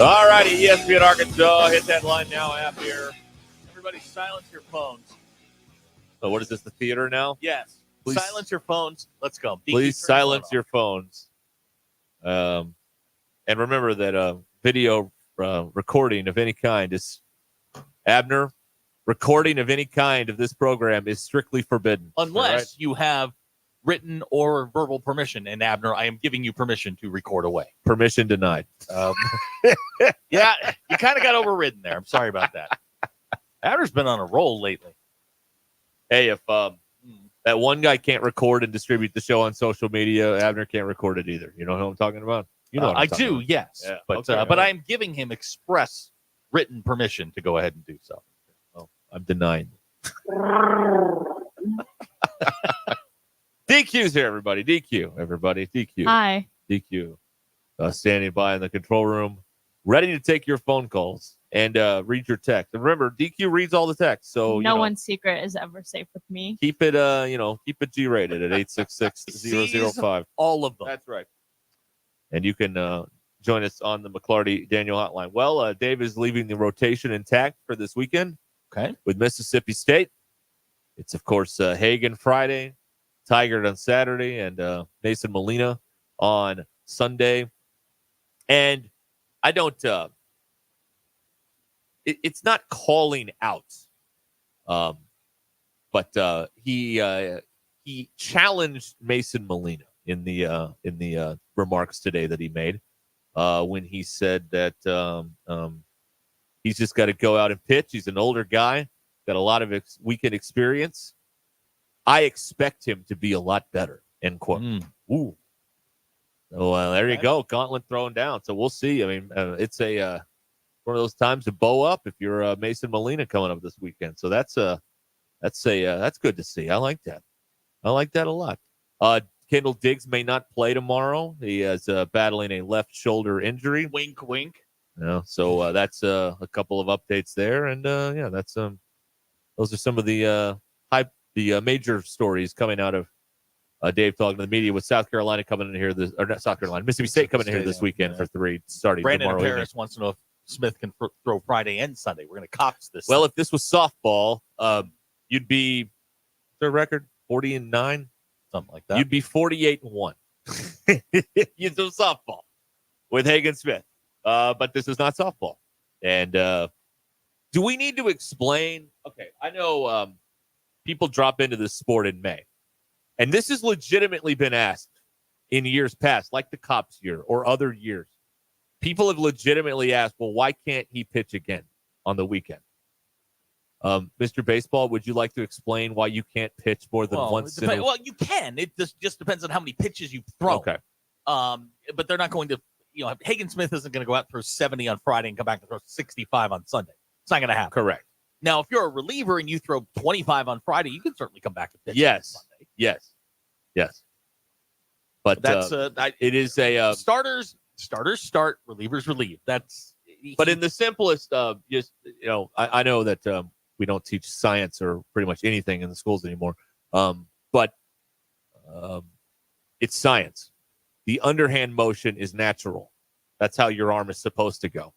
All righty, ESPN Arkansas. Hit that line now app here. Everybody silence your phones. So what is this, the theater now? Yes. Please, silence your phones. Let's go. Please silence your phones. And remember that video recording of any kind is, Abner, recording of any kind of this program is strictly forbidden. Unless you have written or verbal permission. And Abner, I am giving you permission to record away. Permission denied. Yeah, you kind of got overridden there. I'm sorry about that. Abner's been on a roll lately. Hey, if that one guy can't record and distribute the show on social media, Abner can't record it either. You know who I'm talking about? You know what I do, about. yes. Yeah, but okay, I am giving him express written permission to go ahead and do so. Oh, I'm denying. DQ's here, everybody. DQ, everybody. DQ. Hi. DQ. Standing by in the control room, ready to take your phone calls and read your text. And remember, DQ reads all the text, so no one's secret is ever safe with me. Keep it, keep it G-rated at 866-005. All of them. That's right. And you can join us on the McClarty Daniel hotline. Well, Dave is leaving the rotation intact for this weekend. Okay. With Mississippi State. It's, of course, Hagan Friday, Tigard on Saturday, and Mason Molina on Sunday. And I don't it's not calling out, but he challenged Mason Molina in the remarks today that he made when he said that he's just got to go out and pitch. He's an older guy, got a lot of weekend experience. I expect him to be a lot better, end quote. Ooh. So there you go. Gauntlet thrown down. So we'll see. I mean, it's one of those times to bow up if you're Mason Molina coming up this weekend. So that's good to see. I like that. I like that a lot. Kendall Diggs may not play tomorrow. He is battling a left shoulder injury. Wink, wink. So that's a couple of updates there, and that's those are some of the major stories coming out of Dave talking to the media, with South Carolina coming in here not South Carolina, Mississippi State coming in here this weekend for 3 starting Brandon tomorrow. Paris wants to know if Smith can throw Friday and Sunday. We're going to cops this. Well, if this was softball, you'd be their record 40-9, something like that. You'd be 48-1. You do softball with Hagan Smith, but this is not softball. And do we need to explain? Okay, I know people drop into this sport in May. And this has legitimately been asked in years past, like the Cops year or other years. People have legitimately asked, well, why can't he pitch again on the weekend? Mr. Baseball, would you like to explain why you can't pitch more than once? Well, you can. It just depends on how many pitches you throw. Okay. But they're not going to, Hagan Smith isn't going to go out and throw 70 on Friday and come back and throw 65 on Sunday. It's not going to happen. Correct. Now, if you're a reliever and you throw 25 on Friday, you can certainly come back and pitch on Sunday. Yes. But that's it is a starters start, relievers relieve. That's. But in the simplest, I know that we don't teach science or pretty much anything in the schools anymore. But it's science. The underhand motion is natural. That's how your arm is supposed to go.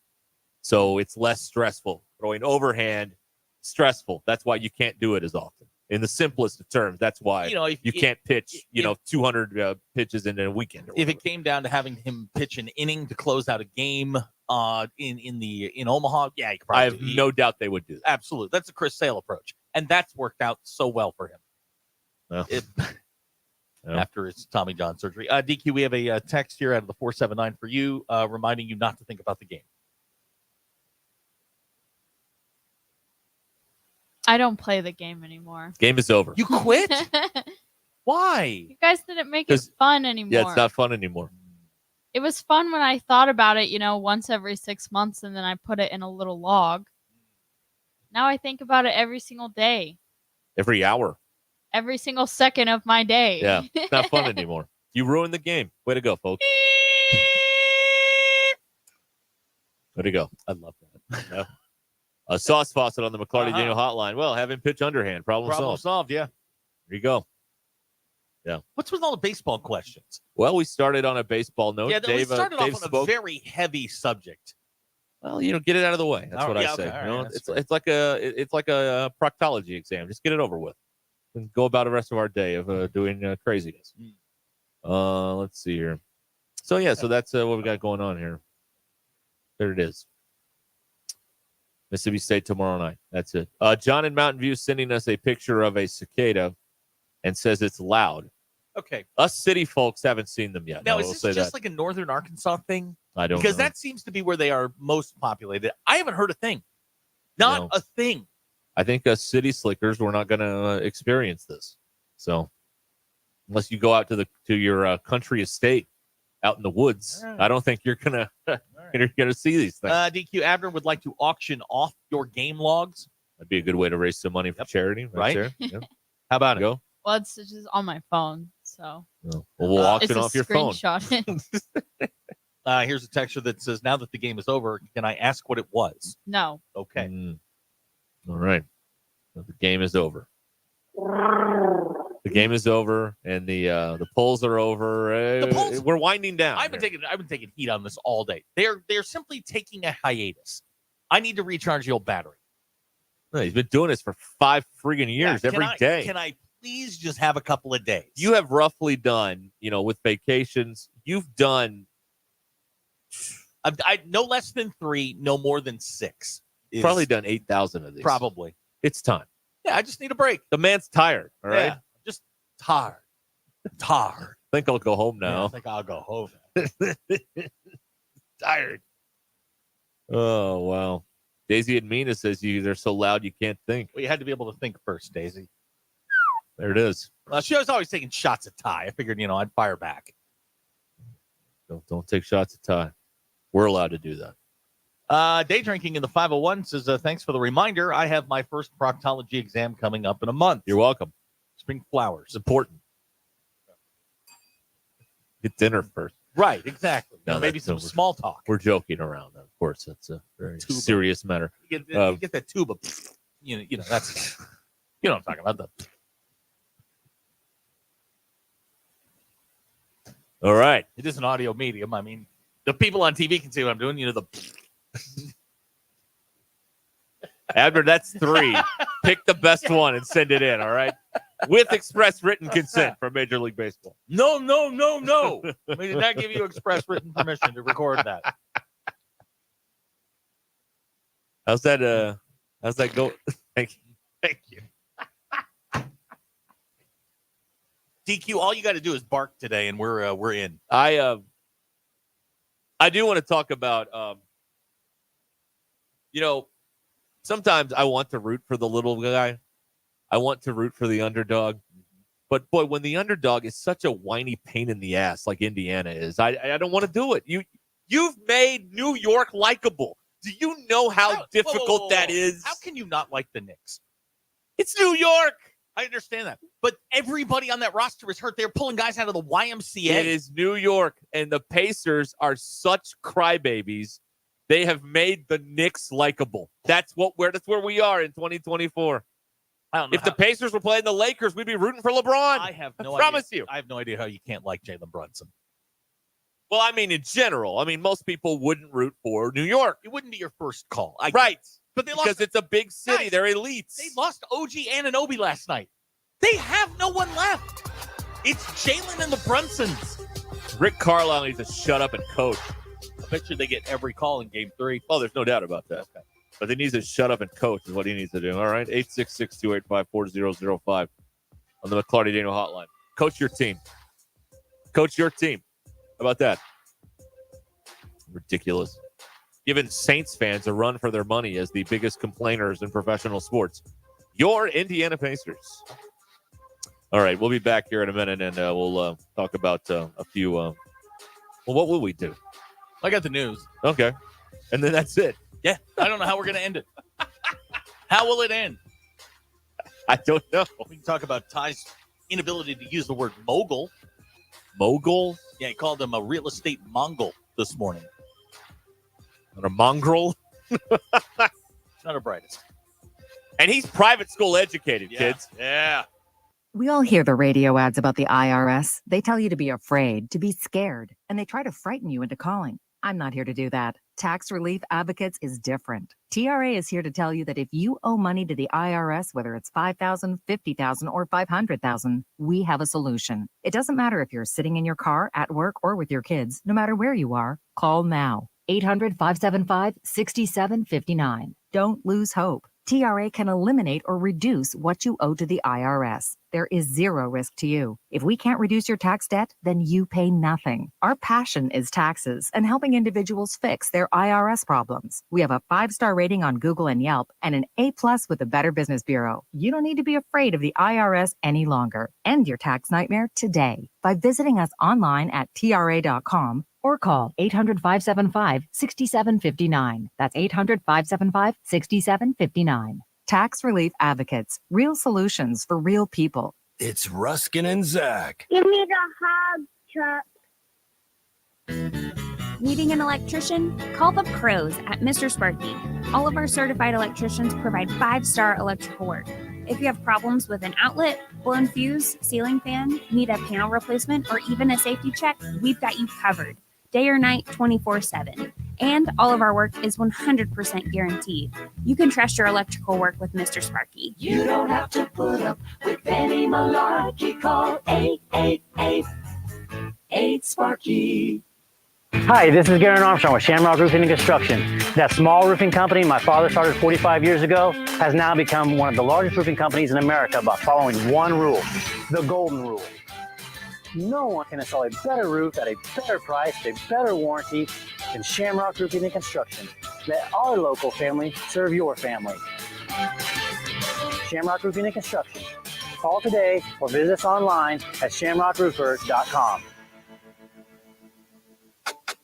So it's less stressful. Throwing overhand, stressful. That's why you can't do it as often. In the simplest of terms, that's why you can't pitch, 200 pitches in a weekend. If it came down to having him pitch an inning to close out a game in Omaha, yeah, you could probably I have no doubt they would do that. Absolutely. That's a Chris Sale approach. And that's worked out so well for him. Well, after his Tommy John surgery. DQ, we have a text here out of the 479 for you, reminding you not to think about the game. I don't play the game anymore. Game is over. You quit? Why? You guys didn't make it fun anymore. Yeah, it's not fun anymore. It was fun when I thought about it, once every 6 months, and then I put it in a little log. Now I think about it every single day. Every hour. Every single second of my day. Yeah, it's not fun anymore. You ruined the game. Way to go, folks. Way to go. I love that. Yeah. Sauce Fawcett on the McClarty Daniel hotline. Well, have him pitch underhand. Problem solved, yeah. There you go. Yeah. What's with all the baseball questions? Well, we started on a baseball note. Yeah, Dave, we started Dave off on spoke. a very heavy subject. Well, get it out of the way. That's what I say. Okay, it's like a proctology exam. Just get it over with, and go about the rest of our day of doing craziness. Let's see here. So that's what we got going on here. There it is. Mississippi State tomorrow night. That's it. John in Mountain View sending us a picture of a cicada and says it's loud. Okay. Us city folks haven't seen them yet. Now, is this just like a northern Arkansas thing? I don't know. Because that seems to be where they are most populated. I haven't heard a thing. Not a thing. I think us city slickers, we're not going to experience this. So unless you go out to your country estate out in the woods, right. I don't think you're going to see these things. DQ Abner would like to auction off your game logs. That'd be a good way to raise some money for charity. Right? There. Yep. How about it? Go. Well, it's just on my phone, so. Well, we'll auction off your phone. Here's a texture that says, now that the game is over, can I ask what it was? No. Okay. All right. So the game is over. The game is over, and the polls are over. The polls, we're winding down. I've been taking heat on this all day. They're simply taking a hiatus. I need to recharge the old battery. No, he's been doing this for 5 friggin' years every day. Can I please just have a couple of days? You have roughly done, with vacations, you've done. I no less than 3, no more than 6. Probably done 8,000 of these. Probably. It's time. Yeah, I just need a break. The man's tired. All right. Yeah, just tired. I think I'll go home now. Yeah, I think I'll go home. Tired. Oh, wow. Daisy and Mina says they're so loud you can't think. Well, you had to be able to think first, Daisy. There it is. Well, she was always taking shots at Ty. I figured, I'd fire back. Don't take shots at Ty. We're allowed to do that. Day drinking in the 501 says, thanks for the reminder. I have my first proctology exam coming up in a month. You're welcome. Spring flowers. It's important. Get dinner first. Right, exactly. No, maybe some small talk. We're joking around. Of course, that's a very serious matter. You get that tube of, that's, what I'm talking about. All right. It is an audio medium. I mean, the people on TV can see what I'm doing. Abner, that's 3. Pick the best one and send it in, all right? With express written consent from Major League Baseball. No. We did not give you express written permission to record that. How's that go? Thank you. DQ, all you got to do is bark today, and we're in. I do want to talk about, sometimes I want to root for the little guy. I want to root for the underdog. But, boy, when the underdog is such a whiny pain in the ass like Indiana is, I don't want to do it. You've made New York likable. Do you know how difficult that is? How can you not like the Knicks? It's New York. I understand that. But everybody on that roster is hurt. They're pulling guys out of the YMCA. It is New York, and the Pacers are such crybabies. They have made the Knicks likable. That's where we are in 2024. I don't know. If the Pacers were playing the Lakers, we'd be rooting for LeBron. I promise you. I have no idea how you can't like Jalen Brunson. Well, I mean, in general. I mean, most people wouldn't root for New York. It wouldn't be your first call. Right. But they lost. Because it's a big city. Guys, they're elites. They lost OG Anunoby last night. They have no one left. It's Jalen and the Brunsons. Rick Carlisle needs to shut up and coach. I bet you they get every call in Game 3. Oh, there's no doubt about that. Okay. But he needs to shut up and coach is what he needs to do. All right, 866-285-4005 on the McClarty Daniel hotline. Coach your team. Coach your team. How about that? Ridiculous. Giving Saints fans a run for their money as the biggest complainers in professional sports. Your Indiana Pacers. All right, we'll be back here in a minute, and we'll talk about a few. Well, what will we do? I got the news. Okay, and then that's it. Yeah, I don't know how we're going to end it. How will it end? I don't know. We can talk about Ty's inability to use the word mogul. Mogul? Yeah, he called him a real estate Mongol this morning. Not a mongrel? Not a brightest. And he's private school educated, kids. Yeah. We all hear the radio ads about the IRS. They tell you to be afraid, to be scared, and they try to frighten you into calling. I'm not here to do that. Tax Relief Advocates is different. TRA is here to tell you that if you owe money to the IRS, whether it's $5,000, $50,000, or $500,000, we have a solution. It doesn't matter if you're sitting in your car, at work, or with your kids. No matter where you are, call now. 800-575-6759. Don't lose hope. TRA can eliminate or reduce what you owe to the IRS. There is zero risk to you. If we can't reduce your tax debt, then you pay nothing. Our passion is taxes and helping individuals fix their IRS problems. We have a 5-star rating on Google and Yelp and an A+ with the Better Business Bureau. You don't need to be afraid of the IRS any longer. End your tax nightmare today by visiting us online at tra.com or call 800-575-6759. That's 800-575-6759. Tax Relief Advocates. Real solutions for real people. It's Ruscin and Zach. Give me the hug, Chuck. Needing an electrician? Call the pros at Mr. Sparky. All of our certified electricians provide 5-star electrical work. If you have problems with an outlet, blown fuse, ceiling fan, need a panel replacement, or even a safety check, we've got you covered. Day or night, 24/7. And all of our work is 100% guaranteed. You can trust your electrical work with Mr. Sparky. You don't have to put up with any malarkey. Call 888-8-SPARKY. Hi, this is Garen Armstrong with Shamrock Roofing and Construction. That small roofing company my father started 45 years ago has now become one of the largest roofing companies in America by following one rule, the golden rule. No one can install a better roof at a better price, a better warranty than Shamrock Roofing and Construction. Let our local family serve your family. Shamrock Roofing and Construction. Call today or visit us online at shamrockroofer.com.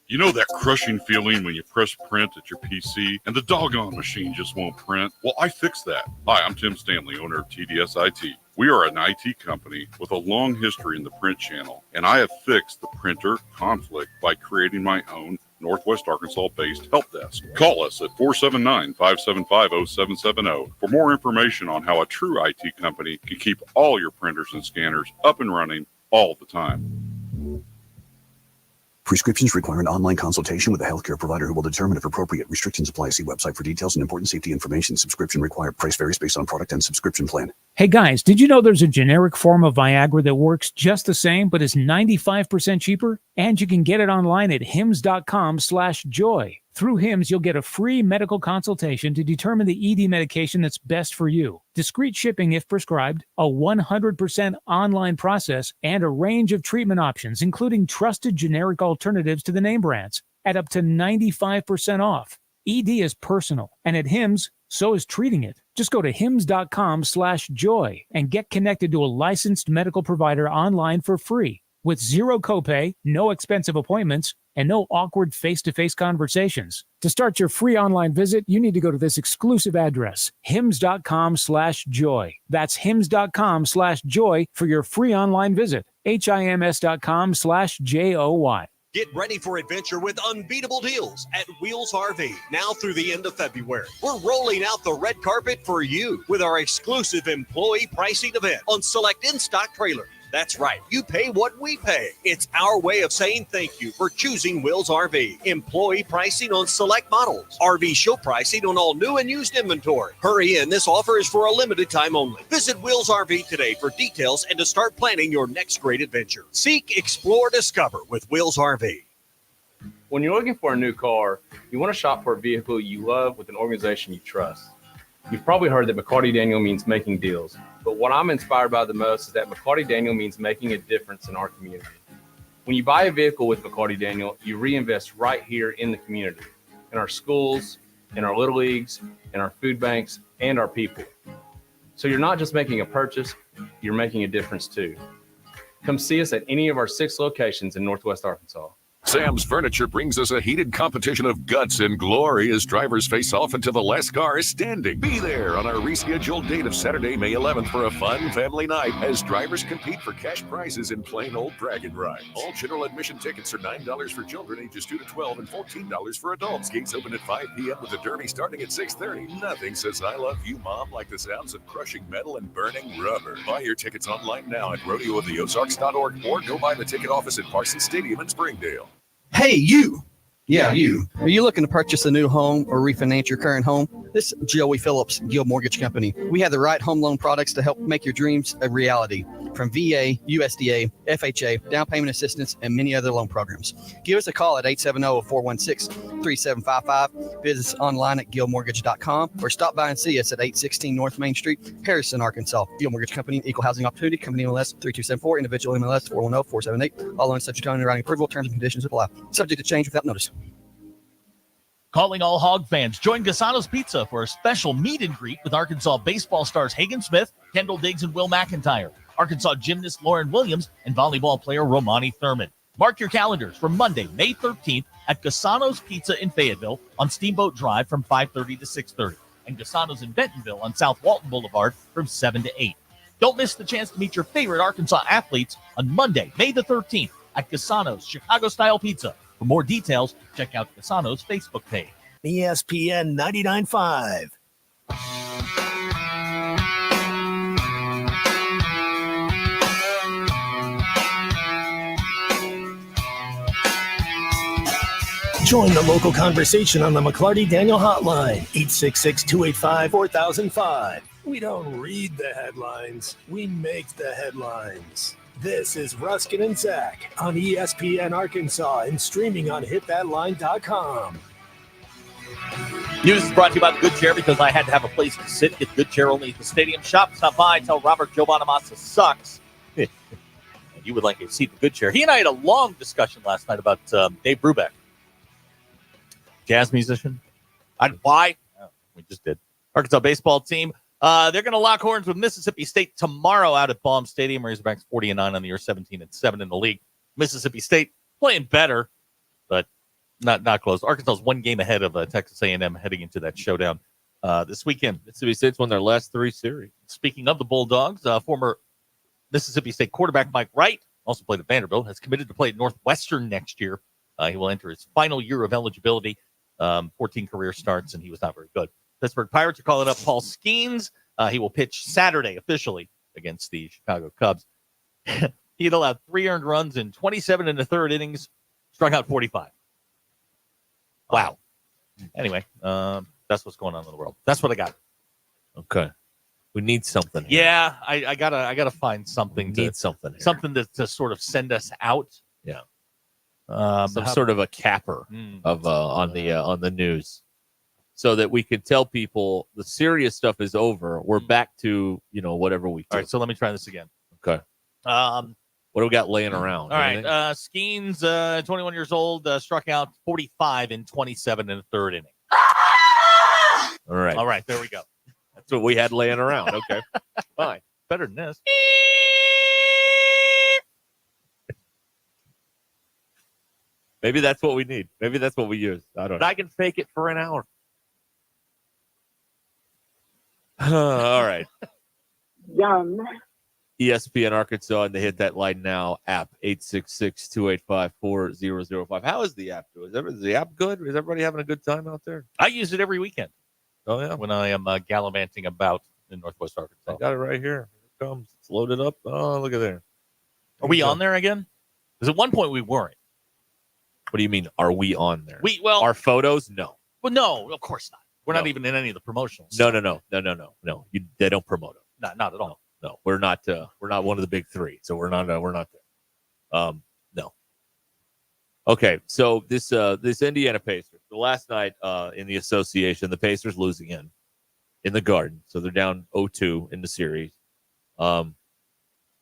You know that crushing feeling when you press print at your PC and the doggone machine just won't print? Well, I fixed that. Hi, I'm Tim Stanley, owner of TDS IT. We are an IT company with a long history in the print channel, and I have fixed the printer conflict by creating my own Northwest Arkansas-based help desk. Call us at 479-575-0770 for more information on how a true IT company can keep all your printers and scanners up and running all the time. Prescriptions require an online consultation with a healthcare provider who will determine if appropriate. Restrictions apply. See website for details and important safety information. Subscription required. Price varies based on product and subscription plan. Hey guys, did you know there's a generic form of Viagra that works just the same but is 95% cheaper? And you can get it online at hims.com/joy. Through Hims, you'll get a free medical consultation to determine the ED medication that's best for you. Discreet shipping if prescribed, a 100% online process, and a range of treatment options, including trusted generic alternatives to the name brands, at up to 95% off. ED is personal, and at Hims, so is treating it. Just go to hims.com/joy and get connected to a licensed medical provider online for free with zero copay, no expensive appointments, and no awkward face-to-face conversations. To start your free online visit, you need to go to this exclusive address, hims.com/joy. That's hims.com/joy for your free online visit. hims.com/joy. Get ready for adventure with unbeatable deals at Wheels RV now through the end of February. We're rolling out the red carpet for you with our exclusive employee pricing event on select in-stock trailers. That's right. You pay what we pay. It's our way of saying thank you for choosing Wheels RV. Employee pricing on select models. RV show pricing on all new and used inventory. Hurry in. This offer is for a limited time only. Visit Wheels RV today for details and to start planning your next great adventure. Seek, explore, discover with Wheels RV. When you're looking for a new car, you want to shop for a vehicle you love with an organization you trust. You've probably heard that McCarty Daniel means making deals, but what I'm inspired by the most is that McCarty Daniel means making a difference in our community. When you buy a vehicle with McCarty Daniel, you reinvest right here in the community, in our schools, in our little leagues, in our food banks, and our people. So you're not just making a purchase, you're making a difference too. Come see us at any of our 6 locations in Northwest Arkansas. Sam's Furniture brings us a heated competition of guts and glory as drivers face off until the last car is standing. Be there on our rescheduled date of Saturday, May 11th for a fun family night as drivers compete for cash prizes in plain old dragon rides. All general admission tickets are $9 for children ages 2 to 12 and $14 for adults. Gates open at 5 p.m. with the derby starting at 6:30. Nothing says I love you, Mom, like the sounds of crushing metal and burning rubber. Buy your tickets online now at rodeooftheozarks.org or go by the ticket office at Parsons Stadium in Springdale. Hey, you! Yeah, you. Are you looking to purchase a new home or refinance your current home? This is Joey Phillips, Guild Mortgage Company. We have the right home loan products to help make your dreams a reality. From VA, USDA, FHA, down payment assistance, and many other loan programs. Give us a call at 870-416-3755. Visit us online at guildmortgage.com or stop by and see us at 816 North Main Street, Harrison, Arkansas. Guild Mortgage Company, Equal Housing Opportunity, Company MLS 3274, individual MLS 410-478. All loans subject to underwriting approval, terms and conditions apply. Subject to change without notice. Calling all Hog fans, join Gasano's Pizza for a special meet and greet with Arkansas baseball stars Hagen Smith, Kendall Diggs, and Will McIntyre, Arkansas gymnast Lauren Williams, and volleyball player Romani Thurman. Mark your calendars for Monday, May 13th at Gasano's Pizza in Fayetteville on Steamboat Drive from 5:30 to 6:30, and Gasano's in Bentonville on South Walton Boulevard from 7 to 8. Don't miss the chance to meet your favorite Arkansas athletes on Monday, May the 13th at Gasano's Chicago-style pizza. For more details, check out Gasano's Facebook page. ESPN 99.5. Join the local conversation on the McClarty Daniel Hotline, 866-285-4005. We don't read the headlines, we make the headlines. This is Ruscin and Zach on ESPN Arkansas and streaming on hitthatline.com. News is brought to you by the Good Chair because I had to have a place to sit. Get Good Chair only at the stadium shop. Stop by, tell Robert Joe Bonamassa sucks. And you would like a seat in the Good Chair. He and I had a long discussion last night about Dave Brubeck. Jazz musician. Why? Oh, we just did. Arkansas baseball team. They're going to lock horns with Mississippi State tomorrow out at Baum Stadium. Razorbacks 40-9 on the year, 17-7 in the league. Mississippi State playing better, but not close. Arkansas's one game ahead of Texas A&M heading into that showdown this weekend. Mississippi State's won their last 3 series. Speaking of the Bulldogs, former Mississippi State quarterback Mike Wright, also played at Vanderbilt, has committed to play at Northwestern next year. He will enter his final year of eligibility. 14 career starts, and he was not very good. Pittsburgh Pirates are calling up Paul Skeens. He will pitch Saturday officially against the Chicago Cubs. He had allowed 3 earned runs in 27 and a third innings, struck out 45. Wow. Anyway, that's what's going on in the world. That's what I got. Okay. We need something here. Yeah, I gotta find something. Something to sort of send us out. Yeah. Some sort of a capper of on the news, so that we can tell people the serious stuff is over. We're back to whatever we do. All right, so let me try this again. Okay. What do we got laying around? All right, Skeens, 21 years old, struck out 45 in 27 and a third inning. All right, there we go. That's what we had laying around. Okay, fine, better than this. Maybe that's what we need. Maybe that's what we use. I don't know. I can fake it for an hour. All right. Yum. ESPN Arkansas and the Hit That Line Now app, 866-285-4005. How is the app doing? Is the app good? Is everybody having a good time out there? I use it every weekend. Oh, yeah? When I am gallivanting about in Northwest Arkansas. I got it right here. Here it comes. It's loaded up. Oh, look at there. Are we on there again? Because at one point we weren't. What do you mean, are we on there? Our photos? No. Well, no, of course not. We're not even in any of the promotions. No. They don't promote them. Not at all. No, we're not one of the big 3, so we're not there. No. Okay, so this Indiana Pacers. So last night in the association, the Pacers losing in the Garden, so they're down 0-2 in the series.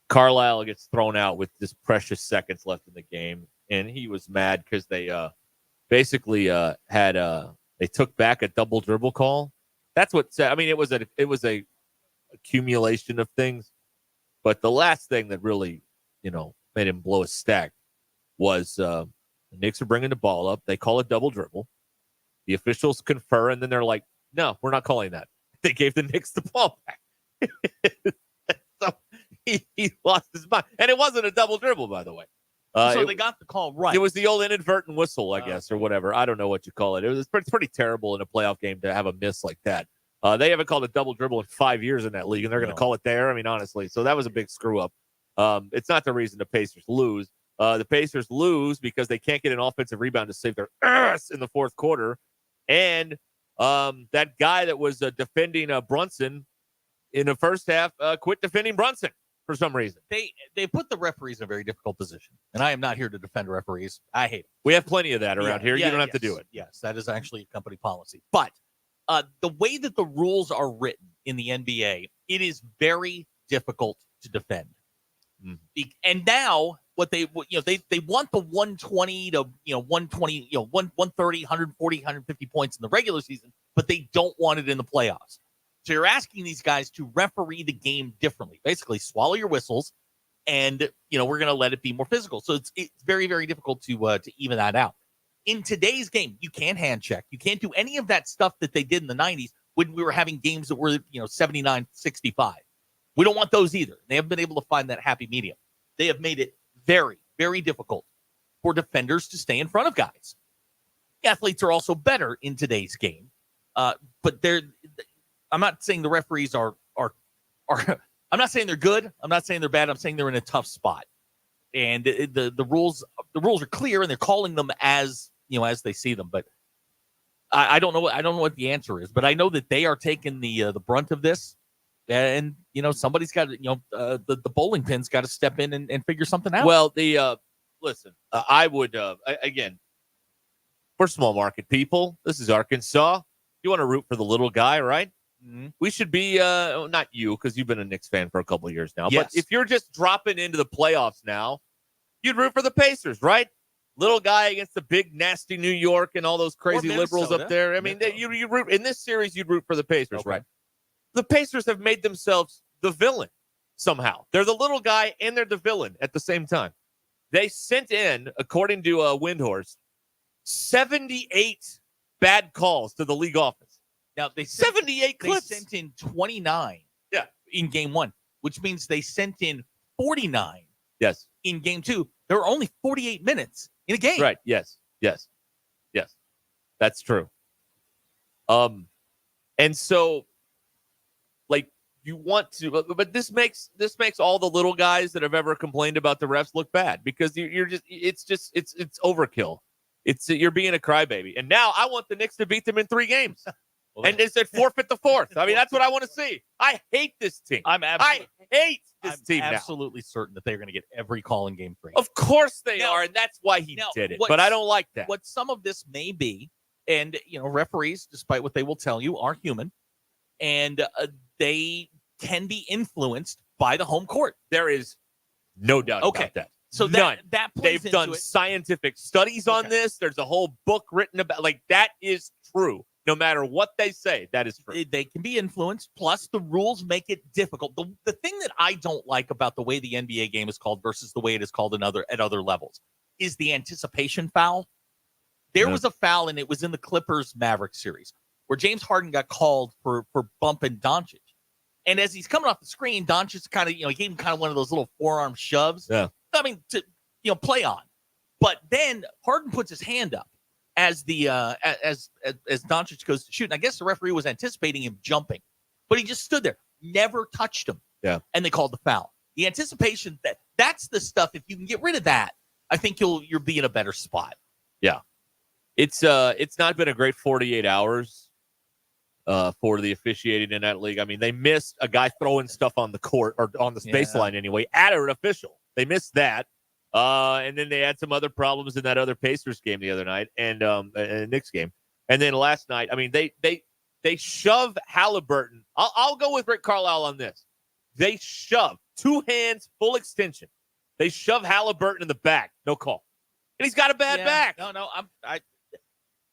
Carlisle gets thrown out with just precious seconds left in the game, and he was mad because they basically they took back a double dribble call. That's what said. I mean, it was a accumulation of things, but the last thing that really made him blow a stack was the Knicks are bringing the ball up. They call it double dribble. The officials confer, and then they're like, "No, we're not calling that." They gave the Knicks the ball back. So he lost his mind, and it wasn't a double dribble, by the way. So they got the call right. It was the old inadvertent whistle, I guess, or whatever. I don't know what you call it. It's pretty terrible in a playoff game to have a miss like that. They haven't called a double dribble in 5 years in that league, and they're going to call it there. I mean, honestly. So that was a big screw up. It's not the reason the Pacers lose. The Pacers lose because they can't get an offensive rebound to save their ass in the fourth quarter. And that guy that was defending Brunson in the first half quit defending Brunson for some reason. They put the referees in a very difficult position. And I am not here to defend referees. I hate them. We have plenty of that around here. You don't have to do it. Yes, that is actually a company policy. But the way that the rules are written in the NBA, it is very difficult to defend. And now what they want the 120 to 120 130 140 150 points in the regular season, but they don't want it in the playoffs. So you're asking these guys to referee the game differently. Basically, swallow your whistles, and we're going to let it be more physical. So it's very, very difficult to even that out. In today's game, you can't hand check. You can't do any of that stuff that they did in the 90s when we were having games that were 79-65. We don't want those either. They haven't been able to find that happy medium. They have made it very, very difficult for defenders to stay in front of guys. The athletes are also better in today's game, but I'm not saying the referees are. I'm not saying they're good. I'm not saying they're bad. I'm saying they're in a tough spot, and the rules are clear, and they're calling them as they see them. But I don't know. I don't know what the answer is, but I know that they are taking the brunt of this. And somebody's got the bowling pin's got to step in and figure something out. Well, listen, I would again, we're small market people. This is Arkansas. You want to root for the little guy, right? Mm-hmm. We should be not you, because you've been a Knicks fan for a couple of years now. Yes. But if you're just dropping into the playoffs now, you'd root for the Pacers, right? Little guy against the big nasty New York and all those crazy liberals up there. I mean, you root in this series. You'd root for the Pacers, right? The Pacers have made themselves the villain somehow. They're the little guy and they're the villain at the same time. They sent in, according to Windhorst, 78 bad calls to the league office. Now, 78 clips. They sent in 29 in game one, which means they sent in 49 in game two. There were only 48 minutes in a game. Right. Yes. That's true. And so, you want to, but this makes all the little guys that have ever complained about the refs look bad, because it's overkill. You're being a crybaby. And now I want the Knicks to beat them in 3 games. And they said forfeit the fourth. I mean, that's what I want to see. I hate this team. I'm absolutely certain that they're going to get every call in game 3. Of course they are, and that's why he did it. But I don't like that. What some of this may be, and referees, despite what they will tell you, are human, and they can be influenced by the home court. There is no doubt about that. So none. That plays They've done into it. scientific studies on this. There's a whole book written about, that is true. No matter what they say, that is true. They can be influenced. Plus, the rules make it difficult. The thing that I don't like about the way the NBA game is called versus the way it is called at other levels is the anticipation foul. There was a foul, and it was in the Clippers-Mavericks series, where James Harden got called for bumping Doncic. And as he's coming off the screen, Doncic kind of, he gave him kind of one of those little forearm shoves. Yeah. I mean, to play on. But then Harden puts his hand up as Doncic goes to shoot. And I guess the referee was anticipating him jumping, but he just stood there, never touched him. Yeah. And they called the foul. The anticipation, that's the stuff. If you can get rid of that, I think you'll be in a better spot. Yeah. It's not been a great 48 hours for the officiating in that league. I mean, they missed a guy throwing stuff on the court, or on the baseline anyway, at an official. They missed that. And then they had some other problems in that other Pacers game the other night, and Knicks game. And then last night, I mean, they shove Halliburton. I'll go with Rick Carlisle on this. They shove 2 hands, full extension. They shove Halliburton in the back. No call. And he's got a bad back. No,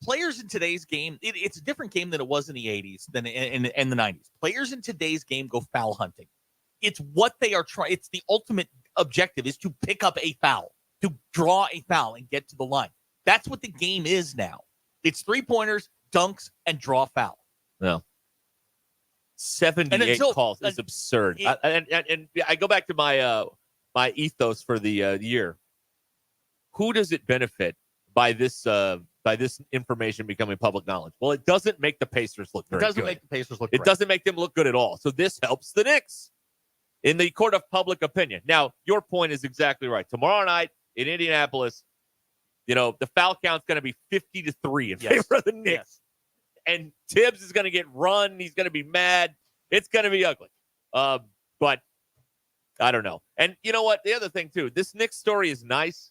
players in today's game, it's a different game than it was in the 80s than in the 90s. Players in today's game go foul hunting. It's what they are trying. It's the ultimate objective is to pick up a foul, to draw a foul and get to the line. That's what the game is now. It's 3-pointers, dunks, and draw foul. No. 78 calls is absurd. And I go back to my my ethos for the year. Who does it benefit by this information becoming public knowledge? Well, it doesn't make the Pacers look very good. It doesn't make the Pacers look It doesn't make them look good at all. So this helps the Knicks in the court of public opinion. Now, your point is exactly right. Tomorrow night, in Indianapolis, the foul count's going to be 50-3 in favor of the Knicks. Yes. And Tibbs is going to get run. He's going to be mad. It's going to be ugly. But I don't know. And you know what? The other thing, too, this Knicks story is nice.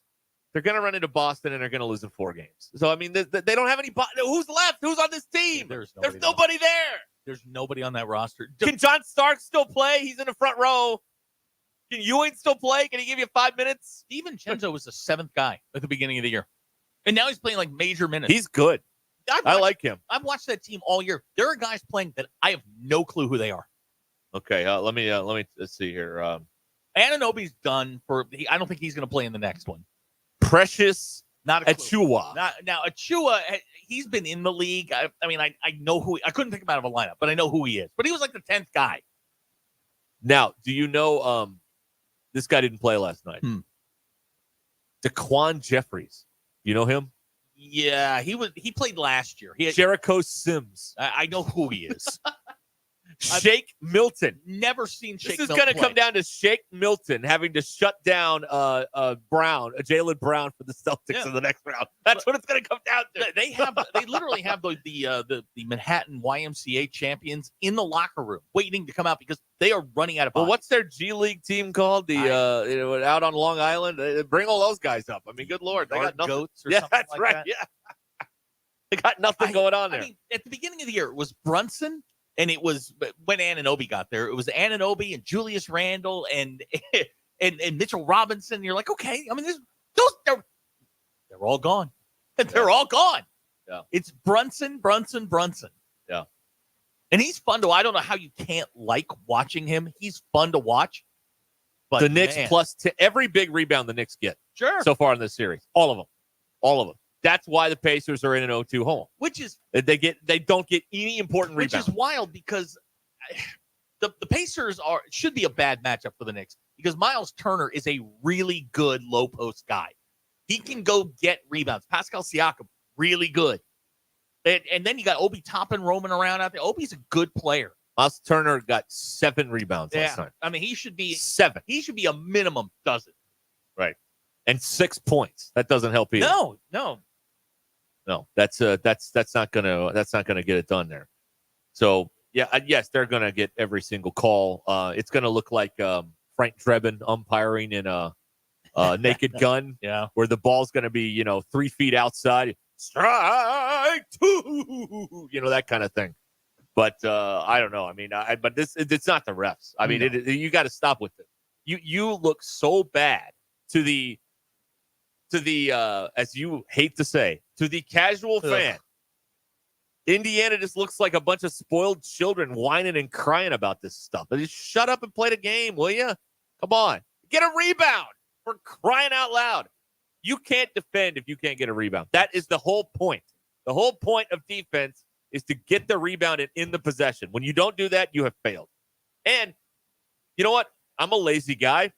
They're going to run into Boston, and they're going to lose in 4 games. So, I mean, they don't have any – who's left? Who's on this team? There's nobody there. There's nobody on that roster. Can John Stark still play? He's in the front row. Can Ewing still play? Can he give you 5 minutes? Steven Chenzo was the 7th guy at the beginning of the year. And now he's playing like major minutes. He's good. I like him. I've watched that team all year. There are guys playing that I have no clue who they are. Okay, let me let's see here. Anunoby's done for. I don't think he's going to play in the next one. Precious Not Achiuwa. Now Achiuwa, he's been in the league. I mean, I know who. I couldn't think him out of a lineup, but I know who he is. But he was like the 10th guy. Now, do you know? This guy didn't play last night. Daquan Jeffries. You know him? Yeah, he played last year. Jericho Sims. I know who he is. Shake Milton. Never seen Shake Milton. This is going to come down to Shake Milton having to shut down Jaylen Brown for the Celtics in the next round. That's what it's going to come down to. They literally have the Manhattan YMCA champions in the locker room waiting to come out because they are running out of bodies. Well, what's their G League team called? Out on Long Island. Bring all those guys up. I mean, good Lord, they got nothing. Goats or something that's like right. that. Yeah, they got nothing going on there. I mean, at the beginning of the year, it was Brunson. And it was when Anunoby got there. It was Anunoby and Julius Randle and Mitchell Robinson. You're like, okay. I mean, they're all gone. They're all gone. Yeah. It's Brunson. Yeah. And he's fun to. I don't know how you can't like watching him. He's fun to watch. But the Knicks every big rebound the Knicks get. Sure. So far in this series, all of them. That's why the Pacers are in an 0-2 home. Which is they don't get any important rebounds. Which is wild because the Pacers should be a bad matchup for the Knicks because Miles Turner is a really good low post guy. He can go get rebounds. Pascal Siakam, really good. And then you got Obi Toppin roaming around out there. Obi's a good player. Miles Turner got 7 rebounds last night. I mean, he should be 7. He should be a minimum dozen. Right. And 6 points. That doesn't help either. No, that's not gonna get it done there. So yes, they're gonna get every single call. It's gonna look like Frank Drebin umpiring in a Naked Gun, where the ball's gonna be 3 feet outside, strike 2, that kind of thing. But I don't know. I mean, but it's not the refs. I mean, you got to stop with it. You look so bad to the as you hate to say, to the casual fan. Indiana just looks like a bunch of spoiled children whining and crying about this stuff. But just shut up and play the game, will you? Come on. Get a rebound, for crying out loud. You can't defend if you can't get a rebound. That is the whole point. The whole point of defense is to get the rebound and in the possession. When you don't do that, you have failed. And you know what? I'm a lazy guy.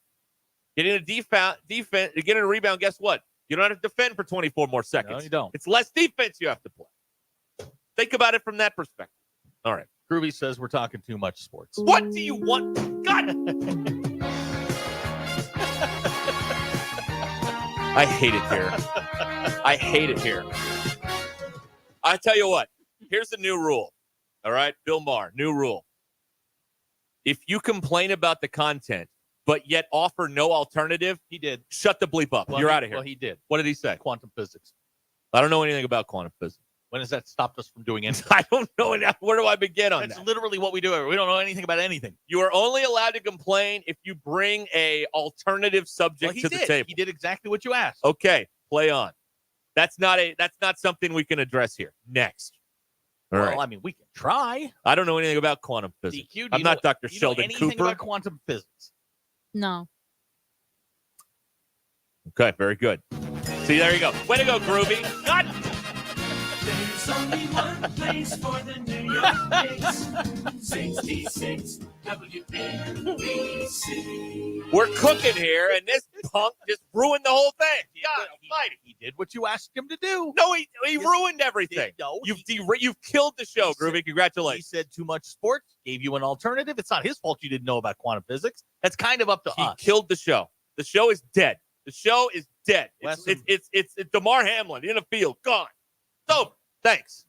Getting a defense, getting a rebound, guess what? You don't have to defend for 24 more seconds. No, you don't. It's less defense you have to play. Think about it from that perspective. All right. Groovy says we're talking too much sports. What do you want? God. I hate it here. I hate it here. I tell you what. Here's the new rule. All right? Bill Maher, new rule. If you complain about the content, but yet offer no alternative, he did. Shut the bleep up. You're out of here. Well, he did. What did he say? Quantum physics. I don't know anything about quantum physics. When has that stopped us from doing anything? I don't know. Where do I begin on that? That's literally what we do. We don't know anything about anything. You are only allowed to complain if you bring a alternative subject to the table. He did exactly what you asked. Okay, play on. That's not something we can address here. Next. All right. I mean, we can try. I don't know anything about quantum physics. DQ, I'm not Dr. Sheldon anything Cooper. About quantum physics? No. Okay, very good. See, there you go. Way to go, Groovy. God. There's only one place for the New York Knicks. 66 WNBC. We're cooking here, and this punk just ruined the whole thing. God almighty. He did what you asked him to do. No, he ruined everything. No, you've killed the show, Groovy. Congratulations. He said too much sports, gave you an alternative. It's not his fault you didn't know about quantum physics. That's kind of up to us. He killed the show. The show is dead. The show is dead. It's DeMar Hamlin in a field. Gone. It's over. Thanks.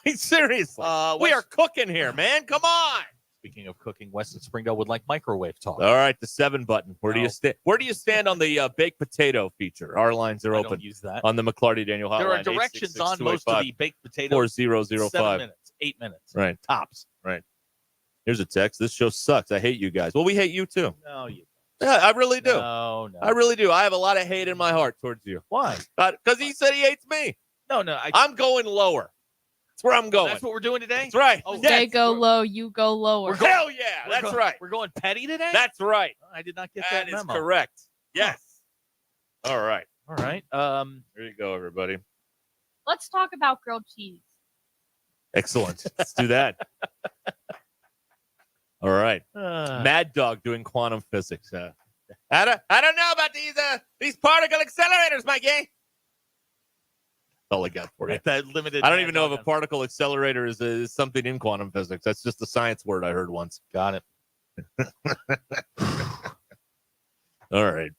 Seriously. We are cooking here, man. Come on. Speaking of cooking, Weston Springdale would like microwave talk. All right, the 7 button. Where do you stand? Where do you stand on the baked potato feature? Our lines are I open. don't use that. On the McClarty Daniel hotline. There are directions on most of the baked potato. 4005. 7 minutes, 8 minutes. Right. Tops. Right. Here's a text. This show sucks. I hate you guys. Well, we hate you too. No, you Yeah, I really do. No. I really do. I have a lot of hate in my heart towards you. Why? Because he said he hates me. No. I'm going lower. That's where I'm going. That's what we're doing today? That's right. Oh, They go low, you go lower. Hell yeah. That's right. We're going petty today? That's right. I did not get That that is memo. correct. Yes. All right. All right. There you go, everybody. Let's talk about grilled cheese. Excellent. Let's do that. All right. Mad Dog doing quantum physics. I don't know about these particle accelerators, Mikey. That's all I got for you. That limited. I don't even know if a particle accelerator is something in quantum physics. That's just a science word I heard once. Got it. All right.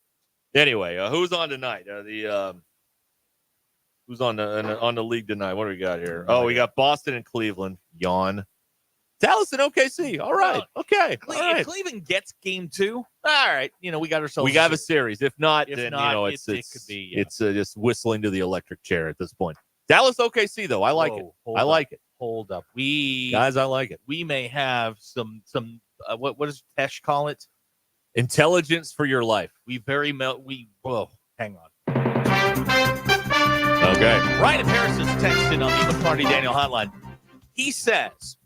Anyway, who's on tonight? Who's on the league tonight? What do we got here? Oh, we got Boston and Cleveland. Yawn. Dallas and OKC. All right. Okay. All right. If Cleveland gets game 2, all right. We got ourselves. We got a series. If not, If then not, it could be. It's just whistling to the electric chair at this point. Dallas OKC though, I like it. I like it. Hold up, guys, I like it. We may have some. What does Tesh call it? Intelligence for your life. Whoa, hang on. Okay. Ryan Harris is texting on the McCarty Daniel hotline. He says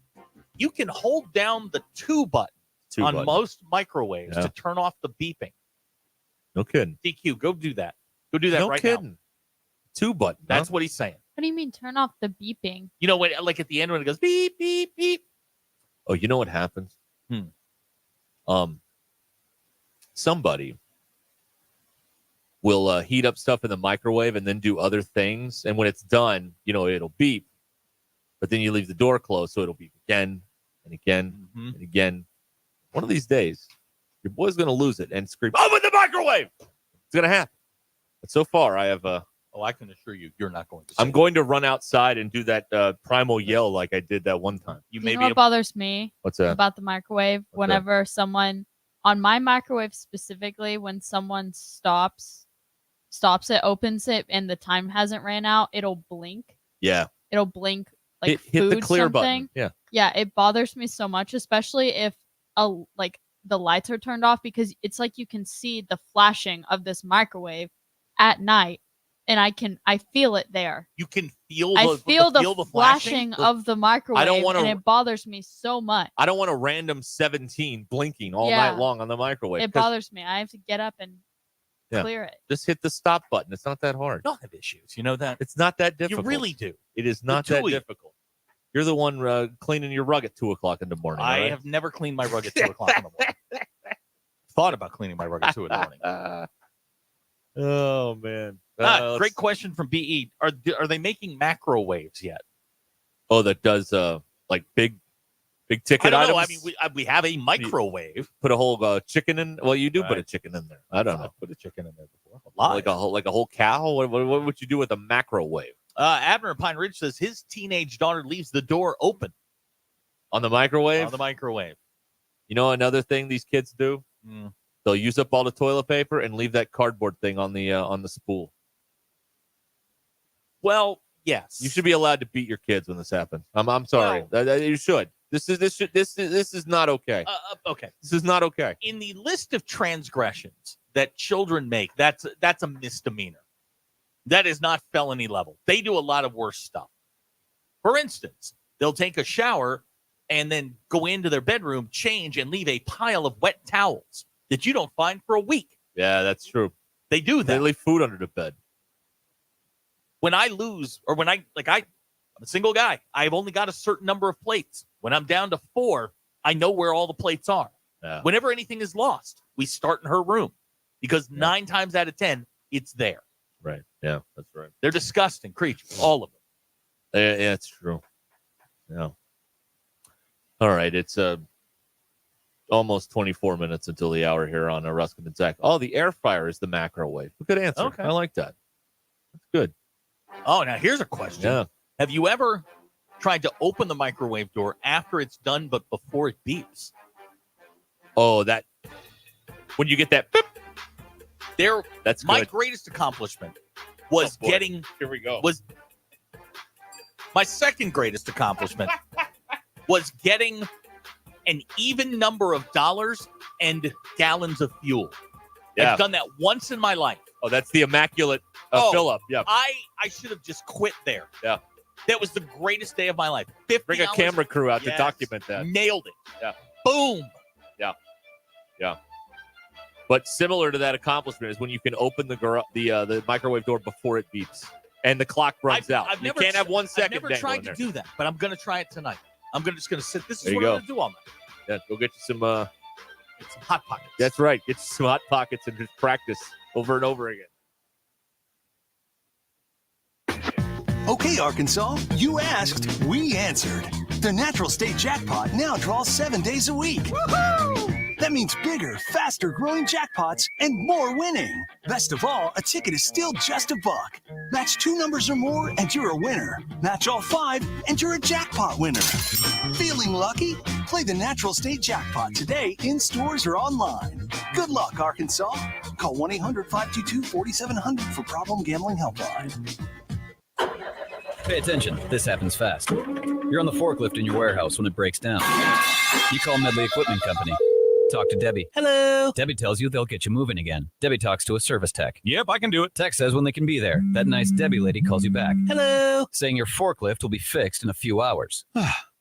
you can hold down the 2 button on most microwaves to turn off the beeping. No kidding. DQ, go do that. Go do that no right kidding. now. 2 button. That's what he's saying. What do you mean turn off the beeping? When, like at the end when it goes beep, beep, beep. Oh, you know what happens? Somebody will heat up stuff in the microwave and then do other things. And when it's done, it'll beep. But then you leave the door closed, so it'll beep again and again and again. One of these days, your boy's going to lose it and scream, "Open the microwave!" It's going to happen. But so far, I have... I can assure you, you're not going to. I'm going to run outside and do that primal yell like I did that one time. You know what bothers me? What's that? About the microwave? Whenever someone, on my microwave specifically, when someone stops it, opens it, and the time hasn't ran out, it'll blink. Yeah. It'll blink like hit food the clear something. button. Yeah. Yeah, it bothers me so much, especially if the lights are turned off, because it's like you can see the flashing of this microwave at night, and I feel it there. You can feel the flashing of the microwave, wanna- and it bothers me so much. I don't want a random 17 blinking all Yeah. night long on the microwave. It bothers me. I have to get up and clear it. Just hit the stop button. It's not that hard. You don't have issues. You know that? It's not that difficult. You really do. It is not that difficult. You're the one cleaning your rug at 2 o'clock in the morning. I right? have never cleaned my rug at 2 o'clock in the morning. Thought about cleaning my rug at 2 in the morning. Oh, man. Great question from BE. Are they making macro waves yet? Oh, that does like big ticket I don't items? know. I mean, we have a microwave. Put a whole chicken in. Well, you do put a chicken in there. I don't know. Put a chicken in there before. Like a whole cow. What would you do with a macrowave? Abner Pine Ridge says his teenage daughter leaves the door open on the microwave. On the microwave. You know another thing these kids do? They'll use up all the toilet paper and leave that cardboard thing on the spool. Well, yes. You should be allowed to beat your kids when this happens. I'm sorry. You should. This is not okay. Okay. This is not okay. In the list of transgressions that children make, that's a misdemeanor. That is not felony level. They do a lot of worse stuff. For instance, they'll take a shower and then go into their bedroom, change, and leave a pile of wet towels that you don't find for a week. Yeah, that's true. They do that. They leave food under the bed. When I lose, or when I'm a single guy, I've only got a certain number of plates. When I'm down to 4, I know where all the plates are. Yeah. Whenever anything is lost, we start in her room because 9 times out of 10, it's there. Right. Yeah, that's right. They're disgusting creatures, all of them. Yeah, it's true. Yeah. All right. It's almost 24 minutes until the hour here on Ruscin and Zach. Oh, the air fryer is the macrowave. Good answer. Okay. I like that. That's good. Oh, now here's a question. Yeah. Have you ever tried to open the microwave door after it's done, but before it beeps? Oh, that when you get that beep, that's my good. greatest accomplishment was getting. Here we go. Was my second greatest accomplishment was getting an even number of dollars and gallons of fuel. Yeah. I've done that once in my life. Oh, that's the immaculate fill up. Yeah. I should have just quit there. Yeah. That was the greatest day of my life. 50 Bring a hours. camera crew out to Yes. document that. Nailed it. Yeah. Boom. Yeah. Yeah. But similar to that accomplishment is when you can open the microwave door before it beeps and the clock runs out. You can't have 1 second. I've never tried to do that, but I'm going to try it tonight. I'm just going to sit. This is There you what I'm go. going to do all night. Yeah, go get you some. Get some Hot Pockets. That's right. Get you some Hot Pockets and just practice over and over again. Okay, Arkansas, you asked, we answered. The Natural State Jackpot now draws 7 days a week. Woohoo! That means bigger, faster growing jackpots and more winning. Best of all, a ticket is still just $1. Match 2 numbers or more and you're a winner. Match all 5 and you're a jackpot winner. Feeling lucky? Play the Natural State Jackpot today in stores or online. Good luck, Arkansas. Call 1-800-522-4700 for Problem Gambling Helpline. Pay attention. This happens fast. You're on the forklift in your warehouse when it breaks down. You call Medley Equipment Company. Talk to Debbie. Hello. Debbie tells you they'll get you moving again. Debbie talks to a service tech. Yep, I can do it. Tech says when they can be there. That nice Debbie lady calls you back. Hello. Saying your forklift will be fixed in a few hours.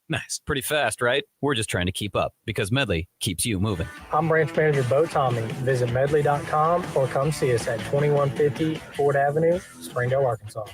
Nice. Pretty fast, right? We're just trying to keep up because Medley keeps you moving. I'm Branch Manager Bo Tommy. Visit medley.com or come see us at 2150 Ford Avenue, Springdale, Arkansas.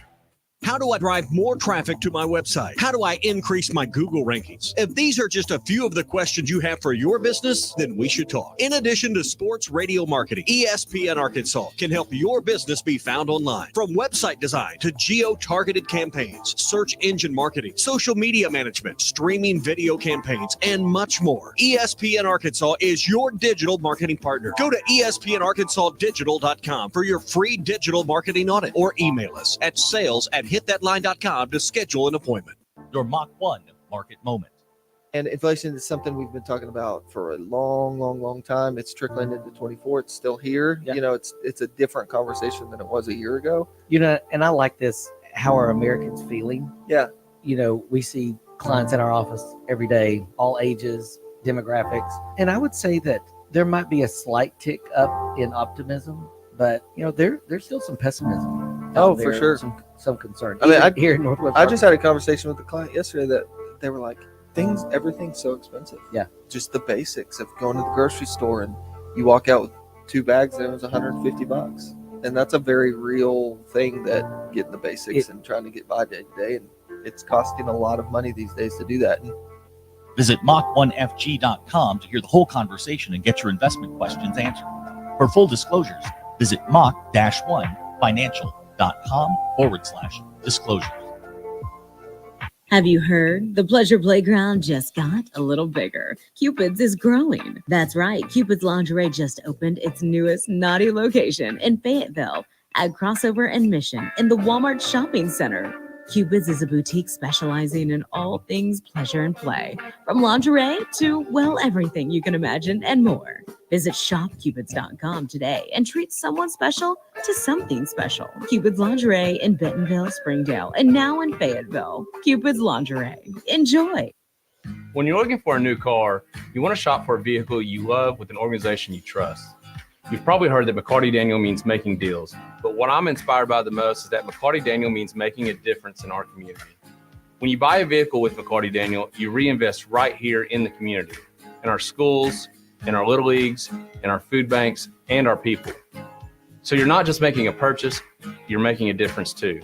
How do I drive more traffic to my website? How do I increase my Google rankings? If these are just a few of the questions you have for your business, then we should talk. In addition to sports radio marketing, ESPN Arkansas can help your business be found online. From website design to geo-targeted campaigns, search engine marketing, social media management, streaming video campaigns, and much more. ESPN Arkansas is your digital marketing partner. Go to espnarkansasdigital.com for your free digital marketing audit or email us at sales@hitthatline.com to schedule an appointment. Your Mach 1 market moment. And inflation is something we've been talking about for a long time. It's trickling into 24. It's still here. Yeah. You know, it's a different conversation than it was a year ago. You know, and I like this. How are Americans feeling? Yeah. You know, we see clients in our office every day, all ages, demographics. And I would say that there might be a slight tick up in optimism, but, you know, there's still some pessimism. Oh, for sure. Some concern. I mean, here in Northwest I just had a conversation with a client yesterday that they were like, everything's so expensive. Yeah. Just the basics of going to the grocery store and you walk out with 2 bags and it was $150. And that's a very real thing, that getting the basics and trying to get by day to day. And it's costing a lot of money these days to do that. And Visit Mach1FG.com to hear the whole conversation and get your investment questions answered. For full disclosures, visit Mach-1financial.com/disclosures. Have you heard? The Pleasure Playground just got a little bigger. Cupid's is growing. That's right. Cupid's Lingerie just opened its newest naughty location in Fayetteville at Crossover and Mission in the Walmart Shopping Center. Cupid's is a boutique specializing in all things pleasure and play, from lingerie to, well, everything you can imagine and more. Visit shopcupids.com today and treat someone special to something special. Cupid's Lingerie in Bentonville, Springdale, and now in Fayetteville. Cupid's Lingerie. Enjoy. When you're looking for a new car, you want to shop for a vehicle you love with an organization you trust. You've probably heard that McCarty Daniel means making deals, but what I'm inspired by the most is that McCarty Daniel means making a difference in our community. When you buy a vehicle with McCarty Daniel, you reinvest right here in the community, in our schools, in our little leagues, in our food banks, and our people. So you're not just making a purchase, you're making a difference too.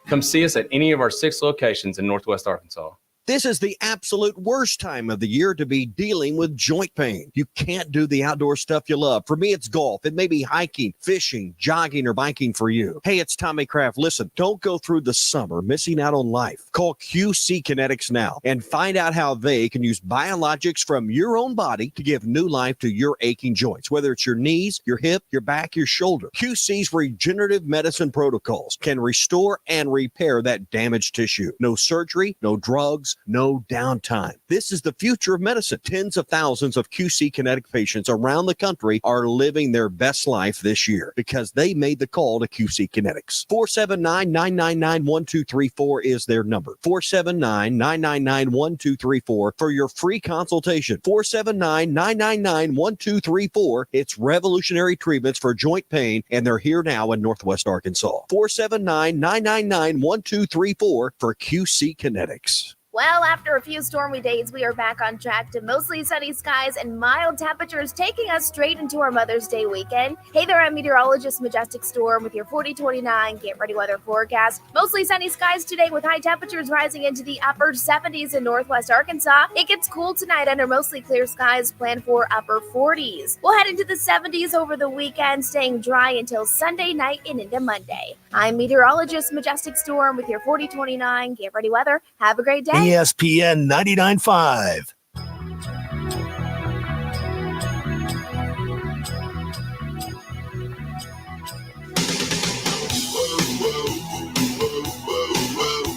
Come see us at any of our 6 locations in Northwest Arkansas. This is the absolute worst time of the year to be dealing with joint pain. You can't do the outdoor stuff you love. For me, it's golf. It may be hiking, fishing, jogging, or biking for you. Hey, it's Tommy Kraft. Listen, don't go through the summer missing out on life. Call QC Kinetics now and find out how they can use biologics from your own body to give new life to your aching joints, whether it's your knees, your hip, your back, your shoulder. QC's regenerative medicine protocols can restore and repair that damaged tissue. No surgery, no drugs, no downtime. This is the future of medicine. Tens of thousands of QC Kinetic patients around the country are living their best life this year because they made the call to QC Kinetics. 479-999-1234 is their number. 479-999-1234 for your free consultation. 479-999-1234. It's revolutionary treatments for joint pain, and they're here now in Northwest Arkansas. 479-999-1234 for QC Kinetics. Well, after a few stormy days, we are back on track to mostly sunny skies and mild temperatures, taking us straight into our Mother's Day weekend. Hey there, I'm meteorologist Majestic Storm with your 4029 Get Ready Weather forecast. Mostly sunny skies today with high temperatures rising into the upper 70s in Northwest Arkansas. It gets cool tonight under mostly clear skies, planned for upper 40s. We'll head into the 70s over the weekend, staying dry until Sunday night and into Monday. I'm meteorologist Majestic Storm with your 4029 Get Ready Weather. Have a great day. ESPN 99.5.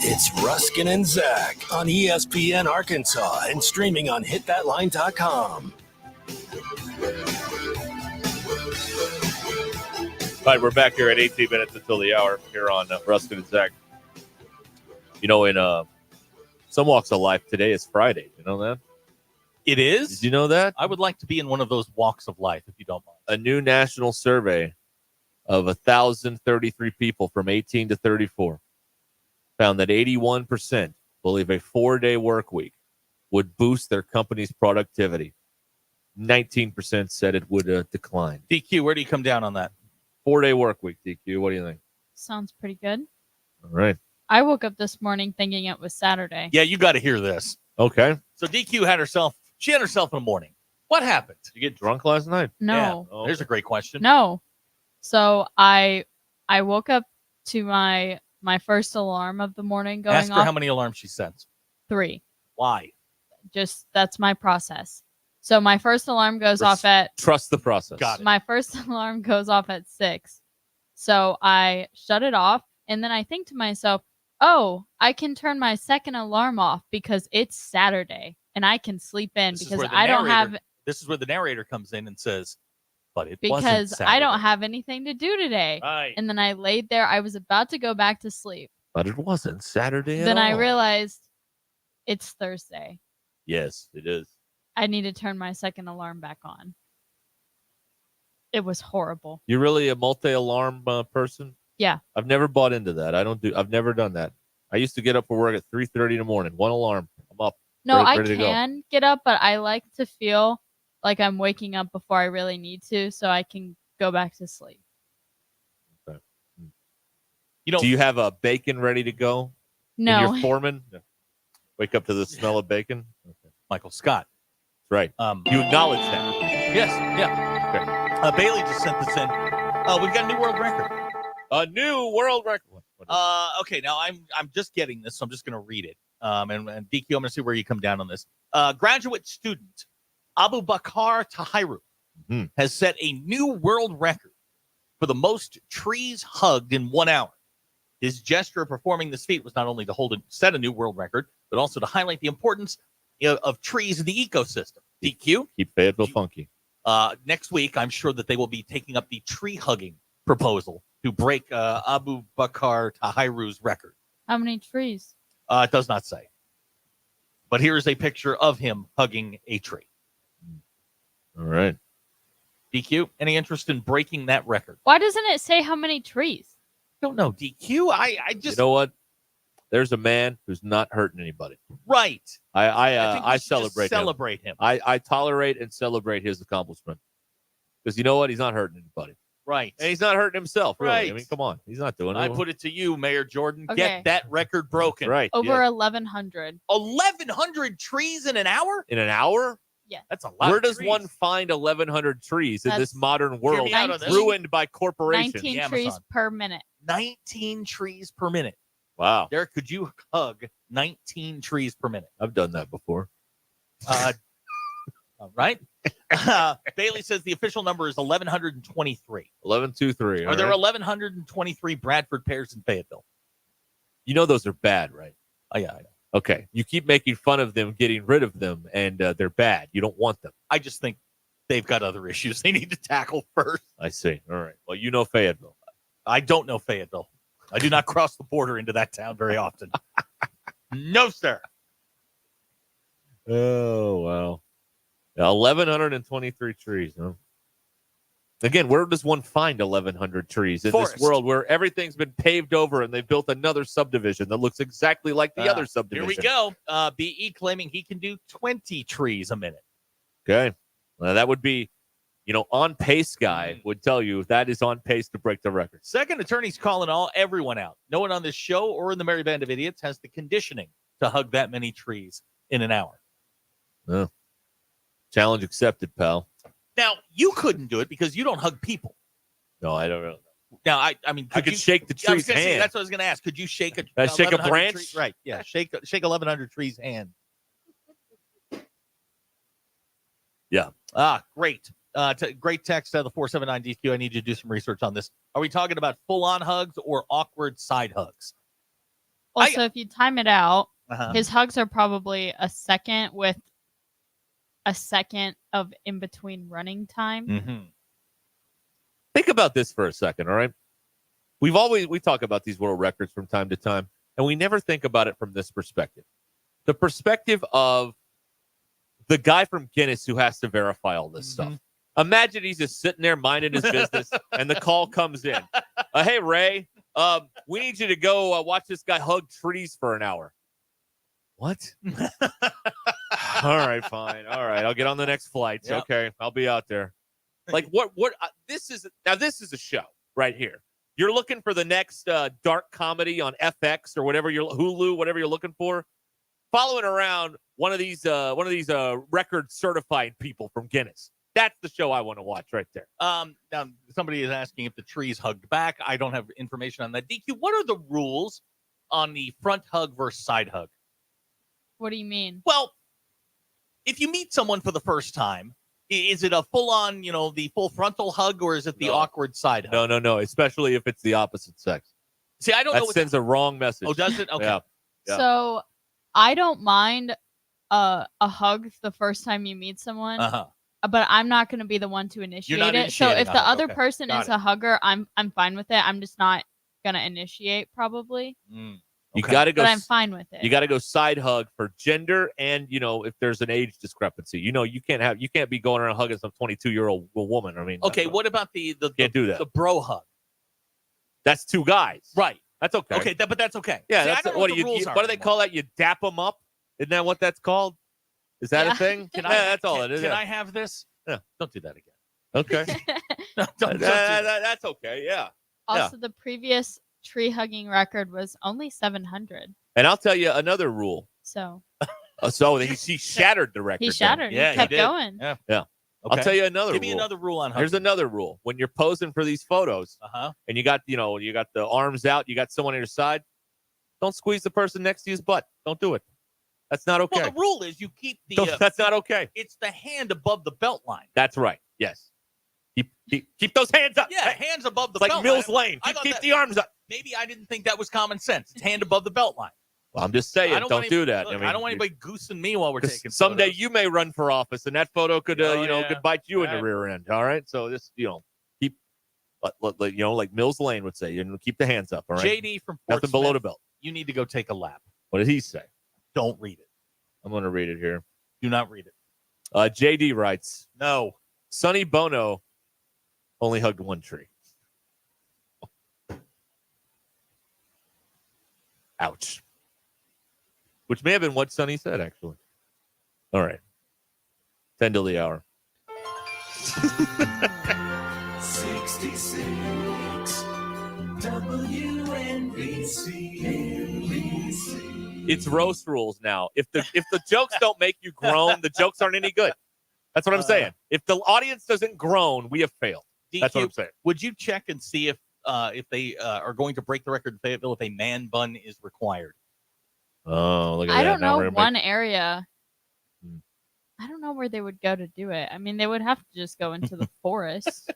It's Ruscin and Zach on ESPN Arkansas and streaming on hitthatline.com. All right, we're back here at 18 minutes until the hour here on Ruscin and Zach. You know, in some walks of life, today is Friday. You know that? It is? Did you know that? I would like to be in one of those walks of life, if you don't mind. A new national survey of 1,033 people from 18 to 34 found that 81% believe a 4-day work week would boost their company's productivity. 19% said it would decline. DQ, where do you come down on that? 4-day work week, DQ. What do you think? Sounds pretty good. All right. I woke up this morning thinking it was Saturday. Yeah, you got to hear this. Okay. So DQ had herself in the morning. What happened? Did you get drunk last night? No. Yeah. There's a great question. No. So I woke up to my first alarm of the morning going off. Ask her how many alarms she sets. 3. Why? Just that's my process. So my first alarm goes off at Trust the process. Got it. My first alarm goes off at 6. So I shut it off, and then I think to myself, oh, I can turn my second alarm off because it's Saturday and I can sleep in because I don't have. This is where the narrator comes in and says, but it wasn't because Saturday. I don't have anything to do today. Right. And then I laid there. I was about to go back to sleep. But it wasn't Saturday at Then all. I realized it's Thursday. Yes, it is. I need to turn my second alarm back on. It was horrible. You really a multi-alarm person? Yeah. I've never bought into that. I've never done that. I used to get up for work at 3:30 in the morning. One alarm. I'm up. No, ready I can get up, but I like to feel like I'm waking up before I really need to, so I can go back to sleep. Okay. You know, do you have a bacon ready to go? No. And you're foreman? Wake up to the smell of bacon? Okay. Michael Scott. Right. You acknowledge that. Yes. Yeah. Okay. Bailey just sent this in. We've got a new world record. A new world record. Okay, now I'm just getting this, so I'm just going to read it. And DQ, I'm going to see where you come down on this. Graduate student Abu Bakar Tahiru has set a new world record for the most trees hugged in 1 hour. His gesture of performing this feat was not only to set a new world record, but also to highlight the importance of trees in the ecosystem. DQ? Keep Fayetteville funky. Next week, I'm sure that they will be taking up the tree hugging proposal to break Abu Bakar Tahiru's record. How many trees? It does not say. But here is a picture of him hugging a tree. All right. DQ, any interest in breaking that record? Why doesn't it say how many trees? Don't know, DQ. I just... You know what? There's a man who's not hurting anybody. Right. I celebrate him. I tolerate and celebrate his accomplishment. Because you know what? He's not hurting anybody. Right. And he's not hurting himself, really. Right. I mean, come on. He's not doing it. I put it to you, Mayor Jordan. Okay. Get that record broken. Right. Over 1,100. 1,100 trees in an hour? In an hour? Yeah. That's a lot Where of does trees. one find 1,100 trees in this That's- modern world me out on this. ruined by corporations? 19 The trees Amazon. per minute. 19 trees per minute. Wow. Derek, could you hug 19 trees per minute? I've done that before. All right. Bailey says the official number is 1,123. 1123. Are there 1,123 Bradford pears in Fayetteville? You know those are bad, right? Oh, yeah, I know. Okay. You keep making fun of them, getting rid of them, and they're bad. You don't want them. I just think they've got other issues they need to tackle first. I see. All right. Well, you know Fayetteville. I don't know Fayetteville. I do not cross the border into that town very often. No, sir. Oh, wow. 1,123 trees, huh? Again, where does one find 1,100 trees in Forest. this world where everything's been paved over and they've built another subdivision that looks exactly like the other subdivision? Here we go. BE claiming he can do 20 trees a minute. Okay. Well, that would be, on pace guy would tell you that is on pace to break the record. Second attorney's calling everyone out. No one on this show or in the Merry Band of Idiots has the conditioning to hug that many trees in an hour. Oh. Challenge accepted, pal. Now, you couldn't do it because you don't hug people. No, I don't know. Now, I mean, I could you shake the I was tree's gonna say, hand. that's what I was going to ask. Could you shake a Shake a 1,100 branch? tree- Right. Yeah. Shake 1,100 trees' hand. Yeah. Great. Great text out of the 479 DQ. I need you to do some research on this. Are we talking about full-on hugs or awkward side hugs? Also, if you time it out, Uh-huh. his hugs are probably a second with a second of in between running time. Mm-hmm. Think about this for a second, all right? We talk about these world records from time to time, and we never think about it from this perspective. The perspective of the guy from Guinness who has to verify all this stuff. Imagine he's just sitting there minding his business, and the call comes in. Hey, Ray, we need you to go watch this guy hug trees for an hour. What? All right, fine. All right, I'll get on the next flights. Yep. Okay, I'll be out there. Like what? This is a show right here. You're looking for the next dark comedy on FX or whatever Hulu, whatever you're looking for. Following around one of these record certified people from Guinness. That's the show I want to watch right there. Now, somebody is asking if the trees hugged back. I don't have information on that. DQ, what are the rules on the front hug versus side hug? What do you mean? Well, if you meet someone for the first time, is it a full-on, the full frontal hug, or is it the awkward side hug? No. Especially if it's the opposite sex. See, I don't know. That sends a wrong message. Oh, does it? Okay. Yeah. So I don't mind a hug the first time you meet someone, but I'm not going to be the one to initiate not it. So initiating if a the hug, other okay. person Got is it. a hugger, I'm fine with it. I'm just not going to initiate probably, You got to go. but I'm fine with it. You got to go side hug for gender, and if there's an age discrepancy, you can't be going around hugging some 22-year-old woman. I mean, Okay, what about the can't do that. The bro hug? That's two guys. Right. That's okay. Okay, but that's okay. Yeah. See, I That's don't know what the do you? rules What do they call that? You dap them up. Isn't that what that's called? Is that a thing? That's all it is. Can yeah. I have this? Yeah. Don't do that again. Okay. Don't do that. That's okay. Yeah. Also, the previous tree hugging record was only 700. And I'll tell you another rule. So So he shattered the record. he shattered. Yeah, he kept did. going. Yeah. Yeah. Okay. I'll tell you another Give me rule. another rule on hugging. Here's another rule. When you're posing for these photos, and you got the arms out, you got someone on your side, don't squeeze the person next to his butt. Don't do it. That's not okay. Well, the rule is you keep the. That's not okay. It's the hand above the belt line. That's right. Yes. Keep those hands up. Yeah, hands above the It's like belt Mills line. Lane. I thought Keep that- the arms up. Maybe I didn't think that was common sense. It's hand above the belt line. Well, I'm just saying, don't want do any- that. look, I mean, I don't want anybody goosing me while we're 'cause taking someday photos. you may run for office, and that photo could, yeah. could bite you in the Right. rear end. All right, so just keep, like Mills Lane would say, keep the hands up. All right, JD from Fort nothing below Smith, the belt. You need to go take a lap. What did he say? Don't read it. I'm going to read it here. Do not read it. JD writes, No. Sonny Bono only hugged one tree. Ouch. Which may have been what Sonny said, actually. All right. 10 till the hour. 66 WNBC. It's roast rules now. If the jokes don't make you groan, the jokes aren't any good. That's what I'm saying. If the audience doesn't groan, we have failed. That's what I'm saying. Would you check and see if they are going to break the record in Fayetteville if a man bun is required? Oh, look at that. I don't know one area. I don't know where they would go to do it. I mean, they would have to just go into the forest.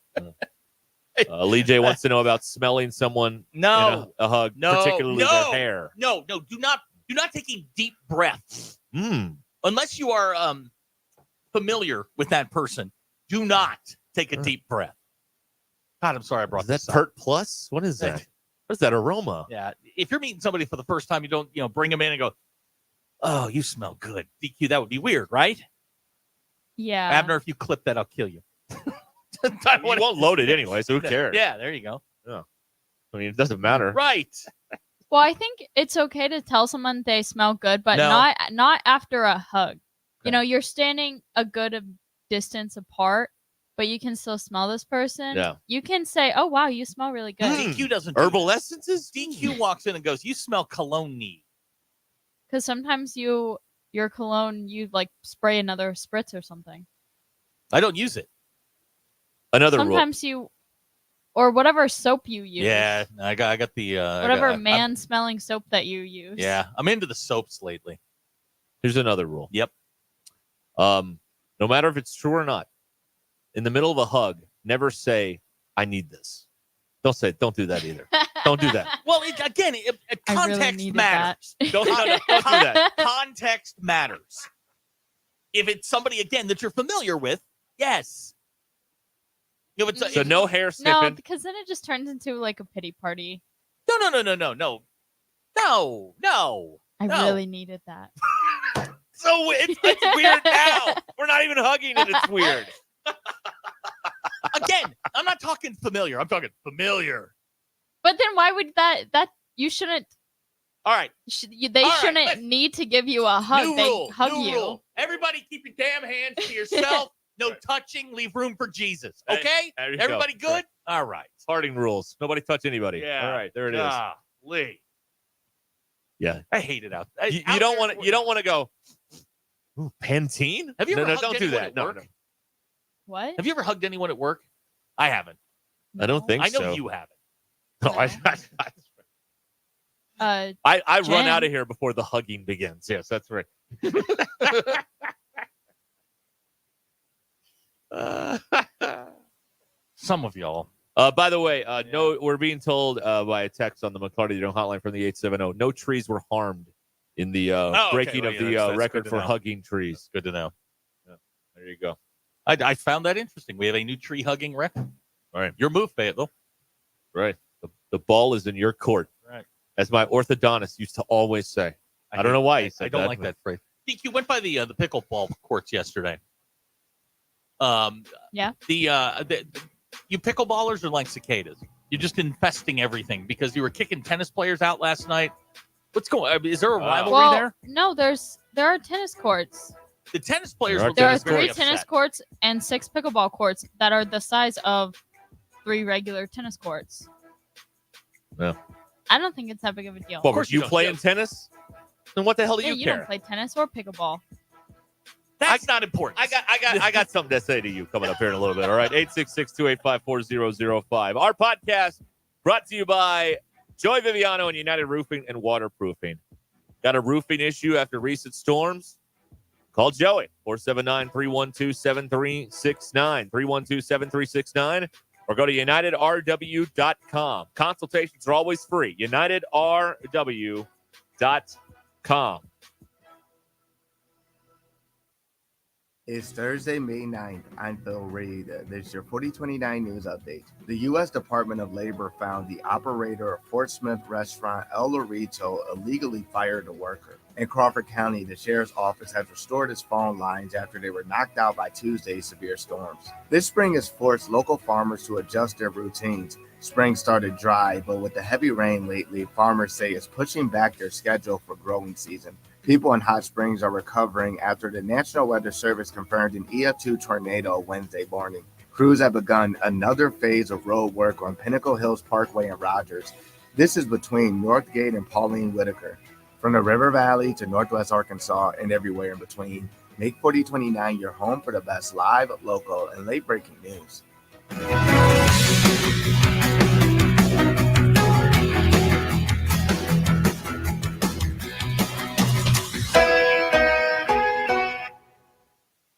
Lee J wants to know about smelling someone in a hug, particularly their hair. No, do not take deep breaths. Unless you are familiar with that person. Do not take a deep breath. God, I'm sorry I brought this up. Pert Plus? What is that? What is that aroma? Yeah. If you're meeting somebody for the first time, you don't, bring them in and go, "Oh, you smell good." DQ, that would be weird, right? Yeah. Abner, if you clip that, I'll kill you. You won't load it anyway, so who cares? Yeah, there you go. Yeah. I mean, it doesn't matter. Right. Well, I think it's okay to tell someone they smell good, but not after a hug. Okay. You're standing a good distance apart, but you can still smell this person. Yeah. You can say, "Oh, wow, you smell really good." DQ doesn't. Herbal essences? DQ walks in and goes, "You smell cologne-y." Because sometimes your cologne, you spray another spritz or something. I don't use it. Another sometimes or whatever soap you use. Yeah, I got the whatever man-smelling soap that you use. Yeah, I'm into the soaps lately. Here's another rule. Yep. No matter if it's true or not, in the middle of a hug, never say, "I need this." Don't do that either. Don't do that. Well, context matters. Don't do that. Context matters. If it's somebody, again, that you're familiar with, yes. So no hair sniffing. No, because then it just turns into a pity party. No. I really needed that. So it's weird now. We're not even hugging and it's weird. Again, I'm not talking familiar. I'm talking familiar. But then why would that you shouldn't? All right. They shouldn't need to give you a hug. They hug you. Rule. Everybody keep your damn hands to yourself. No touching. Leave room for Jesus. Okay? Everybody good? Right. All right. Parting rules. Nobody touch anybody. Yeah. All right. There it is. Lee. Yeah. I hate it out. You don't want to go. Ooh, Pantene? Have you ever hugged don't do anyone that. at No. work? What? Have you ever hugged anyone at work? I haven't. I don't think so. I know you haven't. No, I run out of here before the hugging begins. Yes, that's right. Some of y'all. By the way, no, we're being told by a text on the McCarty hotline from the 870, no trees were harmed in the breaking of the record for hugging trees. That's good to know. Yeah, there you go. I found that interesting. We have a new tree hugging record. All right. Your move, Fayetteville. Right. The ball is in your court. Right. As my orthodontist used to always say. I don't know why he said that. I don't like that phrase. DQ went by the pickleball courts yesterday. Yeah. You pickleballers are like cicadas. You're just infesting everything because you were kicking tennis players out last night. What's going on? Is there a rivalry there? No, there are tennis courts. The tennis players There are 3 tennis courts and 6 pickleball courts that are the size of 3 regular tennis courts. Yeah. I don't think it's that big of a deal. Well, of course you play in tennis? Then what the hell do you care? You don't play tennis or pickleball. That's not important. I got something to say to you coming up here in a little bit. All right, 866-285-4005. Our podcast brought to you by Joey Viviano and United Roofing and Waterproofing. Got a roofing issue after recent storms? Call Joey, 479-312-7369, 312-7369, or go to UnitedRW.com. Consultations are always free. UnitedRW.com. It's Thursday, May 9th. I'm Phil Reed. This is your 4029 News Update. The U.S. Department of Labor found the operator of Fort Smith restaurant El Lorito illegally fired a worker. In Crawford County, the sheriff's office has restored its phone lines after they were knocked out by Tuesday's severe storms. This spring has forced local farmers to adjust their routines. Spring started dry, but with the heavy rain lately, farmers say it's pushing back their schedule for growing season. People in Hot Springs are recovering after the National Weather Service confirmed an EF2 tornado Wednesday morning. Crews have begun another phase of road work on Pinnacle Hills Parkway in Rogers. This is between Northgate and Pauline Whitaker. From the River Valley to Northwest Arkansas and everywhere in between, make 4029 your home for the best live, local, and late-breaking news.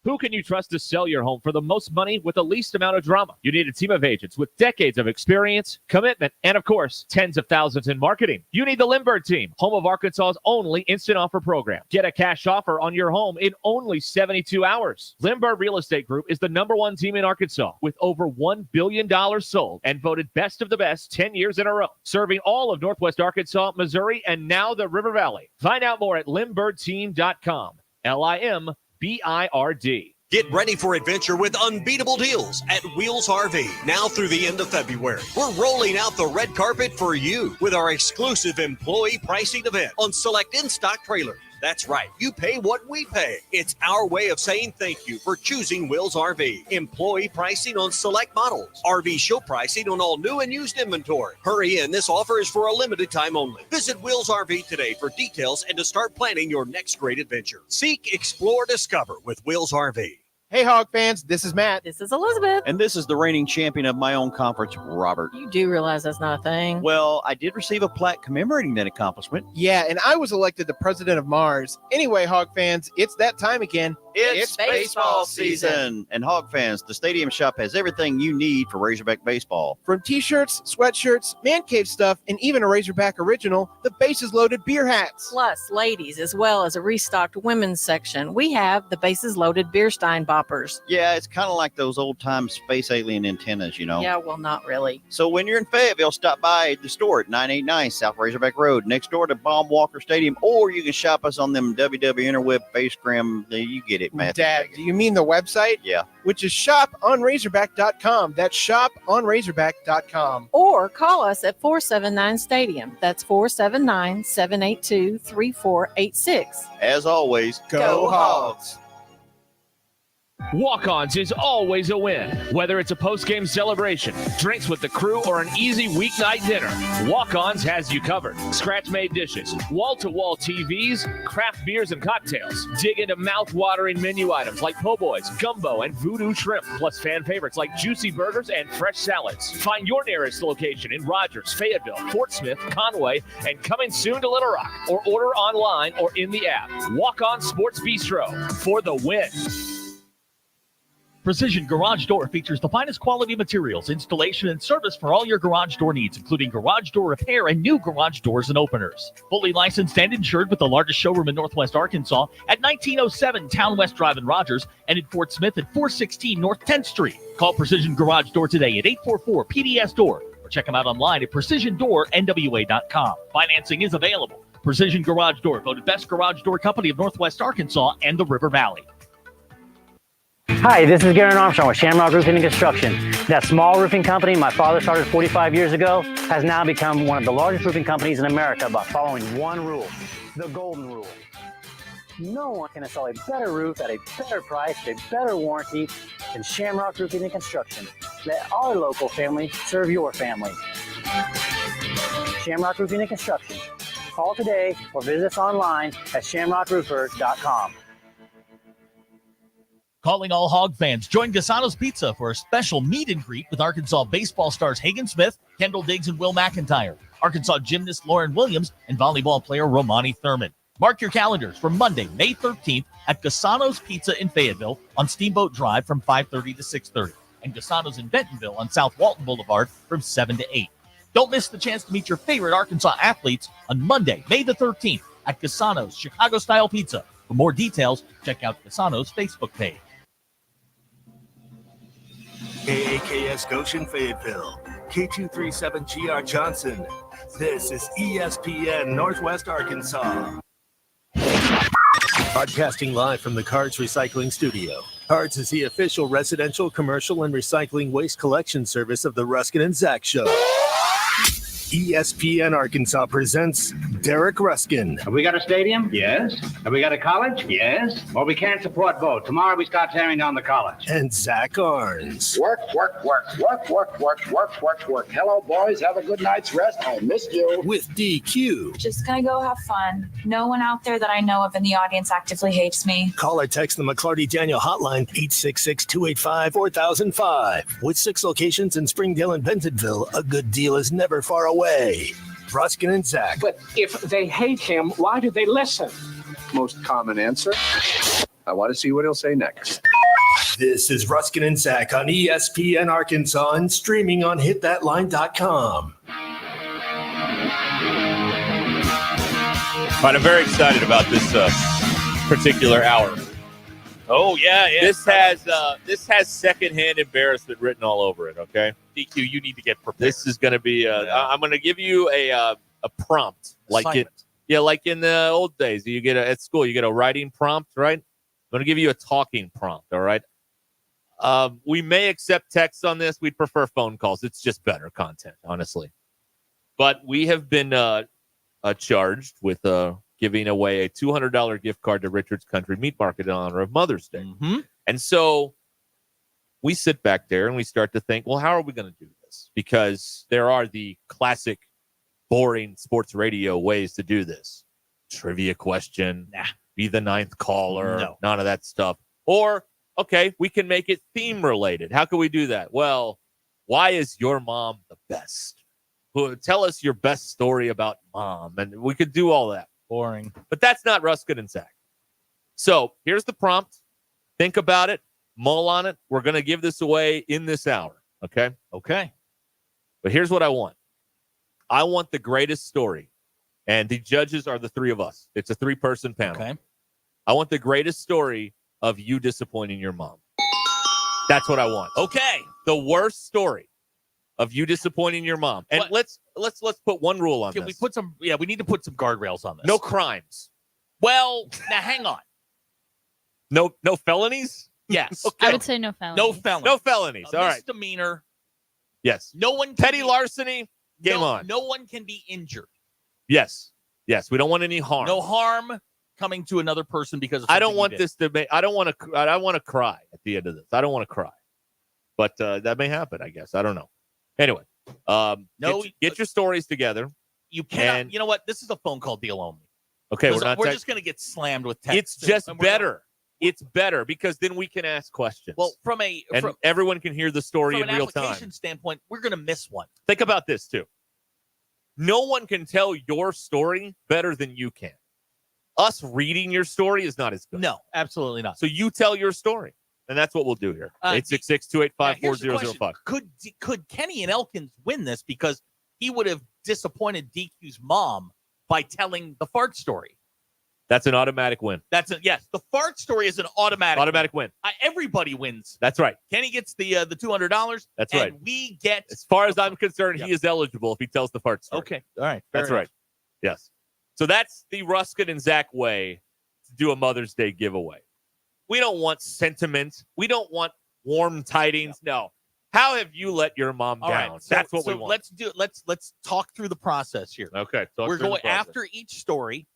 Who can you trust to sell your home for the most money with the least amount of drama? You need a team of agents with decades of experience, commitment, and of course, tens of thousands in marketing. You need the Lindbergh team, home of Arkansas's only instant offer program. Get a cash offer on your home in only 72 hours. Lindbergh Real Estate Group is the #1 team in Arkansas with over $1 billion sold and voted best of the best 10 years in a row, serving all of Northwest Arkansas, Missouri, and now the River Valley. Find out more at lindberghteam.com. LIMBIRD. Get ready for adventure with unbeatable deals at Wheels RV. Now through the end of February, we're rolling out the red carpet for you with our exclusive employee pricing event on select in-stock trailers. That's right. You pay what we pay. It's our way of saying thank you for choosing Wheels RV. Employee pricing on select models. RV show pricing on all new and used inventory. Hurry in. This offer is for a limited time only. Visit Wheels RV today for details and to start planning your next great adventure. Seek, explore, discover with Wheels RV. Hey, Hog fans, this is Matt. This is Elizabeth. And this is the reigning champion of my own conference, Robert. You do realize that's not a thing. Well, I did receive a plaque commemorating that accomplishment. Yeah, and I was elected the president of Mars. Anyway, Hog fans, it's that time again. It's baseball season. And Hog fans, the Stadium Shop has everything you need for Razorback baseball. From t-shirts, sweatshirts, man cave stuff, and even a Razorback original, the Bases Loaded beer hats. Plus, ladies, as well as a restocked women's section. We have the Bases Loaded beer stein boppers. Yeah, it's kind of like those old-time space alien antennas, you know. Yeah, well, not really. So when you're in Fayetteville, stop by the store at 989 South Razorback Road, next door to Baum Walker Stadium, or you can shop us on them WW Interweb Facegram. You get it, Matthew. Dad, do you mean the website? Yeah. Which is shoponrazorback.com. That's shoponrazorback.com. Or call us at 479 Stadium. That's 479-782-3486. As always, go Hogs. Walk-Ons is always a win. Whether it's a post-game celebration, drinks with the crew, or an easy weeknight dinner, Walk-Ons has you covered. Scratch-made dishes, wall-to-wall TVs, craft beers and cocktails. Dig into mouth-watering menu items like po' boys, gumbo, and voodoo shrimp, plus fan favorites like juicy burgers and fresh salads. Find your nearest location in Rogers, Fayetteville, Fort Smith, Conway, and coming soon to Little Rock, or order online or in the app. Walk-On Sports Bistro for the win. Precision Garage Door features the finest quality materials, installation, and service for all your garage door needs, including garage door repair and new garage doors and openers. Fully licensed and insured with the largest showroom in Northwest Arkansas at 1907 Town West Drive in Rogers and in Fort Smith at 416 North 10th Street. Call Precision Garage Door today at 844-PDS-DOOR or check them out online at precisiondoornwa.com. Financing is available. Precision Garage Door, voted best garage door company of Northwest Arkansas and the River Valley. Hi, this is Garen Armstrong with Shamrock Roofing and Construction. That small roofing company my father started 45 years ago has now become one of the largest roofing companies in America by following one rule, the golden rule. No one can install a better roof at a better price, a better warranty than Shamrock Roofing and Construction. Let our local family serve your family. Shamrock Roofing and Construction. Call today or visit us online at shamrockroofers.com. Calling all Hog fans, join Gasano's Pizza for a special meet and greet with Arkansas baseball stars Hagen Smith, Kendall Diggs, and Will McIntyre, Arkansas gymnast Lauren Williams, and volleyball player Romani Thurman. Mark your calendars for Monday, May 13th at Gasano's Pizza in Fayetteville on Steamboat Drive from 5:30 to 6:30, and Gasano's in Bentonville on South Walton Boulevard from 7 to 8. Don't miss the chance to meet your favorite Arkansas athletes on Monday, May the 13th at Gasano's Chicago-style pizza. For more details, check out Gasano's Facebook page. KAKS Goshen Fayetteville, K237GR Johnson. This is ESPN Northwest Arkansas. Broadcasting live from the Cards Recycling Studio. Cards is the official residential, commercial, and recycling waste collection service of the Ruscin Zach Show. ESPN Arkansas presents Derek Ruskin. Have we got a stadium? Yes. Have we got a college? Yes. Well, we can't support both. Tomorrow we start tearing down the college. And Zach Arns. Work. Hello, boys. Have a good night's rest. I missed you. With DQ. Just gonna go have fun. No one out there that I know of in the audience actively hates me. Call or text the McClarty Daniel hotline 866-285-4005. With 6 locations in Springdale and Bentonville, a good deal is never far away. Ruskin and Zach. But if they hate him, why do they listen? Most common answer. I want to see what he'll say next. This is Ruskin and Zach on ESPN Arkansas and streaming on hitthatline.com. But I'm very excited about this particular hour. Oh yeah. This has secondhand embarrassment written all over it. Okay, DQ, you need to get prepared. this is going to be. I'm going to give you a prompt, like Assignment. like in the old days. You get at school, you get a writing prompt, right? I'm going to give you a talking prompt. All right. We may accept text on this. We'd prefer phone calls. It's just better content, honestly. But we have been charged with giving away a $200 gift card to Richard's Country Meat Market in honor of Mother's Day. Mm-hmm. And so we sit back there and we start to think, well, how are we going to do this? Because there are the classic, boring sports radio ways to do this. Trivia question, be the ninth caller, none of that stuff. Or, okay, we can make it theme related. How can we do that? Well, why is your mom the best? Tell us your best story about mom. And we could do all that. Boring. But that's not Ruskin and Zach. So here's the prompt. Think about it. Mull on it. We're going to give this away in this hour. Okay? Okay. But here's what I want. I want the greatest story. And the judges are the three of us. It's a 3-person panel. Okay. I want the greatest story of you disappointing your mom. That's what I want. Okay. The worst story of you disappointing your mom. And let's put one rule on Can this. we put some? Yeah, we need to put some guardrails on this. No crimes. Well, now hang on. No felonies? Yes. Okay. I would say no felonies. No felonies. No felonies. All right. Misdemeanor. Yes. No one. Petty larceny. Game on. No one can be injured. Yes. We don't want any harm. No harm coming to another person because of I don't something want you did. this to be. I don't want to cry at the end of this. I don't want to cry. But that may happen, I guess. I don't know. Anyway, get your stories together. You cannot. And- You know what? This is a phone call deal only. Okay, We're just going to get slammed with text. It's just better. It's better because then we can ask questions. Well, and everyone can hear the story from in an real application time. standpoint, we're going to miss one. Think about this too. No one can tell your story better than you can. Us reading your story is not as good. No, absolutely not. So you tell your story, and that's what we'll do here. 866-285-4005. Could Kenny and Elkins win this because he would have disappointed DQ's mom by telling the fart story? That's an automatic win. Yes. The fart story is an automatic win. Everybody wins. That's right. Kenny gets the $200. That's and right. We get. As far as I'm concerned, he is eligible if he tells the fart story. Okay. All right. That's right. Yes. So that's the Ruskin and Zach way to do a Mother's Day giveaway. We don't want sentiment. We don't want warm tidings. No. How have you let your mom All down? right. That's what we want. Let's do it. Let's talk through the process here. Okay. We're going after each story.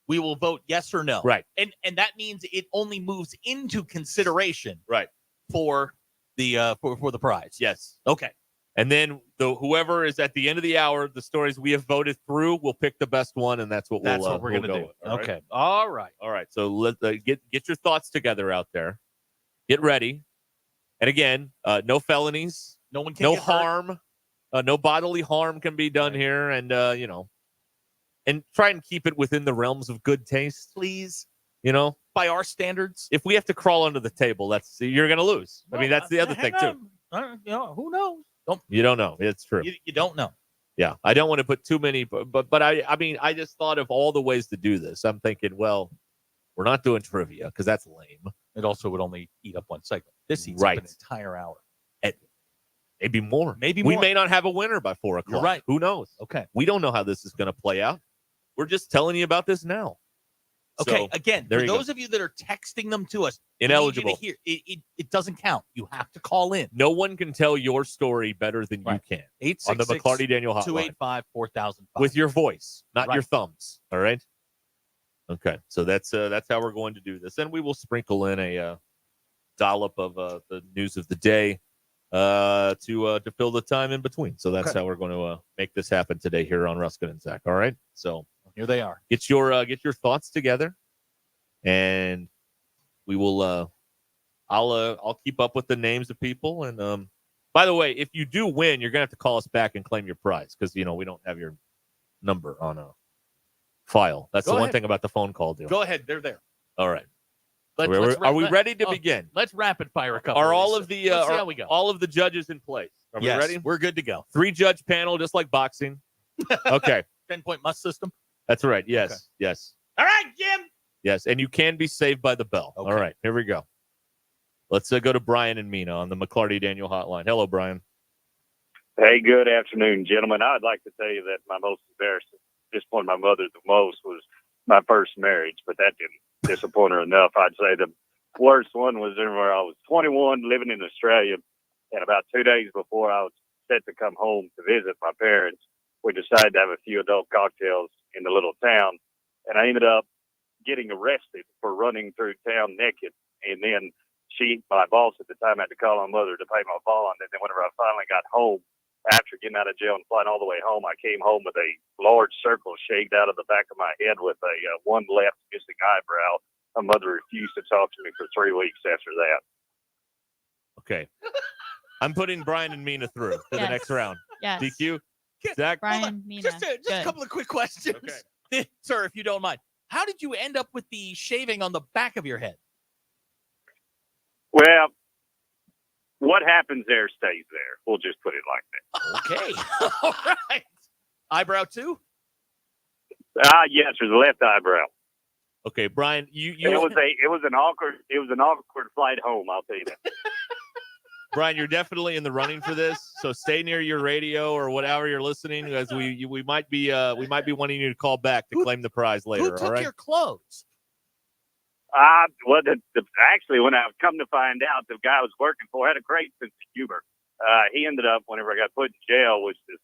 We will vote yes or no. Right. And that means it only moves into consideration. Right. For the for the prize. Yes. Okay. And then whoever is at the end of the hour, the stories we have voted through, will pick the best one, and that's what we're going to go do. with. All right? Okay. All right. All right. So let get your thoughts together out there. Get ready. And again, no felonies. No one can no get hurt. harm. No bodily harm can be done here, and and try and keep it within the realms of good taste, please. By our standards. If we have to crawl under the table, you're going to lose. I mean, that's the other thing too. Who knows? You don't know. It's true. You don't know. Yeah, I don't want to put too many, but I mean, I just thought of all the ways to do this. I'm thinking, well, we're not doing trivia because that's lame. It also would only eat up one segment. This eats Right. up an entire hour. Maybe more. Maybe we more. may not have a winner by 4 o'clock. You're right. Who knows? Okay. We don't know how this is going to play out. We're just telling you about this now. Okay, So, again, there for you go. those of you that are texting them to us, we need you to Ineligible. hear- it doesn't count. You have to call in. No one can tell your story better than you can on the McClarty Daniel hotline 285-4005. with your voice, not your Right. thumbs. All right. Okay, so that's how we're going to do this, and we will sprinkle in a dollop of the news of the day to fill the time in between. So that's Okay. how we're going to make this happen today here on Ruscin and Zach. All right. So here they are. Get your thoughts together, and we will. I'll keep up with the names of people, and by the way, if you do win, you're gonna have to call us back and claim your prize because we don't have your number on a file. That's Go the one ahead. thing about the phone call deal. Go ahead. They're there. All right. Let's Are we ready to oh, begin? Let's rapid fire a couple. Are of all these. of the Let's see how we go. all of the judges in place? Are Yes, we ready? We're good to go. 3-judge panel, just like boxing. Okay. 10-point must system. That's right. Yes. Okay. Yes. All right, Jim. Yes. And you can be saved by the bell. Okay. All right. Here we go. Let's go to Brian and Mina on the McClarty Daniel hotline. Hello, Brian. Hey, good afternoon, gentlemen. I'd like to tell you that my most embarrassing disappointed my mother the most was my first marriage, but that didn't disappoint her enough. I'd say the worst one was where I was 21, living in Australia, and about 2 days before I was set to come home to visit my parents, we decided to have a few adult cocktails in the little town, and I ended up getting arrested for running through town naked, and then my boss at the time, had to call my mother to pay my bond, and then whenever I finally got home, after getting out of jail and flying all the way home, I came home with a large circle shaved out of the back of my head with a one left missing eyebrow. My mother refused to talk to me for 3 weeks after that. Okay. I'm putting Brian and Mina through to the Yes. next round. Yes. DQ. Zach. Brian, Mina. Just a Good. couple of quick questions. Okay. Sir, if you don't mind. How did you end up with the shaving on the back of your head? Well, what happens there stays there. We'll just put it like that. Okay. All right. Eyebrow too? Yes, there's a left eyebrow. Okay, Brian, you it was an awkward flight home, I'll tell you that. Brian, you're definitely in the running for this. So stay near your radio or whatever you're listening, as we might be wanting you to call back to claim the prize later. Who took all right? your clothes? Well, actually, when I come to find out, the guy I was working for had a great sense of humor. He ended up, whenever I got put in jail, which is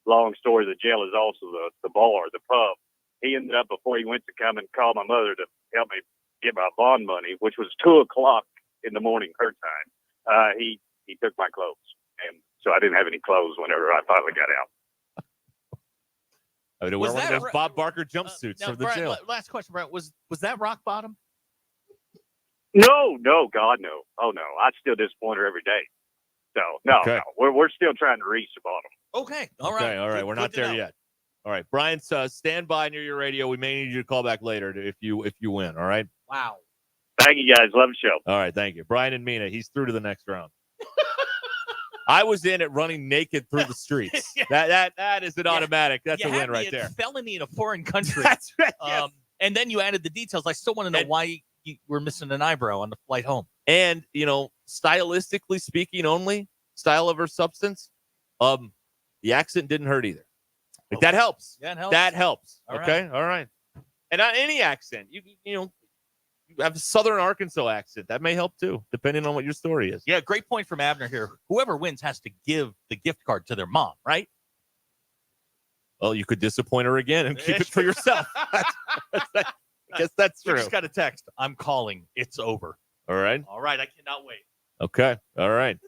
long story, the jail is also the bar, the pub. He ended up, before he went to come and call my mother to help me get my bond money, which was 2:00 in the morning her time, he took my clothes. And so I didn't have any clothes whenever I finally got out. I mean, wear one of those Bob Barker jumpsuits Now, from the Brian, jail. last question, Brian. Was that rock bottom? No, God, no. Oh, no. I still disappoint her every day. So, no, Okay. no. We're still trying to reach the bottom. Okay. All right. Okay, all right. Good- We're good not to there know. yet. All right, Brian, stand by near your radio. We may need you to call back later if you win. All right. Wow. Thank you, guys. Love the show. All right, thank you, Brian and Mina. He's through to the next round. I was in it running naked through the streets. That is an automatic. That's You a had win me right in there. Felony in a foreign country. That's right. Yes. And then you added the details. I still want to know why you were missing an eyebrow on the flight home. And stylistically speaking, only style over substance. The accent didn't hurt either. Like, that helps. Yeah, it helps. That helps. All Okay, all right. And not any accent. You have a Southern Arkansas accent. That may help too, depending on what your story is. Yeah, great point from Abner here. Whoever wins has to give the gift card to their mom, right? Well, you could disappoint her again and keep it for yourself. I guess that's We true. just got a text. I'm calling. It's over. All right. All right. I cannot wait. Okay. All right.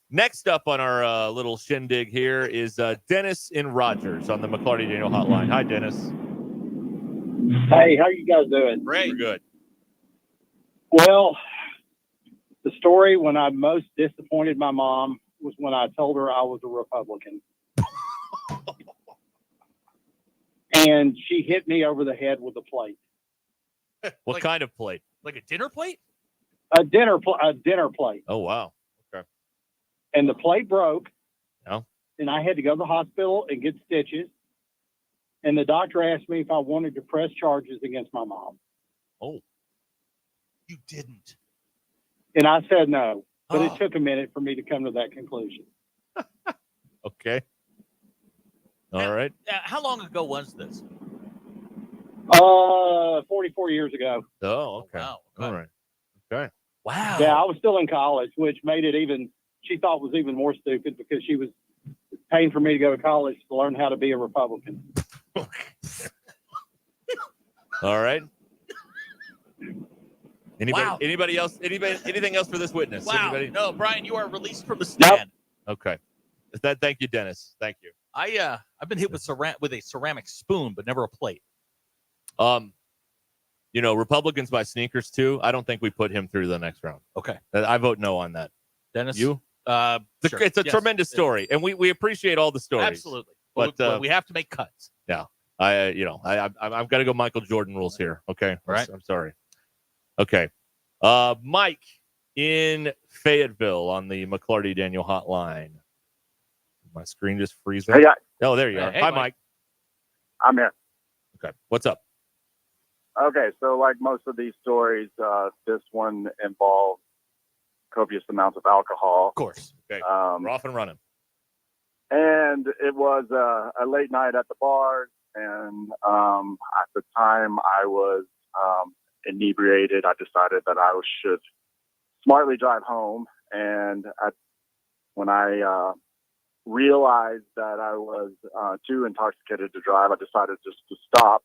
Next up on our little shindig here is Dennis in Rogers on the McClarty Daniel hotline. Hi, Dennis. Hey, how you guys doing? Great. We're good. Well, the story when I most disappointed my mom was when I told her I was a Republican. And she hit me over the head with a plate. What kind of plate? Like a dinner plate? A dinner plate. Oh, wow. Okay. And the plate broke. Oh. And I had to go to the hospital and get stitches. And the doctor asked me if I wanted to press charges against my mom. Oh. You didn't. And I said no. But it took a minute for me to come to that conclusion. Okay. All right. How long ago was this? 44 years ago. Oh, okay. Wow. All right. Okay. Wow. Yeah, I was still in college, which made it even, she thought was even more stupid because she was paying for me to go to college to learn how to be a Republican. All right. Wow. Anybody else? Anything else for this witness? Wow. Anybody? No, Brian, you are released from the stand. Okay. Thank you, Dennis. Thank you. I've been hit with a ceramic spoon, but never a plate. Republicans buy sneakers too. I don't think we put him through the next round. Okay. I vote no on that. Dennis? You? Sure. It's a Yes. tremendous story, and we appreciate all the stories. Absolutely. But we have to make cuts. Yeah. I've got to go Michael Jordan rules here. Okay. Right. I'm sorry. Okay. Mike in Fayetteville on the McClarty Daniel hotline. My screen just freezing. Hey, guys. Oh, there you are. Hey, Hi, Mike. I'm here. Okay. What's up? Okay, so like most of these stories, this one involved copious amounts of alcohol. Of course. Okay. We're off and running. And it was a late night at the bar, and at the time I was inebriated. I decided that I should smartly drive home, and when I realized that I was too intoxicated to drive, I decided just to stop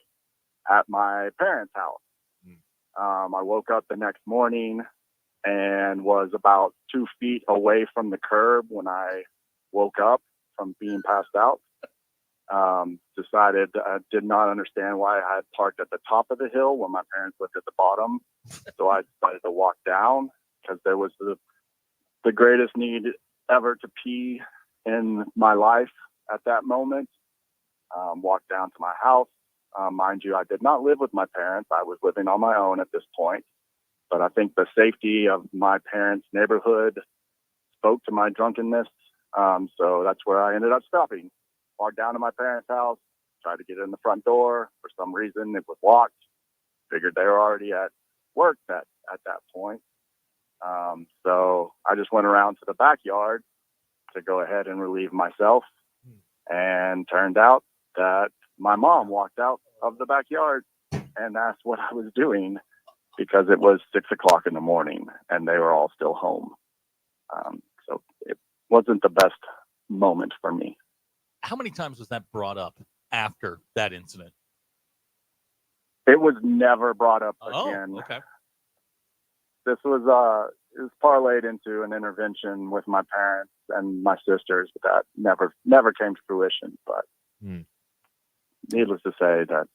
at my parents' house. I woke up the next morning and was about 2 feet away from the curb when I woke up from being passed out. Decided I did not understand why I had parked at the top of the hill when my parents lived at the bottom. So I decided to walk down because there was the greatest need ever to pee in my life at that moment. Walked down to my house. Mind you, I did not live with my parents. I was living on my own at this point. But I think the safety of my parents' neighborhood spoke to my drunkenness. So that's where I ended up stopping. Walked down to my parents' house, tried to get in the front door. For some reason, it was locked. Figured they were already at work at that point. So I just went around to the backyard to go ahead and relieve myself. And turned out that my mom walked out of the backyard and asked what I was doing because it was 6 o'clock in the morning and they were all still home. So it wasn't the best moment for me. How many times was that brought up after that incident? It was never brought up again. Okay. This was it was parlayed into an intervention with my parents and my sisters, but that never came to fruition. But needless to say that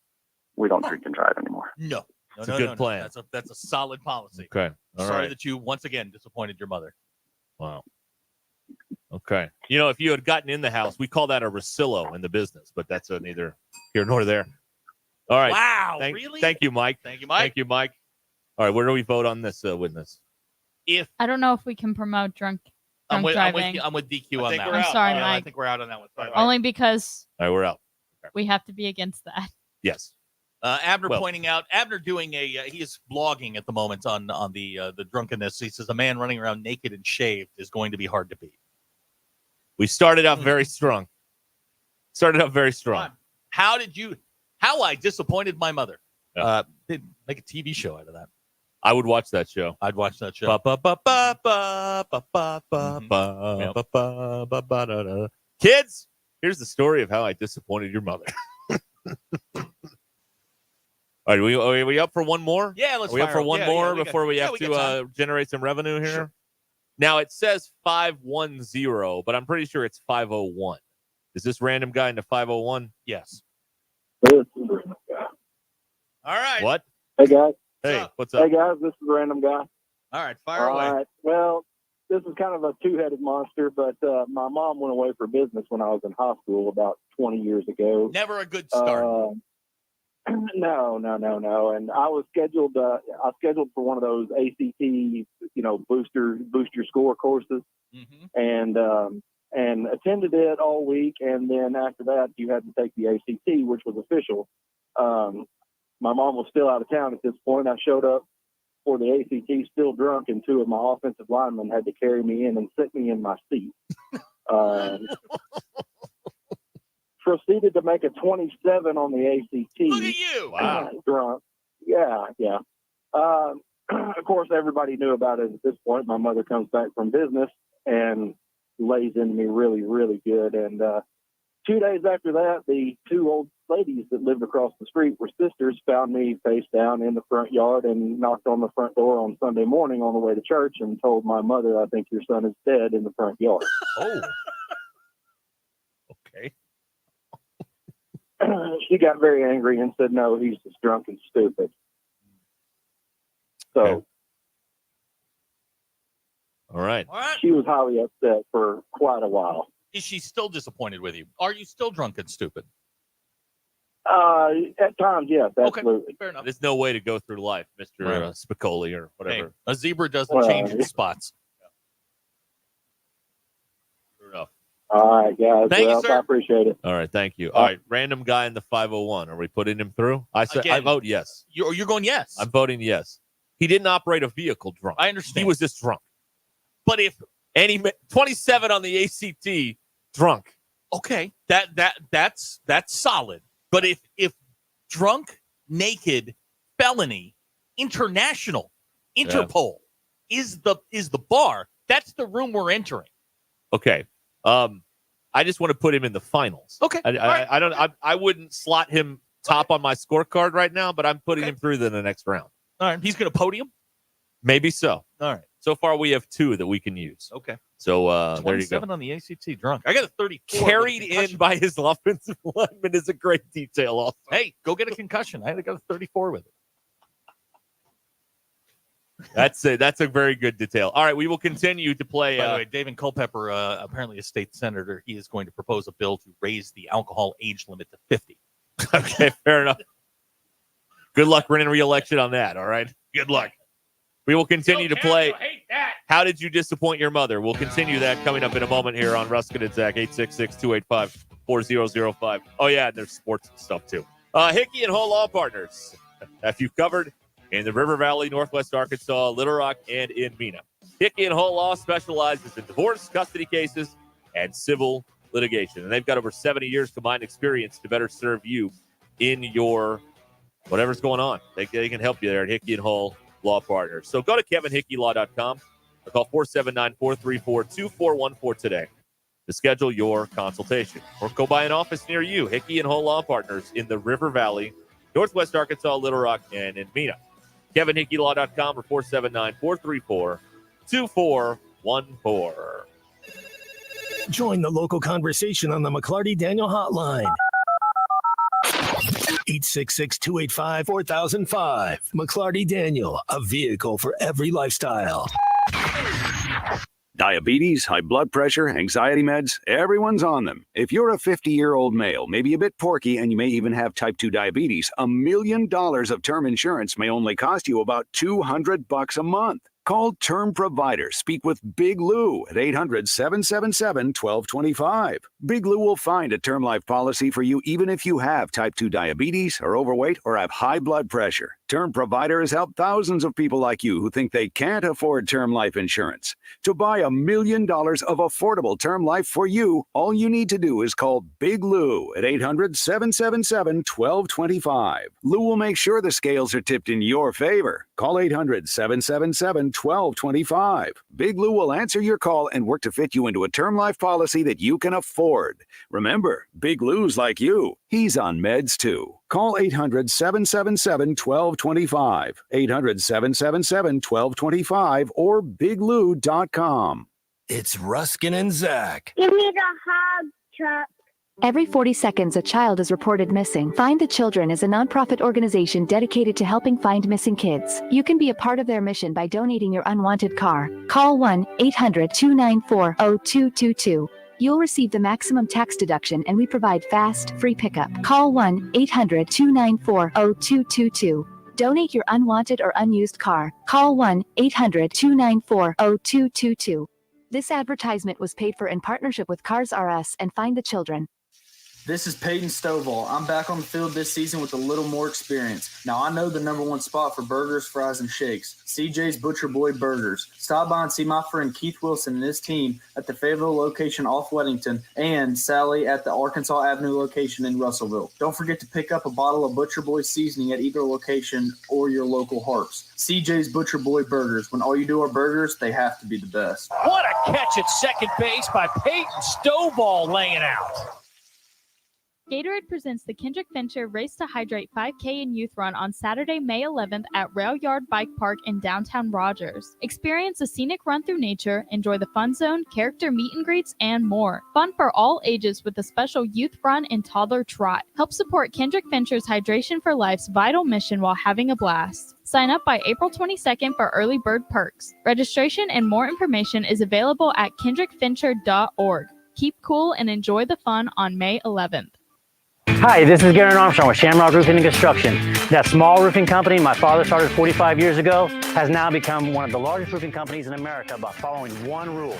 we don't drink and drive anymore. No. It's a good plan. That's a solid policy. Okay. All Sorry right. that you once again disappointed your mother. Wow. Okay. If you had gotten in the house, we call that a Rosillo in the business, but that's neither here nor there. All right. Wow. Really? Thank you, Mike. Thank you, Mike. Thank you, Mike. All right. Where do we vote on this witness? I don't know if we can promote drunk driving. I'm with DQ on that. I'm sorry, I Mike. think we're out on that one. Sorry, Mike. Only because All right, we're out. we have to be against that. Yes. Abner pointing out, Abner doing he is blogging at the moment on the drunkenness. He says a man running around naked and shaved is going to be hard to beat. We started out very strong. How I disappointed my mother. They'd make a TV show out of that. I would watch that show. I'd watch that show. Kids, here's the story of how I disappointed your mother. All right, are we up for one more? Yeah, let's Are we up fire for one Yeah, more yeah, before we have we to got time. generate some revenue here? Sure. Now, it says 510, but I'm pretty sure it's 501. Is this random guy into 501? Yes. All right. What? Hey, guys. Hey, what's up? Hey, guys. This is a random guy. All right, fire All away. right. Well, this is kind of a two-headed monster, but my mom went away for business when I was in high school about 20 years ago. Never a good start. No. And I was scheduled. I scheduled for one of those ACT, boost your score courses, and attended it all week. And then after that, you had to take the ACT, which was official. My mom was still out of town at this point. I showed up for the ACT still drunk, and two of my offensive linemen had to carry me in and sit me in my seat. proceeded to make a 27 on the ACT. Look at you! Wow. Drunk. Yeah. Of course, everybody knew about it at this point. My mother comes back from business and lays into me really, really good. And 2 days after that, the two old ladies that lived across the street were sisters, found me face down in the front yard and knocked on the front door on Sunday morning on the way to church and told my mother, "I think your son is dead," in the front yard. Oh. Okay. She got very angry and said, "No, he's just drunk and stupid." So Okay. All right. she was highly upset for quite a while. Is she still disappointed with you? Are you still drunk and stupid? At times, yes, absolutely. Fair enough. There's no way to go through life, Mr. Right. Spicoli or whatever. Hey, a zebra doesn't Well, change its spots. Fair enough. All right, guys. Thank you, Well, sir. I appreciate it. All right, thank you. All right, random guy in the 501. Are we putting him through? I said I Again. vote yes. You're going yes. I'm voting yes. He didn't operate a vehicle drunk. I understand. He was just drunk. But if 27 on the ACT drunk. okay, that's solid. But if drunk, naked, felony, international, Interpol is the bar, that's the room we're entering. Okay. I just want to put him in the finals. Okay. I wouldn't slot him top on my scorecard right now, but I'm putting him through to the next round. All right, he's going to podium. Maybe so. All right. So far, we have 2 that we can use. Okay. So there you go. 27 on the ACT drunk. I got a 34. Carried with a concussion. in by his offensive lineman is a great detail. Also, Hey, go get a concussion. I got a 34 with it. that's a very good detail. All right, we will continue to play. By the way, David Culpepper, apparently a state senator, he is going to propose a bill to raise the alcohol age limit to 50. Okay, fair enough. Good luck winning re-election on that. All right. Good luck. We will continue to play. How did you disappoint your mother? We'll continue that coming up in a moment here on Ruscin and Zach, 866-285-4005. Oh, yeah, and there's sports stuff, too. Hickey and Hull Law Partners have you covered in the River Valley, Northwest Arkansas, Little Rock, and in Mena. Hickey and Hull Law specializes in divorce, custody cases, and civil litigation. And they've got over 70 years combined experience to better serve you in your whatever's going on. They can help you there at Hickey and Hull Law Partners. So go to kevinhickeylaw.com or call 479-434-2414 today to schedule your consultation. Or go by an office near you. Hickey and Hull Law Partners in the River Valley, Northwest Arkansas, Little Rock, and in Mena. kevinhickeylaw.com or 479-434-2414. Join the local conversation on the McClarty Daniel Hotline. 866-285-4005. McClarty Daniel, a vehicle for every lifestyle. Diabetes, high blood pressure, anxiety meds, everyone's on them. If you're a 50-year-old male, maybe a bit porky, and you may even have type 2 diabetes, $1 million of term insurance may only cost you about $200 a month. Call Term Provider. Speak with Big Lou at 800-777-1225. Big Lou will find a term life policy for you even if you have type 2 diabetes, are overweight, or have high blood pressure. Term Provider has helped thousands of people like you who think they can't afford term life insurance. To buy $1 million of affordable term life for you, all you need to do is call Big Lou at 800-777-1225. Lou will make sure the scales are tipped in your favor. Call 800-777-1225. Big Lou will answer your call and work to fit you into a term life policy that you can afford. Remember, Big Lou's like you. He's on meds too. Call 800-777-1225. 800-777-1225 or biglou.com. It's Ruscin and Zach. Give me the hug, Chuck. Every 40 seconds, a child is reported missing. Find the Children is a nonprofit organization dedicated to helping find missing kids. You can be a part of their mission by donating your unwanted car. Call 1-800-294-0222. You'll receive the maximum tax deduction, and we provide fast, free pickup. Call 1-800-294-0222. Donate your unwanted or unused car. Call 1-800-294-0222. This advertisement was paid for in partnership with Cars R Us and Find the Children. This is Peyton Stovall. I'm back on the field this season with a little more experience. Now, I know the number one spot for burgers, fries, and shakes, CJ's Butcher Boy Burgers. Stop by and see my friend Keith Wilson and his team at the Fayetteville location off Weddington and Sally at the Arkansas Avenue location in Russellville. Don't forget to pick up a bottle of Butcher Boy seasoning at either location or your local Harps. CJ's Butcher Boy Burgers. When all you do are burgers, they have to be the best. What a catch at second base by Peyton Stovall laying out. Gatorade presents the Kendrick Fincher Race to Hydrate 5K and Youth Run on Saturday, May 11th at Rail Yard Bike Park in downtown Rogers. Experience a scenic run through nature, enjoy the fun zone, character meet and greets, and more. Fun for all ages with a special youth run and toddler trot. Help support Kendrick Fincher's Hydration for Life's vital mission while having a blast. Sign up by April 22nd for early bird perks. Registration and more information is available at kendrickfincher.org. Keep cool and enjoy the fun on May 11th. Hi, this is Garen Armstrong with Shamrock Roofing and Construction. That small roofing company my father started 45 years ago has now become one of the largest roofing companies in America by following one rule,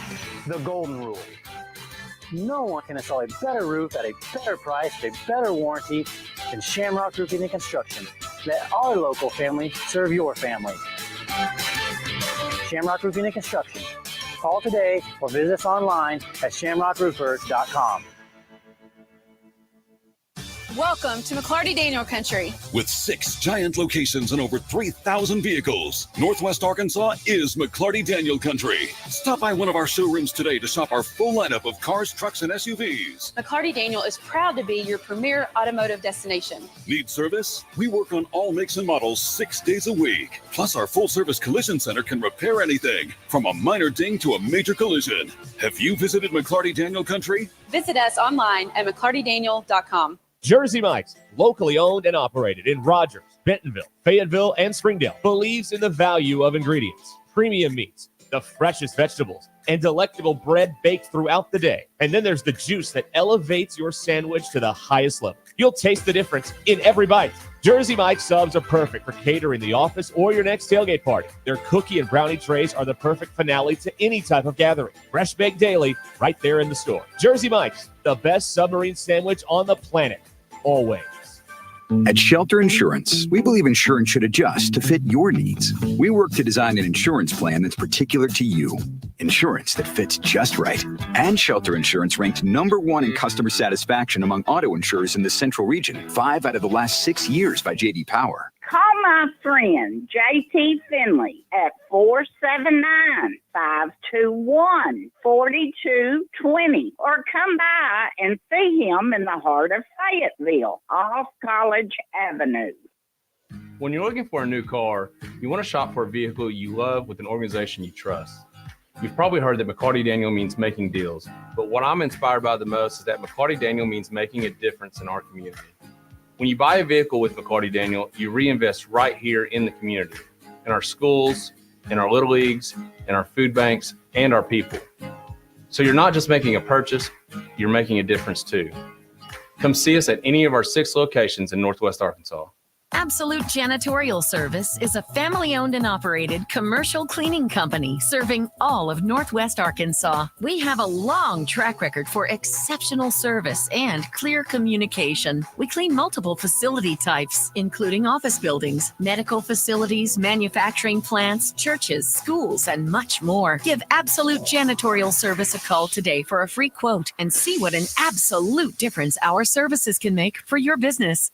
the golden rule. No one can install a better roof at a better price, a better warranty than Shamrock Roofing and Construction. Let our local family serve your family. Shamrock Roofing and Construction. Call today or visit us online at shamrockroofers.com. Welcome to McClarty Daniel Country. With 6 giant locations and over 3,000 vehicles, Northwest Arkansas is McClarty Daniel Country. Stop by one of our showrooms today to shop our full lineup of cars, trucks, and SUVs. McClarty Daniel is proud to be your premier automotive destination. Need service? We work on all makes and models 6 days a week. Plus, our full-service collision center can repair anything, from a minor ding to a major collision. Have you visited McClarty Daniel Country? Visit us online at McClartyDaniel.com. Jersey Mike's, locally owned and operated in Rogers, Bentonville, Fayetteville, and Springdale, believes in the value of ingredients, premium meats, the freshest vegetables, and delectable bread baked throughout the day. And then there's the juice that elevates your sandwich to the highest level. You'll taste the difference in every bite. Jersey Mike's subs are perfect for catering the office or your next tailgate party. Their cookie and brownie trays are the perfect finale to any type of gathering. Fresh baked daily, right there in the store. Jersey Mike's, the best submarine sandwich on the planet. Always. At Shelter Insurance, we believe insurance should adjust to fit your needs. We work to design an insurance plan that's particular to you. Insurance that fits just right. And Shelter Insurance ranked #1 in customer satisfaction among auto insurers in the Central Region, 5 out of the last 6 years by J.D. Power. Call my friend J.T. Finley at 479-521-4220 or come by and see him in the heart of Fayetteville off College Avenue. When you're looking for a new car, you want to shop for a vehicle you love with an organization you trust. You've probably heard that McClarty Daniel means making deals, but what I'm inspired by the most is that McClarty Daniel means making a difference in our community. When you buy a vehicle with McClarty Daniel, you reinvest right here in the community, in our schools, in our little leagues, in our food banks, and our people. So you're not just making a purchase, you're making a difference too. Come see us at any of our 6 locations in Northwest Arkansas. Absolute Janitorial Service is a family-owned and operated commercial cleaning company serving all of Northwest Arkansas. We have a long track record for exceptional service and clear communication. We clean multiple facility types, including office buildings, medical facilities, manufacturing plants, churches, schools, and much more. Give Absolute Janitorial Service a call today for a free quote and see what an absolute difference our services can make for your business.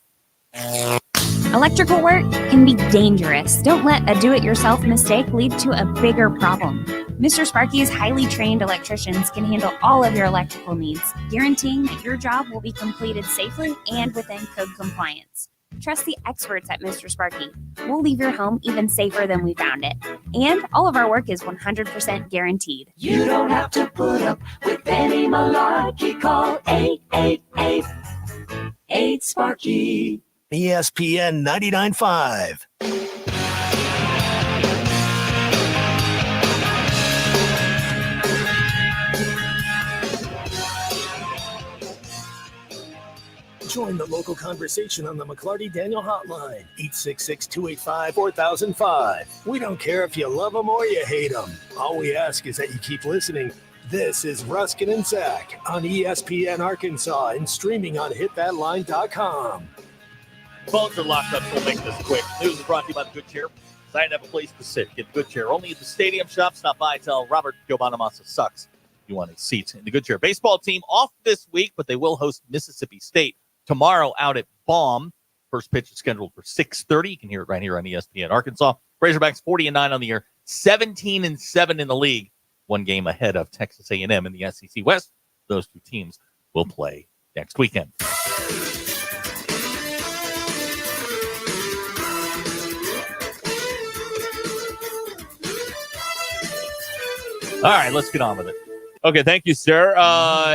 Electrical work can be dangerous. Don't let a do-it-yourself mistake lead to a bigger problem. Mr. Sparky's highly trained electricians can handle all of your electrical needs, guaranteeing that your job will be completed safely and within code compliance. Trust the experts at Mr. Sparky. We'll leave your home even safer than we found it. And all of our work is 100% guaranteed. You don't have to put up with any malarkey. Call 888-8-SPARKY. ESPN 99.5. Join the local conversation on the McClarty Daniel Hotline, 866-285-4005. We don't care if you love them or you hate them. All we ask is that you keep listening. This is Ruscin and Zach on ESPN Arkansas and streaming on hitthatline.com. Phones are locked up, so we'll make this quick. News is brought to you by the Good Chair. Decided to have a place to sit. Get the Good Chair. Only at the stadium shop. Stop by. Tell Robert Joe Bonamassa sucks. You want a seat in the Good Chair. Baseball team off this week, but they will host Mississippi State tomorrow out at Baum. First pitch is scheduled for 6:30. You can hear it right here on ESPN Arkansas. Razorbacks 40-9 on the year, 17-7 in the league. One game ahead of Texas A&M in the SEC West. Those two teams will play next weekend. All right, let's get on with it. Okay, thank you, sir.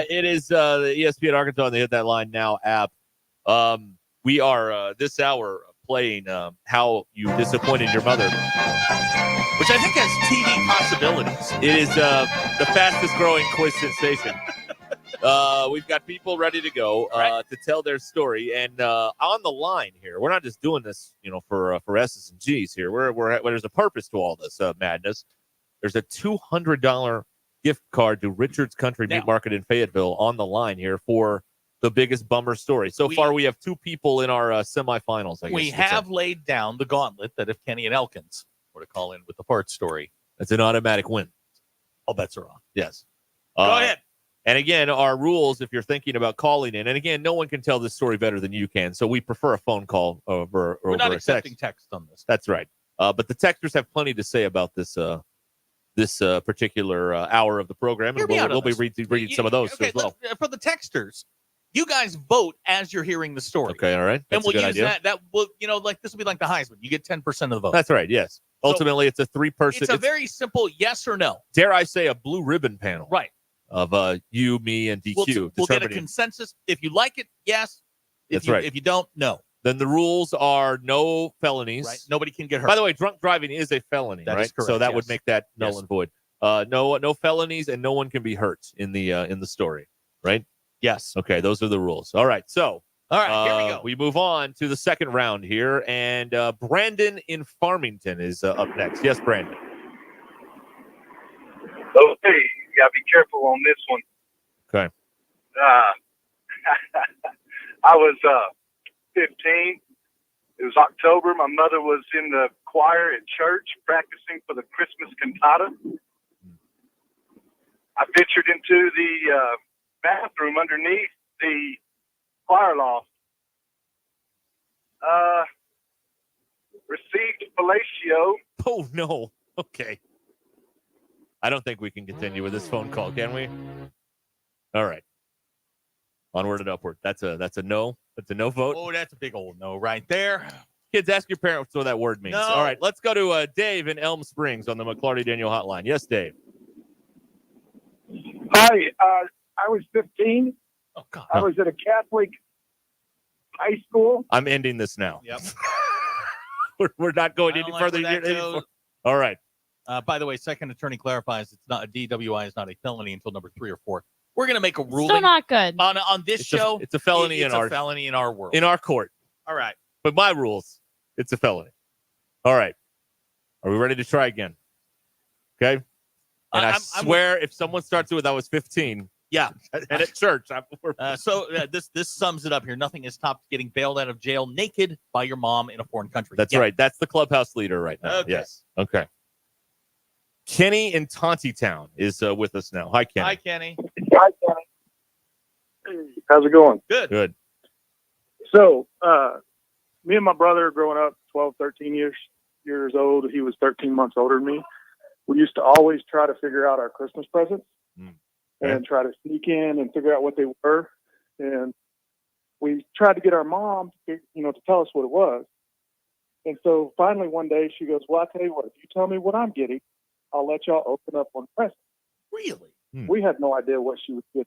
It is the ESPN Arkansas and the Hit That Line Now app. We are this hour playing How You Disappointed Your Mother, Which I think has TV possibilities. It is the fastest growing quiz sensation. We've got people ready to go to tell their story, and on the line here, we're not just doing this, for S's and G's here. We're there's a purpose to all this madness. There's a $200 gift card to Richard's Country Meat Market in Fayetteville on the line here for the biggest bummer story. So far, we have two people in our semifinals. I guess we have laid down the gauntlet that if Kenny and Elkins were to call in with the part story, that's an automatic win. All bets are on. Yes. Go ahead. And again, our rules, if you're thinking about calling in, and again, no one can tell this story better than you can, so we prefer a phone call over We're not a accepting text. on this. That's right. But the texters have plenty to say about this particular hour of the program, and we'll be reading some of those as well. For the texters, you guys vote as you're hearing the story. Okay, all right. And That's we'll a good use idea. that will, this will be like the Heisman. You get 10% of the vote. That's right, yes. Ultimately, it's a three-person. It's a very simple yes or no. Dare I say a blue ribbon panel. Right. Of you, me, and DQ. We'll get a consensus. If you like it, yes. If you don't, no. Then the rules are no felonies. Right. Nobody can get hurt. By the way, drunk driving is a felony, That right? is correct, So that yes. would make that null and void. No felonies, and no one can be hurt in the story, right? Yes. Okay, those are the rules. All right, so here we go. We move on to the second round here, and Brandon in Farmington is up next. Yes, Brandon. Okay, you gotta be careful on this one. Okay. I was 15. It was October. My mother was in the choir at church practicing for the Christmas cantata. I ventured into the bathroom underneath the choir loft. Received fellatio. Oh, no. Okay. I don't think we can continue with this phone call, can we? All right. Onward and upward. That's a no. That's a no vote. Oh, that's a big old no right there. Kids, ask your parents what that word means. No. All right, let's go to Dave in Elm Springs on the McClarty Daniel hotline. Yes, Dave. Hi, I was 15. Oh, God. I was at a Catholic high school. I'm ending this now. Yep. We're not going I any don't like further. where that goes. All right. By the way, second attorney clarifies it's not a DWI is not a felony until number 3 or 4. We're going to make a ruling. Still not good. On this show. It's a felony it's a felony in our world. In our court. All right. But my rules, it's a felony. All right. Are we ready to try again? Okay. And I swear, if someone starts with I was 15. Yeah. And at church. This sums it up here. Nothing has topped getting bailed out of jail naked by your mom in a foreign country. That's right. That's the clubhouse leader right now. Okay. Yes. Okay. Kenny in Tontitown is with us now. Hi, Kenny. Hi, Kenny. Hi, Kenny. How's it going? Good. Good. So, me and my brother growing up, 12, 13 years old, he was 13 months older than me. We used to always try to figure out our Christmas presents and try to sneak in and figure out what they were. And we tried to get our mom to tell us what it was. And so finally one day she goes, well, I'll tell you what, if you tell me what I'm getting, I'll let y'all open up one present. Really? We had no idea what she was getting.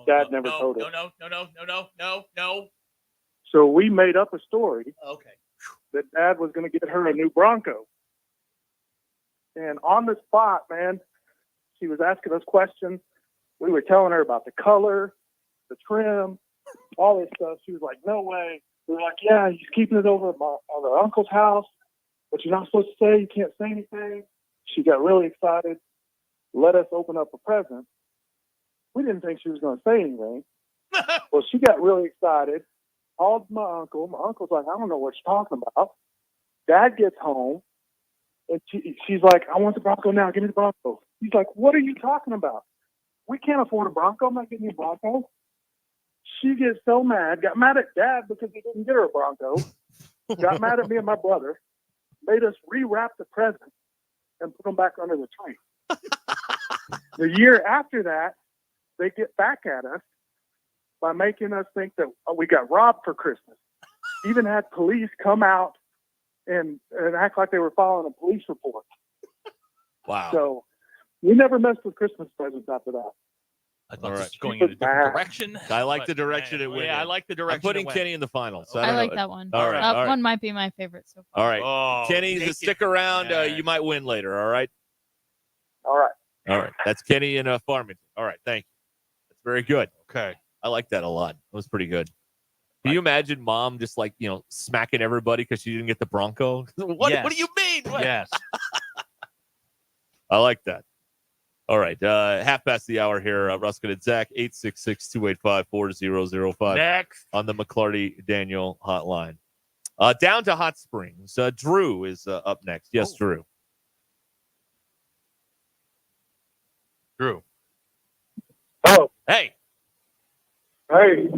Dad never told us. No. So we made up a story Okay. that Dad was going to get her a new Bronco. And on the spot, man, she was asking us questions. We were telling her about the color, the trim, all this stuff. She was like, no way. We were like, yeah, he's keeping it over at our uncle's house, but you're not supposed to say. You can't say anything. She got really excited. let us open up a present. We didn't think she was going to say anything. Well, she got really excited, called my uncle. My uncle's like, I don't know what you're talking about. Dad gets home, and she's like, I want the Bronco now. Give me the Bronco. He's like, what are you talking about? We can't afford a Bronco. I'm not getting you a Bronco. She gets so mad, got mad at Dad because he didn't get her a Bronco, got mad at me and my brother, made us rewrap the present and put them back under the tree. The year after that, they get back at us by making us think that we got robbed for Christmas. Even had police come out and act like they were following a police report. Wow. So we never messed with Christmas presents after that. I thought All this right. was going in a different direction. I like the but, direction it went. Yeah, I in. like the direction. I'm putting it went. Kenny in the finals. So I don't like know. that one. All right. That all right. one might be my favorite so far. All right. Oh, Kenny, naked. stick around. Yeah. You might win later. All right. All right. All right. That's Kenny in Farmington. All right. Thank you. That's very good. Okay. I like that a lot. That was pretty good. Can you imagine Mom just like, smacking everybody because she didn't get the Bronco? What Yes. do you mean? What? Yes. I like that. All right. Half past the hour here. Ruscin and Zach, 866-285-4005. Next. On the McClarty Daniel hotline. Down to Hot Springs. Drew is up next. Yes, Drew. Drew. Oh, Hey. hey.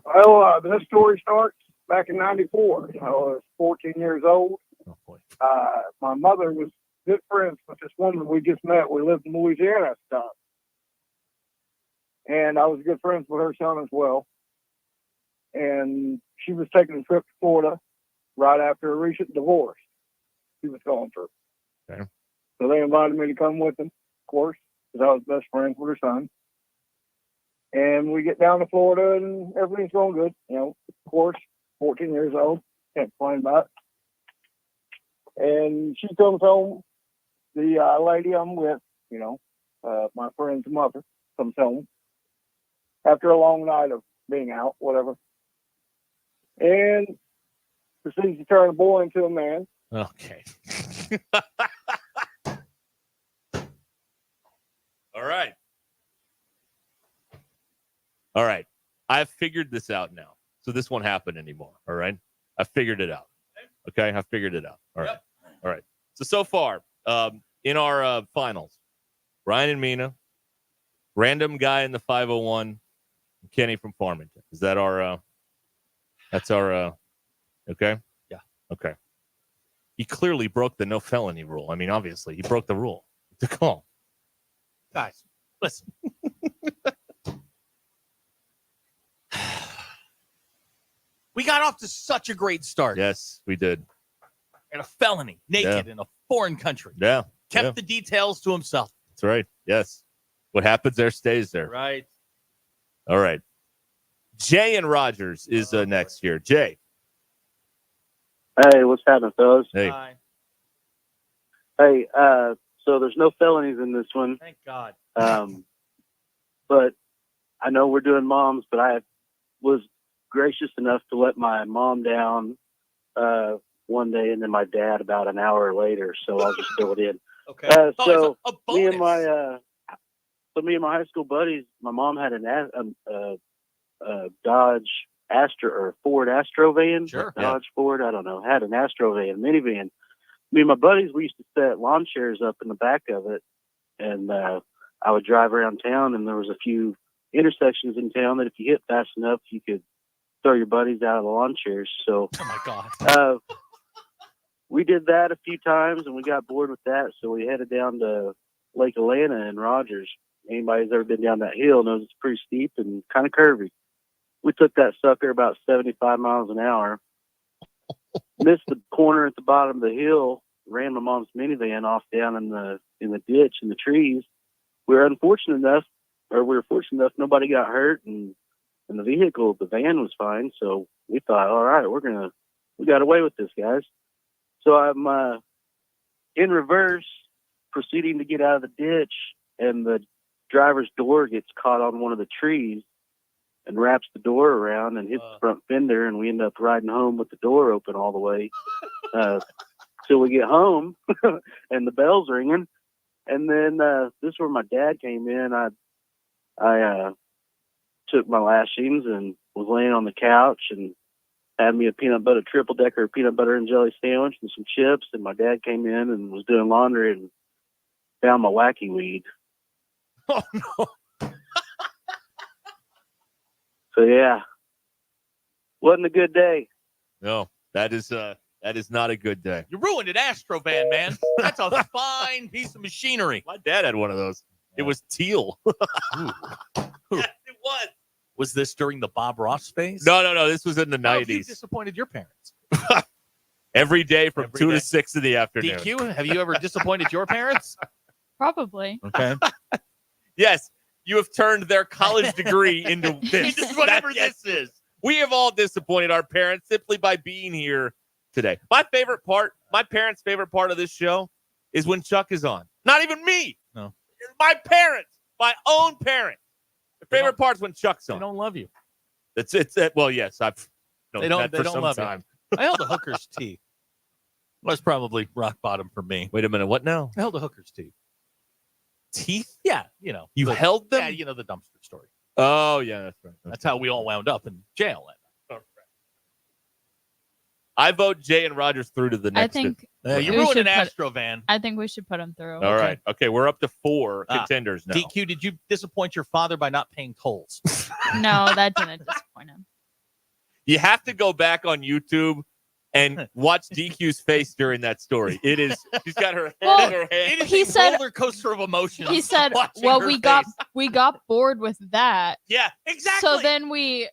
Well, this story starts back in '94. I was 14 years old. Oh, boy. My mother was good friends with this woman we just met. We lived in Louisiana at the time. And I was good friends with her son as well. And she was taking a trip to Florida right after a recent divorce she was going through. Okay. So they invited me to come with them, of course, because I was best friends with her son. And we get down to Florida and everything's going good. Of course, 14 years old, can't complain about it. And she comes home, the lady I'm with, my friend's mother comes home after a long night of being out, whatever. And proceeds to turn a boy into a man. Okay. All right. All right. I've figured this out now. So this won't happen anymore. All right. I figured it out. Okay. I figured it out. All right. Yep. All right. So far, in our finals, Ryan and Mina, random guy in the 501, Kenny from Farmington. Is that our, that's our, okay? Yeah. Okay. He clearly broke the no felony rule. I mean, obviously, he broke the rule. Come on. Guys, listen. We got off to such a great start. Yes, we did. And a felony, naked in a foreign country. Yeah. Kept the details to himself. That's right. Yes. What happens there stays there. Right. All right. Jay and Rogers is next here. Jay. Hey, what's happening, fellas? Hey. Hi. Hey, so there's no felonies in this one. Thank God. But I know we're doing moms, but I was gracious enough to let my mom down one day and then my dad about an hour later, so I'll just fill it in. Okay. So a me and my high school buddies, my mom had a Dodge Astro or Ford Astro van. Sure. Dodge Ford, I don't know. Had an Astro van, minivan. Me and my buddies, we used to set lawn chairs up in the back of it, and I would drive around town, and there was a few intersections in town that if you hit fast enough, you could throw your buddies out of the lawn chairs. So, oh my God. We did that a few times, and we got bored with that, so we headed down to Lake Atlanta in Rogers. Anybody who's ever been down that hill knows it's pretty steep and kind of curvy. We took that sucker about 75 miles an hour, missed the corner at the bottom of the hill, ran my mom's minivan off down in the ditch in the trees. We were fortunate enough nobody got hurt, and the vehicle, the van was fine. So we thought, all right, we got away with this, guys. So I'm in reverse, proceeding to get out of the ditch, and the driver's door gets caught on one of the trees and wraps the door around and hits the front fender, and we end up riding home with the door open all the way. Till we get home, and the bell's ringing, And then this is where my dad came in. I took my lashings and was laying on the couch and had me a triple decker peanut butter and jelly sandwich and some chips. And my dad came in and was doing laundry and found my wacky weed. Oh no! So yeah, wasn't a good day. No, that is not a good day. You ruined an Astrovan, man. That's a fine piece of machinery. My dad had one of those. It was teal. Yes, it was. Was this during the Bob Ross phase? No. This was in the How have you 90s. disappointed your parents? Every day from 2 to 6 in the afternoon. DQ, have you ever disappointed your parents? Probably. Okay. Yes, you have turned their college degree into this. Whatever this is. We have all disappointed our parents simply by being here today. My parents' favorite part of this show is when Chuck is on. Not even me. No. My parents, my own parents. The favorite part is when Chuck's on. They don't love you. Well, yes, I've known They don't that for some love time. you. I held a hooker's teeth. Was probably rock bottom for me. Wait a minute, what now? I held a hooker's teeth. Teeth? Yeah, You held them? Yeah, the dumpster story. Oh, yeah, that's right. That's how we all wound up in jail. I vote Jay and Rogers through to the next. I think you we ruined should an put- Astrovan. I think we should put him through. All right. Okay, we're up to 4 contenders now. DQ, did you disappoint your father by not paying tolls? No, that didn't disappoint him. You have to go back on YouTube and watch DQ's face during that story. It is, she's got her head Well, in her hand. It is He a said- roller coaster of emotions. He said, watching "Well, her we face. got bored with that, Yeah, exactly. so then we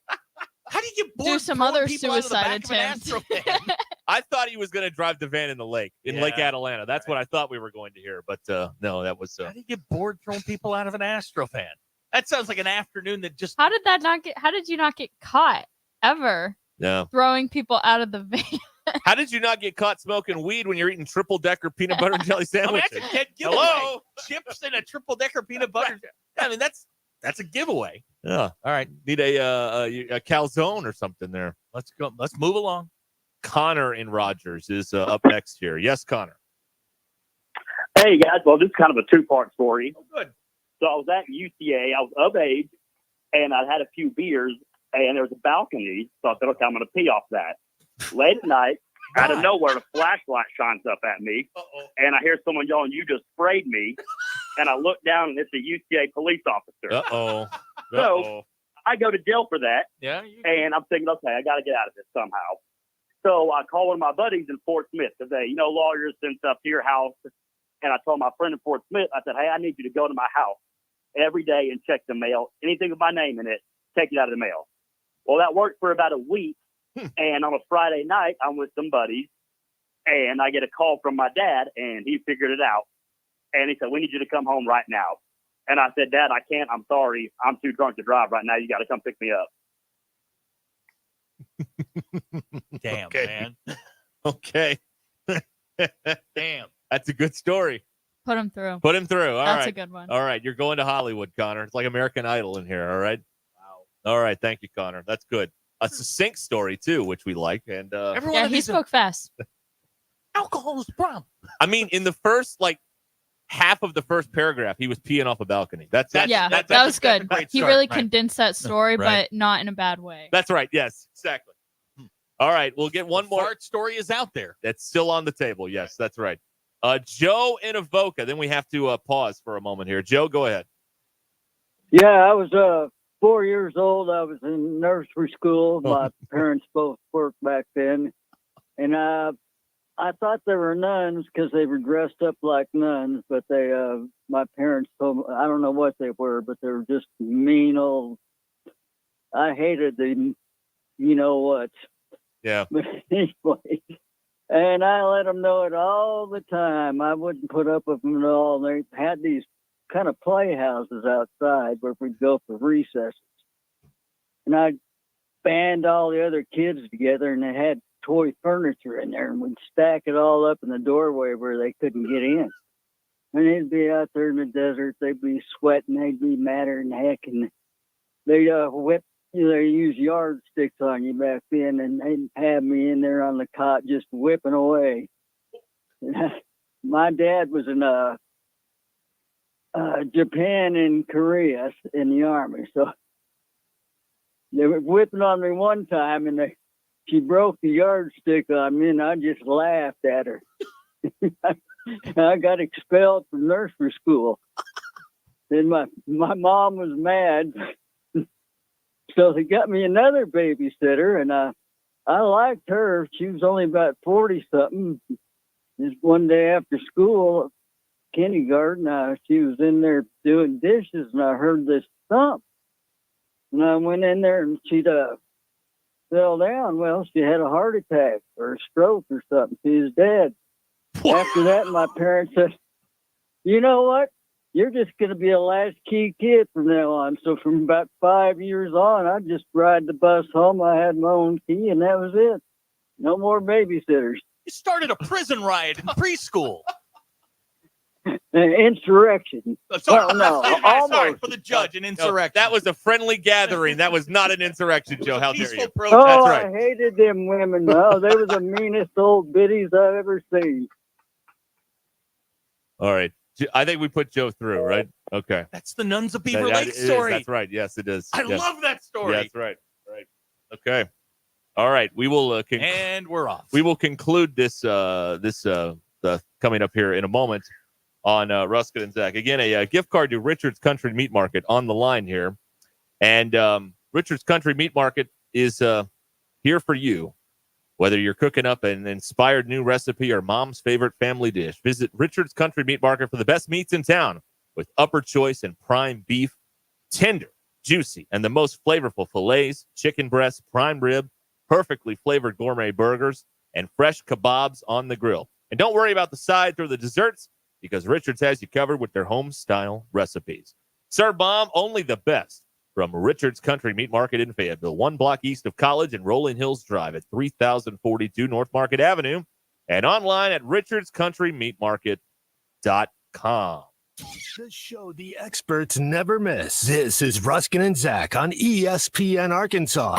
how do you get bored do some throwing other people out of the suicide back of an attempts." Astrovan? I thought he was going to drive the van in the lake, in Lake Yeah. Atalanta. That's what I thought we were going to hear. But no, that was. How do you get bored throwing people out of an Astrovan? That sounds like an afternoon that just. How did you not get caught ever No. throwing people out of the van? How did you not get caught smoking weed when you're eating triple decker peanut butter and jelly sandwiches? That's a dead giveaway. Hello? Chips and a triple decker peanut butter. I mean, that's a giveaway. Yeah. All right. Need a calzone or something there. Let's go. Let's move along. Connor in Rogers is up next here. Yes, Connor. Hey, guys. Well, this is kind of a two-part story. Oh, good. So I was at UCA. I was of age, and I'd had a few beers, and there was a balcony. So I said, okay, I'm going to pee off that. Late at night, out of nowhere, a flashlight shines up at me, and I hear someone yelling, "You just sprayed me." And I look down, and it's a UCA police officer. Uh-oh. So I go to jail for that, Yeah. and I'm thinking, okay, I got to get out of this somehow. So I call one of my buddies in Fort Smith because lawyers send stuff to your house. And I told my friend in Fort Smith, I said, hey, I need you to go to my house every day and check the mail. Anything with my name in it, take it out of the mail. Well, that worked for about a week. And on a Friday night, I'm with some buddies, and I get a call from my dad, and he figured it out. And he said, we need you to come home right now. And I said, Dad, I can't. I'm sorry. I'm too drunk to drive right now. You got to come pick me up. Damn, Okay. man. Okay. Damn. That's a good story. Put him through. Put him through. All right. That's a good one. All right. You're going to Hollywood, Connor. It's like American Idol in here. All right. Wow. All right. Thank you, Connor. That's good. A succinct story, too, which we like. And Yeah, he spoke fast. Alcohol is the problem. I mean, in the first, half of the first paragraph, he was peeing off a balcony. That was good. He really condensed that story, Right. but not in a bad way. That's right. Yes, exactly. All right. We'll get one more. Fart story is out there. That's still on the table. Yes, that's right. Joe in Avoca. Then we have to pause for a moment here. Joe, go ahead. Yeah, I was 4 years old. I was in nursery school. My parents both worked back then. And I thought they were nuns because they were dressed up like nuns. But my parents told me, I don't know what they were, but they were just mean old. I hated the, you know what. Yeah. But anyway, and I let them know it all the time. I wouldn't put up with them at all. They had these kind of playhouses outside where we'd go for recesses. And I band all the other kids together, and they had toy furniture in there, and we'd stack it all up in the doorway where they couldn't get in. And they'd be out there in the desert. They'd be sweating. They'd be madder than heck. And they'd whip, they use yardsticks on you back then, and they'd have me in there on the cot just whipping away. My dad was in Japan and Korea in the Army. So they were whipping on me one time, and she broke the yardstick on me, and I just laughed at her. I got expelled from nursery school. Then my mom was mad, so they got me another babysitter, and I liked her. She was only about 40-something. Just one day after school, kindergarten, she was in there doing dishes, and I heard this thump. And I went in there, and she fell down. Well, she had a heart attack or a stroke or something. She was dead. After that, my parents said, you know what? You're just going to be a latchkey kid from now on. So from about 5 years on, I just ride the bus home. I had my own key, and that was it. No more babysitters. You started a prison riot in preschool. Insurrection. Sorry, no, sorry for the judge, an insurrection. No, that was a friendly gathering. That was not an insurrection, Joe. How dare you? Oh, That's right. I hated them women. No, they were the meanest old biddies I've ever seen. All right. I think we put Joe through, right? Okay. That's the Nuns of Beaver Lake story. That's right. Yes, it is. I Yes. love that story. Yeah, that's right. Right. Okay. All right. We will and we're off. We will conclude this coming up here in a moment on Ruscin and Zach. Again, a gift card to Richard's Country Meat Market on the line here. And Richard's Country Meat Market is here for you. Whether you're cooking up an inspired new recipe or mom's favorite family dish, visit Richard's Country Meat Market for the best meats in town with upper choice and prime beef, tender, juicy, and the most flavorful fillets, chicken breasts, prime rib, perfectly flavored gourmet burgers, and fresh kebabs on the grill. And don't worry about the sides or the desserts because Richard's has you covered with their home-style recipes. Serve mom only the best. From Richard's Country Meat Market in Fayetteville, 1 block east of College and Rolling Hills Drive at 3042 North Market Avenue, and online at richardscountrymeatmarket.com. The show the experts never miss. This is Ruscin and Zach on ESPN Arkansas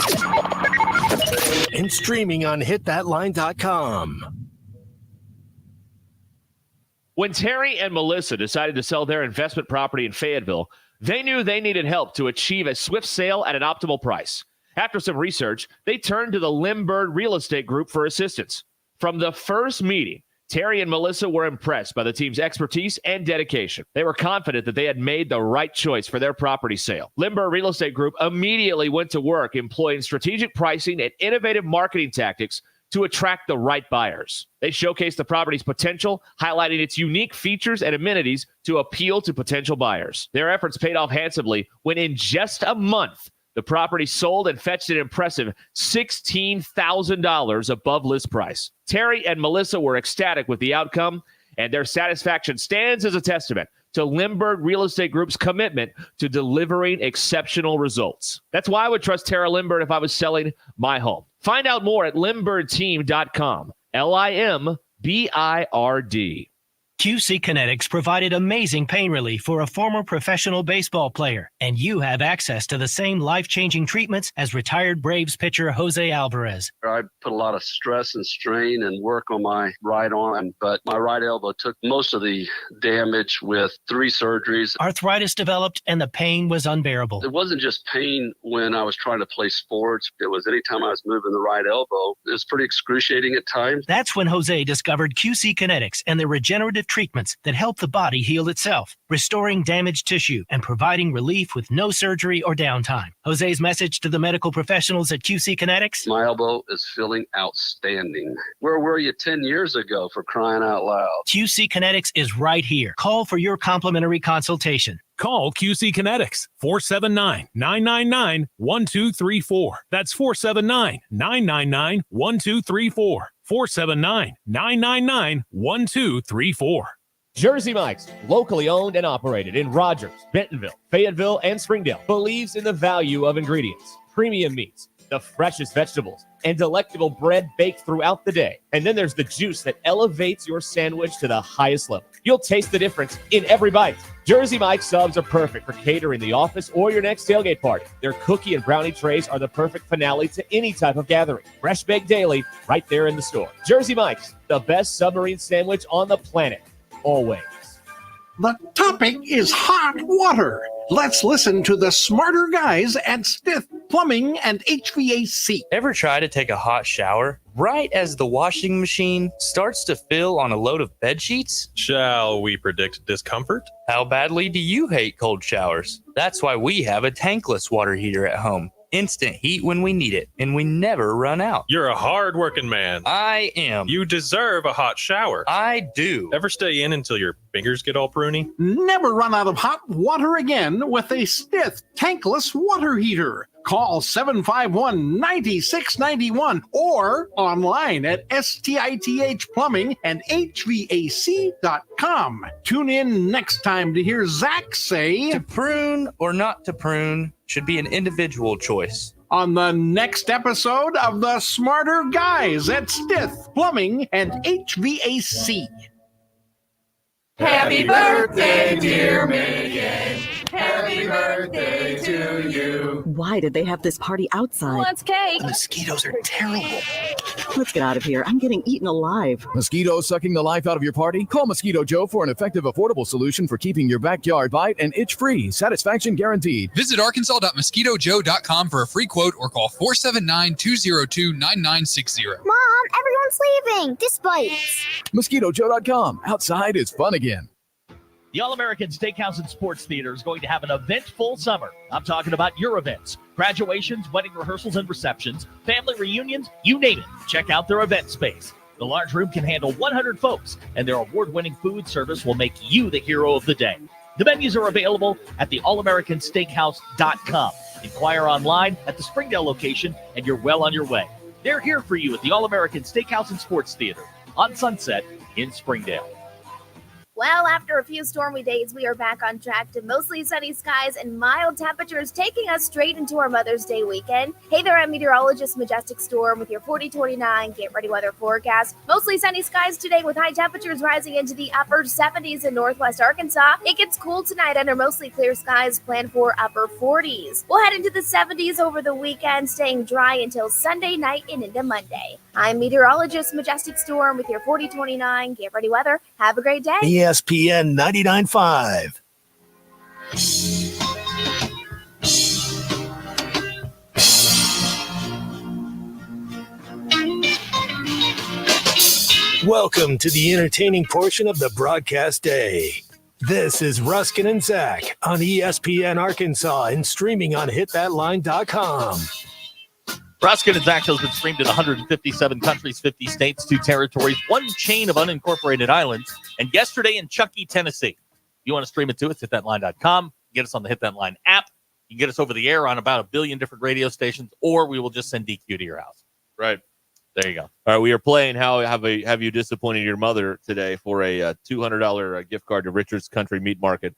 and streaming on hitthatline.com. When Terry and Melissa decided to sell their investment property in Fayetteville, they knew they needed help to achieve a swift sale at an optimal price. After some research, they turned to the Limbird Real Estate Group for assistance. From the first meeting, Terry and Melissa were impressed by the team's expertise and dedication. They were confident that they had made the right choice for their property sale. Limbird Real Estate Group immediately went to work employing strategic pricing and innovative marketing tactics to attract the right buyers. They showcased the property's potential, highlighting its unique features and amenities to appeal to potential buyers. Their efforts paid off handsomely when in just a month, the property sold and fetched an impressive $16,000 above list price. Terry and Melissa were ecstatic with the outcome, and their satisfaction stands as a testament to Limbird Real Estate Group's commitment to delivering exceptional results. That's why I would trust Tara Limbird if I was selling my home. Find out more at limbirdteam.com. LIMBIRD. QC Kinetics provided amazing pain relief for a former professional baseball player, and you have access to the same life-changing treatments as retired Braves pitcher Jose Alvarez. I put a lot of stress and strain and work on my right arm, but my right elbow took most of the damage with 3 surgeries. Arthritis developed, and the pain was unbearable. It wasn't just pain when I was trying to play sports. It was anytime I was moving the right elbow. It was pretty excruciating at times. That's when Jose discovered QC Kinetics and the regenerative treatments that help the body heal itself, restoring damaged tissue and providing relief with no surgery or downtime. Jose's message to the medical professionals at QC Kinetics: my elbow is feeling outstanding. Where were you 10 years ago, for crying out loud? QC Kinetics is right here. Call for your complimentary consultation. Call QC Kinetics, 479-999-1234. That's 479-999-1234. 479-999-1234. Jersey Mike's, locally owned and operated in Rogers, Bentonville, Fayetteville, and Springdale, believes in the value of ingredients, premium meats, the freshest vegetables, and delectable bread baked throughout the day. And then there's the juice that elevates your sandwich to the highest level. You'll taste the difference in every bite. Jersey Mike's subs are perfect for catering the office or your next tailgate party. Their cookie and brownie trays are the perfect finale to any type of gathering. Fresh baked daily, right there in the store. Jersey Mike's, the best submarine sandwich on the planet. Always. The topic is hot water. Let's listen to the smarter guys at Stith Plumbing and HVAC. Ever try to take a hot shower right as the washing machine starts to fill on a load of bed sheets? Shall we predict discomfort? How badly do you hate cold showers? That's why we have a tankless water heater at home. Instant heat when we need it, and we never run out. You're a hard-working man. I am. You deserve a hot shower. I do. Ever stay in until your fingers get all pruny? Never run out of hot water again with a Stith tankless water heater. Call 751-9691 or online at STITH Plumbing and HVAC.com. Tune in next time to hear Zach say, To prune or not to prune should be an individual choice. On the next episode of The Smarter Guys at Stith Plumbing and HVAC. Happy birthday, dear Megan. Happy birthday to you. Why did they have this party outside? What's cake? The mosquitoes are terrible. Let's get out of here. I'm getting eaten alive. Mosquitoes sucking the life out of your party? Call Mosquito Joe for an effective, affordable solution for keeping your backyard bite and itch-free. Satisfaction guaranteed. Visit arkansas.mosquitojoe.com for a free quote or call 479-202-9960. Mom, everyone's leaving. This bites. MosquitoJoe.com. Outside is fun again. The All-American Steakhouse and Sports Theater is going to have an eventful summer. I'm talking about your events, graduations, wedding rehearsals and receptions, family reunions, you name it. Check out their event space. The large room can handle 100 folks, and their award-winning food service will make you the hero of the day. The menus are available at the allamericansteakhouse.com. Inquire online at the Springdale location, and you're well on your way. They're here for you at the All-American Steakhouse and Sports Theater on Sunset in Springdale. Well, after a few stormy days, we are back on track to mostly sunny skies and mild temperatures, taking us straight into our Mother's Day weekend. Hey there, I'm meteorologist Majestic Storm with your 4029 Get Ready Weather forecast. Mostly sunny skies today with high temperatures rising into the upper 70s in northwest Arkansas. It gets cool tonight under mostly clear skies, planned for upper 40s. We'll head into the 70s over the weekend, staying dry until Sunday night and into Monday. I'm meteorologist Majestic Storm with your 4029 Get Ready Weather. Have a great day. ESPN 99.5. Welcome to the entertaining portion of the broadcast day. This is Ruscin and Zach on ESPN Arkansas and streaming on hitthatline.com. Ruscin and Zach has been streamed in 157 countries, 50 states, 2 territories, 1 chain of unincorporated islands, and yesterday in Chuckey, Tennessee. If you want to stream it to us, hitthatline.com. Get us on the Hit That Line app. You can get us over the air on about 1 billion different radio stations, or we will just send DQ to your house. Right. There you go. All right, we are playing How Have You Disappointed Your Mother today for a $200 gift card to Richard's Country Meat Market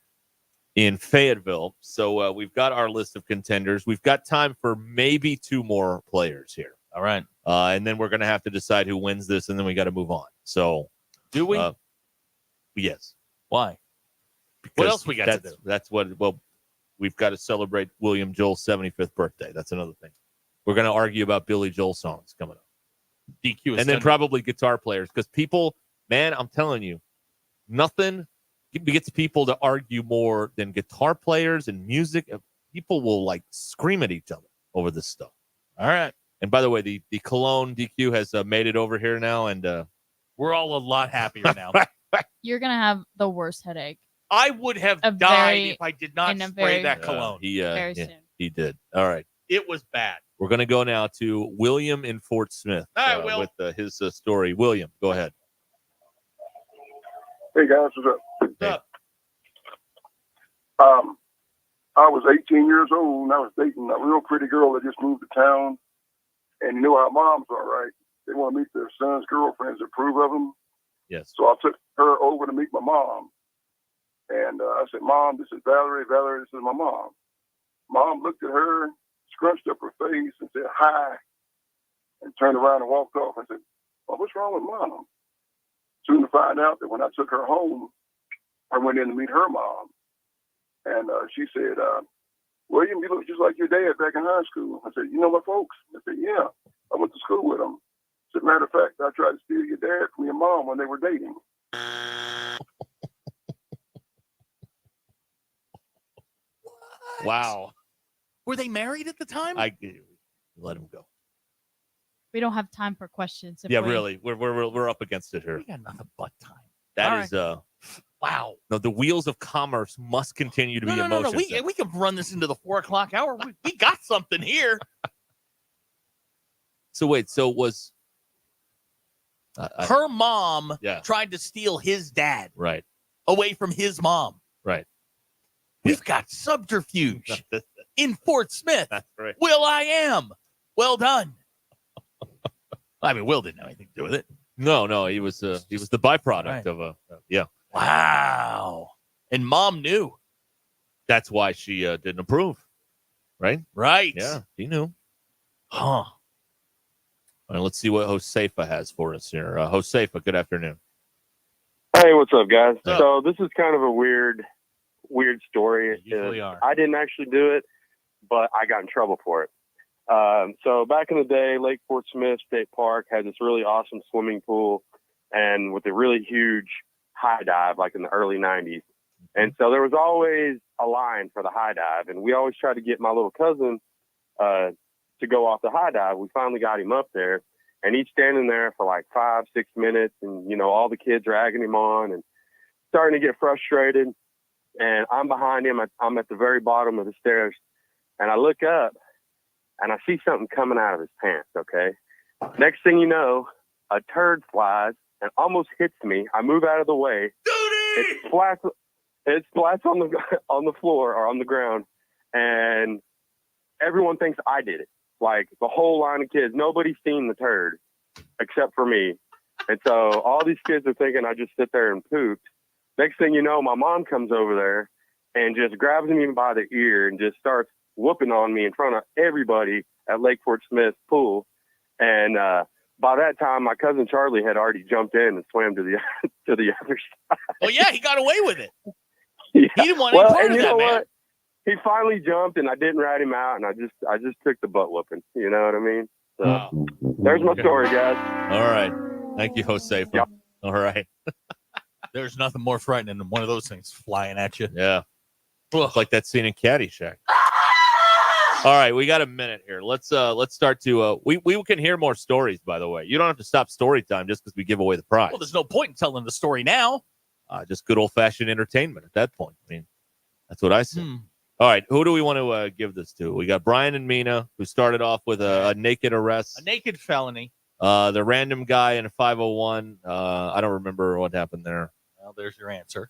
in Fayetteville. So we've got our list of contenders. We've got time for maybe 2 more players here. All right. And then we're going to have to decide who wins this, and then we got to move on. So, do we? Yes. Why? Because what else we got to do? That's what, well, we've got to celebrate William Joel's 75th birthday. That's another thing. We're going to argue about Billy Joel songs coming up. DQ and then probably guitar players, because people, man, I'm telling you, nothing gets people to argue more than guitar players and music. People will like scream at each other over this stuff. All right. And by the way, the Cologne DQ has made it over here now, and we're all a lot happier now. You're going to have the worst headache. I would have died if I did not spray that cologne. Very soon. He did. All right. It was bad. We're going to go now to William in Fort Smith with his story. William, go ahead. Hey, guys. What's up? What's up? I was 18 years old, and I was dating a real pretty girl that just moved to town. And you know how moms are, right? They want to meet their son's girlfriends, approve of them. Yes. So I took her over to meet my mom. And I said, Mom, this is Valerie. Valerie, this is my mom. Mom looked at her, scrunched up her face and said, hi, and turned around and walked off. I said, well, what's wrong with Mom? Soon to find out that when I took her home, I went in to meet her mom. And she said, William, you look just like your dad back in high school. I said, you know my folks? I said, yeah, I went to school with them. As a matter of fact, I tried to steal your dad from your mom when they were dating. Wow. Were they married at the time? I let him go. We don't have time for questions. Yeah, really. We're up against it here. We got nothing but time. That is wow. No, the wheels of commerce must continue to be in motion. No. We can run this into the 4:00 hour. We got something here. So wait, so it was her mom Yeah. tried to steal his dad right. away from his mom. Right. We've got subterfuge in Fort Smith. That's right. Will I am. Well done. I mean, Will didn't have anything to do with it. No, he was the byproduct of yeah. Wow. And mom knew. That's why she didn't approve. Right? Right. Yeah, he knew. Huh. All right, let's see what Josefa has for us here. Josefa, good afternoon. Hey, what's up, guys? What's up? So this is kind of a weird story. Usually are. I didn't actually do it, but I got in trouble for it. So back in the day, Lake Fort Smith State Park had this really awesome swimming pool, and with a really huge high dive, like in the early 90s. And so there was always a line for the high dive, and we always tried to get my little cousin to go off the high dive. We finally got him up there, and he's standing there for like 5-6 minutes, and you know, all the kids are egging him on and starting to get frustrated. And I'm behind him. I'm at the very bottom of the stairs, and I look up and I see something coming out of his pants. Okay. Next thing you know, a turd flies and almost hits me. I move out of the way. It splats on the floor or on the ground, and everyone thinks I did it. Like the whole line of kids, nobody's seen the turd except for me. And so all these kids are thinking I just sit there and pooped. Next thing you know, my mom comes over there and just grabs me by the ear and just starts whooping on me in front of everybody at Lake Fort Smith pool. And by that time, my cousin Charlie had already jumped in and swam to the to the other side. Oh yeah, he got away with it. Yeah. He didn't want any part of that, man. He finally jumped, and I didn't rat him out, and I just took the butt whooping. You know what I mean? So there's my story, guys. All right. Thank you, Josefa. Yep. All right. There's nothing more frightening than one of those things flying at you. Yeah. It's like that scene in Caddyshack. All right, we got a minute here. Let's start to we can hear more stories, by the way. You don't have to stop story time just because we give away the prize. Well, there's no point in telling the story now. Just good old-fashioned entertainment at that point. I mean, that's what I say. All right, who do we want to give this to? We got Brian and Mina, who started off with a naked arrest. A naked felony. The random guy in a 501. I don't remember what happened there. Well, there's your answer.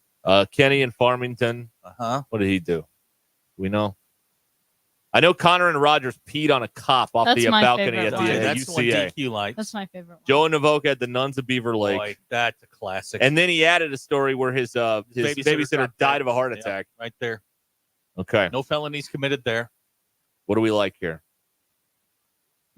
Kenny in Farmington. Uh-huh. What did he do? We know. I know Connor and Rogers peed on a cop off That's the my balcony favorite at one. the That's the one UCA. DQ likes. That's my favorite one. Joe and Navoka at the Nuns of Beaver Lake. Boy, that's a classic. And then he added a story where his babysitter died of a heart attack. Right there. Okay. No felonies committed there. What do we like here?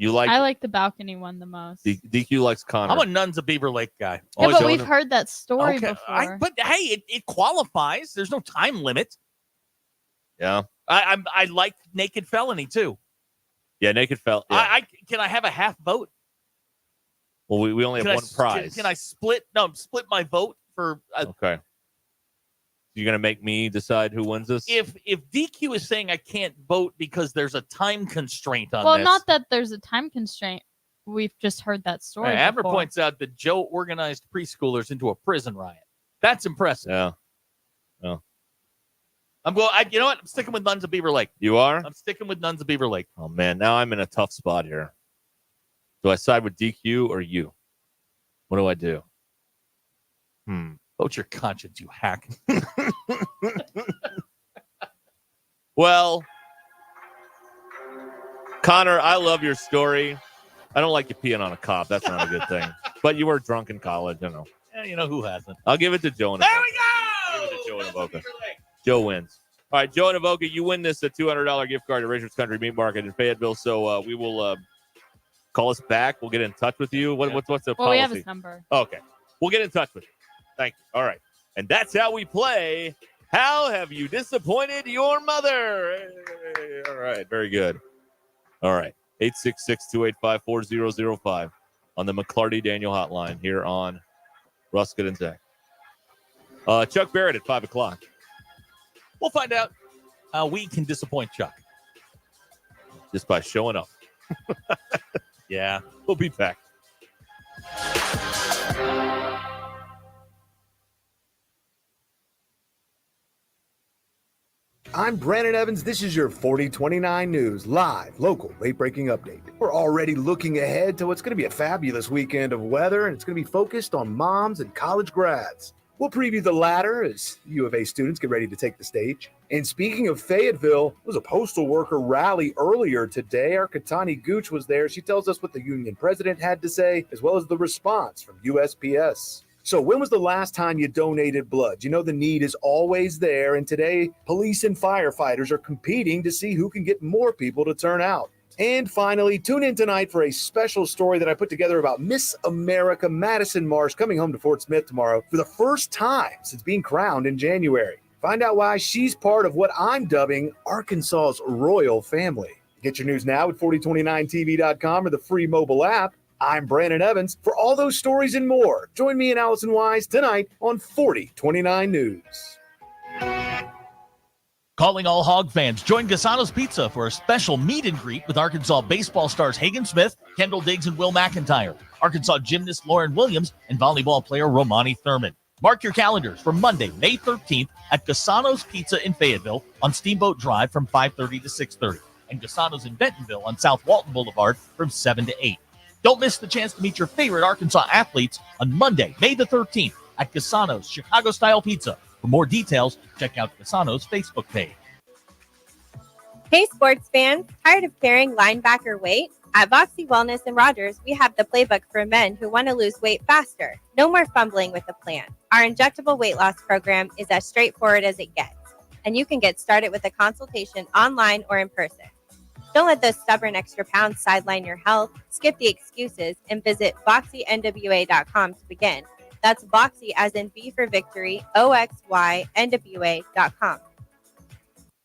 I like the balcony one the most. DQ likes Connor. I'm a Nuns of Beaver Lake guy. Yeah, but we've heard that story Okay, before. but hey, it qualifies. There's no time limit. Yeah. I like naked felony too. Yeah, naked felony. Yeah. Can I have a half vote? Well, we only have one prize. Can I split my vote for? Okay. You're gonna make me decide who wins this? If DQ is saying I can't vote because there's a time constraint on well, this. not that there's a time constraint. We've just heard that story. Amber before. points out that Joe organized preschoolers into a prison riot. That's impressive. Yeah. Oh. I'm going. You know what? I'm sticking with Nuns of Beaver Lake. You are? I'm sticking with Nuns of Beaver Lake. Oh man, now I'm in a tough spot here. Do I side with DQ or you? What do I do? Vote your conscience, you hack. Well, Connor, I love your story. I don't like you peeing on a cop. That's not a good thing. But you were drunk in college, you know. Yeah, you know who hasn't. I'll give it to Joe and There we go! Give it to Joe and Avoca. Joe wins. All right, Joe and Avoca, you win this $200 gift card to Richards Country Meat Market in Fayetteville. So we will call us back. We'll get in touch with you. What's the policy? We have his number. Okay. We'll get in touch with you. Thank you. All right. And that's how we play. How have you disappointed your mother? All right. Very good. All right. 866-285-4005 on the McClarty Daniel hotline here on Ruscin and Zach. Chuck Barrett at 5 o'clock. We'll find out. how we can disappoint Chuck. Just by showing up. Yeah. We'll be back. I'm Brandon Evans. This is your 4029 News, live, local, late-breaking update. We're already looking ahead to what's going to be a fabulous weekend of weather, and it's going to be focused on moms and college grads. We'll preview the latter as U of A students get ready to take the stage. And speaking of Fayetteville, there was a postal worker rally earlier today. Our Katani Gooch was there. She tells us what the union president had to say, as well as the response from USPS. So when was the last time you donated blood? You know the need is always there, and today police and firefighters are competing to see who can get more people to turn out. And finally, tune in tonight for a special story that I put together about Miss America Madison Marsh coming home to Fort Smith tomorrow for the first time since being crowned in January. Find out why she's part of what I'm dubbing Arkansas's royal family. Get your news now at 4029tv.com or the free mobile app. I'm Brandon Evans. For all those stories and more, join me and Allison Wise tonight on 4029 News. Calling all Hog fans, join Gasano's Pizza for a special meet and greet with Arkansas baseball stars Hagen Smith, Kendall Diggs, and Will McIntyre, Arkansas gymnast Lauren Williams, and volleyball player Romani Thurman. Mark your calendars for Monday, May 13th at Gasano's Pizza in Fayetteville on Steamboat Drive from 5:30 to 6:30, and Gasano's in Bentonville on South Walton Boulevard from 7 to 8. Don't miss the chance to meet your favorite Arkansas athletes on Monday, May the 13th at Gasano's Chicago-style pizza. For more details, check out Gasano's Facebook page. Hey, sports fans, tired of carrying linebacker weight? At Voxy Wellness in Rogers, we have the playbook for men who want to lose weight faster. No more fumbling with the plan. Our injectable weight loss program is as straightforward as it gets, and you can get started with a consultation online or in person. Don't let those stubborn extra pounds sideline your health. Skip the excuses and visit VoxyNWA.com to begin. That's Voxy as in V for victory, OXYNWA.com.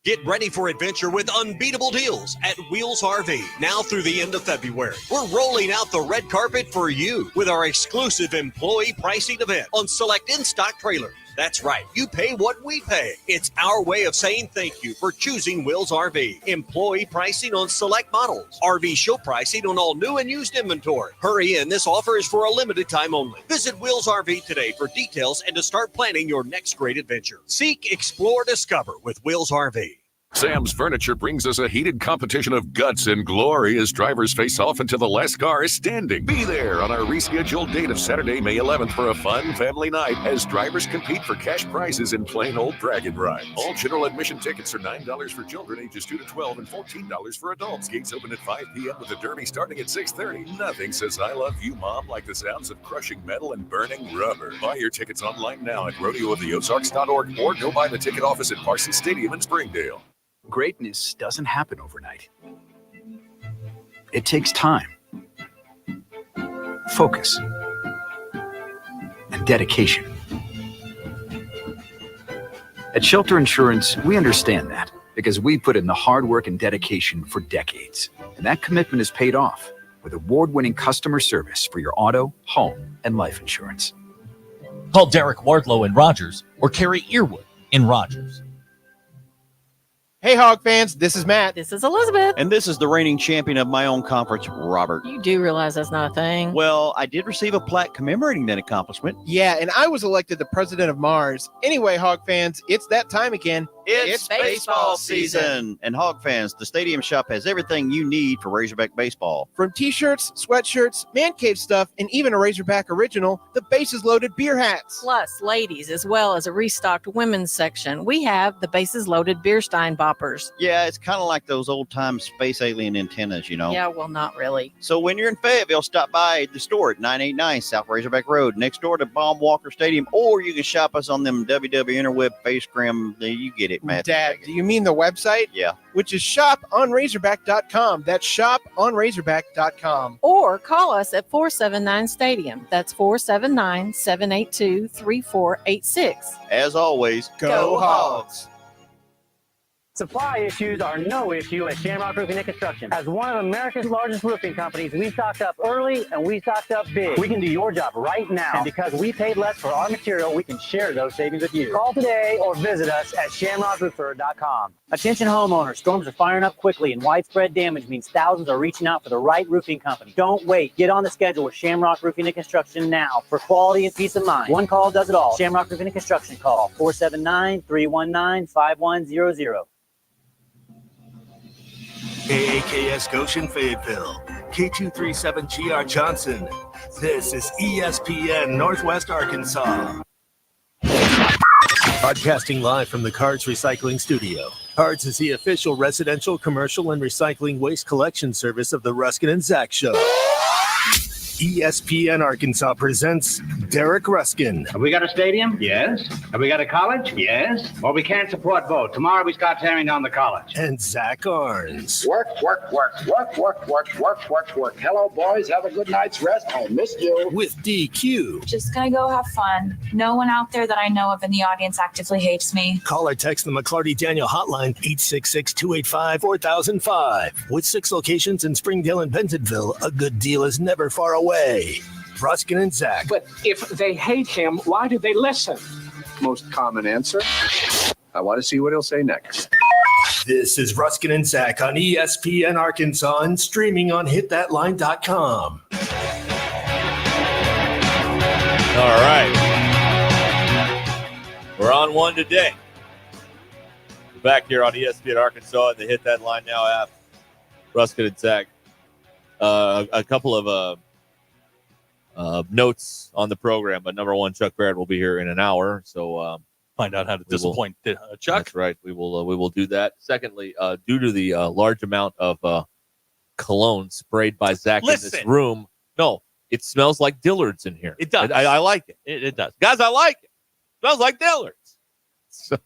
Get ready for adventure with unbeatable deals at Wheels RV now through the end of February. We're rolling out the red carpet for you with our exclusive employee pricing event on select in-stock trailers. That's right. You pay what we pay. It's our way of saying thank you for choosing Wheels RV. Employee pricing on select models. RV show pricing on all new and used inventory. Hurry in. This offer is for a limited time only. Visit Wheels RV today for details and to start planning your next great adventure. Seek, explore, discover with Wheels RV. Sam's Furniture brings us a heated competition of guts and glory as drivers face off until the last car is standing. Be there on our rescheduled date of Saturday, May 11th for a fun family night as drivers compete for cash prizes in plain old dragon rides. All general admission tickets are $9 for children ages 2 to 12 and $14 for adults. Gates open at 5 p.m. with the derby starting at 6:30. Nothing says I love you, Mom, like the sounds of crushing metal and burning rubber. Buy your tickets online now at rodeooftheozarks.org or go by the ticket office at Parsons Stadium in Springdale. Greatness doesn't happen overnight. It takes time, focus, and dedication. At Shelter Insurance, we understand that because we put in the hard work and dedication for decades. And that commitment is paid off with award-winning customer service for your auto, home, and life insurance. Call Derek Wardlow in Rogers or Carrie Earwood in Rogers. Hey, Hog fans, this is Matt. This is Elizabeth. And this is the reigning champion of my own conference, Robert. You do realize that's not a thing. Well, I did receive a plaque commemorating that accomplishment. Yeah, and I was elected the president of Mars. Anyway, Hog fans, it's that time again. It's baseball season. And Hog fans, the Stadium Shop has everything you need for Razorback baseball. From t-shirts, sweatshirts, man cave stuff, and even a Razorback original, the bases loaded beer hats. Plus, ladies, as well as a restocked women's section, we have the bases loaded beer stein boppers. Yeah, it's kind of like those old-time space alien antennas, you know. Yeah, well, not really. So when you're in Fayetteville, stop by the store at 989 South Razorback Road, next door to Baum Walker Stadium, or you can shop us on them WW Interweb face cram. You get it, Matt. Dad, do you mean the website? Yeah. Which is shoponrazorback.com. That's shoponrazorback.com. Or call us at 479 Stadium. That's 479-782-3486. As always, go Hogs. Supply issues are no issue at Shamrock Roofing and Construction. As one of America's largest roofing companies, we stocked up early and we stocked up big. We can do your job right now. And because we paid less for our material, we can share those savings with you. Call today or visit us at shamrockroofer.com. Attention homeowners, storms are firing up quickly and widespread damage means thousands are reaching out for the right roofing company. Don't wait. Get on the schedule with Shamrock Roofing and Construction now for quality and peace of mind. One call does it all. Shamrock Roofing and Construction. Call 479-319-5100. KAKS Goshen Fayetteville, K237GR Johnson. This is ESPN Northwest Arkansas. Broadcasting live from the Cards Recycling Studio. Cards is the official residential, commercial, and recycling waste collection service of the Ruscin Zach Show. ESPN Arkansas presents Derek Ruskin. Have we got a stadium? Yes. Have we got a college? Yes. Well, we can't support both. Tomorrow we start tearing down the college. And Zach Arns. Work. Hello, boys. Have a good night's rest. I missed you. With DQ. Just gonna go have fun. No one out there that I know of in the audience actively hates me. Call or text the McClarty Daniel hotline, 866-285-4005. With 6 locations in Springdale and Bentonville, a good deal is never far away. Ruskin and Zach. But if they hate him, why do they listen? Most common answer. I want to see what he'll say next. This is Ruskin and Zach on ESPN Arkansas and streaming on hitthatline.com. All right. We're on one today. We're back here on ESPN Arkansas and the Hit That Line Now app. Ruskin and Zach. A couple of notes on the program, but number one, Chuck Barrett will be here in an hour, so find out how to disappoint Chuck. That's right. We will do that. Secondly, due to the large amount of cologne sprayed by Zach in this room, no, it smells like Dillard's in here. It does. I like it. It does, guys. I like it. Smells like Dillard's. So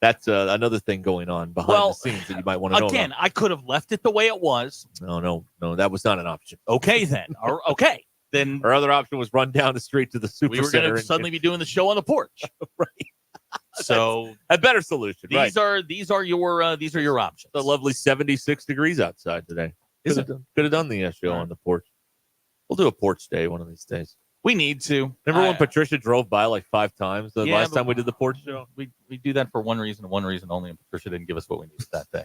that's another thing going on behind the scenes that you might want to know. Again, I could have left it the way it was. No, that was not an option. Okay, then. Okay. Then our other option was run down the street to the super center. We were going to suddenly be doing the show on the porch, right? So a better solution. These are your options. It's a lovely 76 degrees outside today. Could have done the show on the porch. We'll do a porch day one of these days. We need to. Remember when Patricia drove by like 5 times the last time we did the porch show? We do that for one reason and one reason only, and Patricia didn't give us what we needed that day.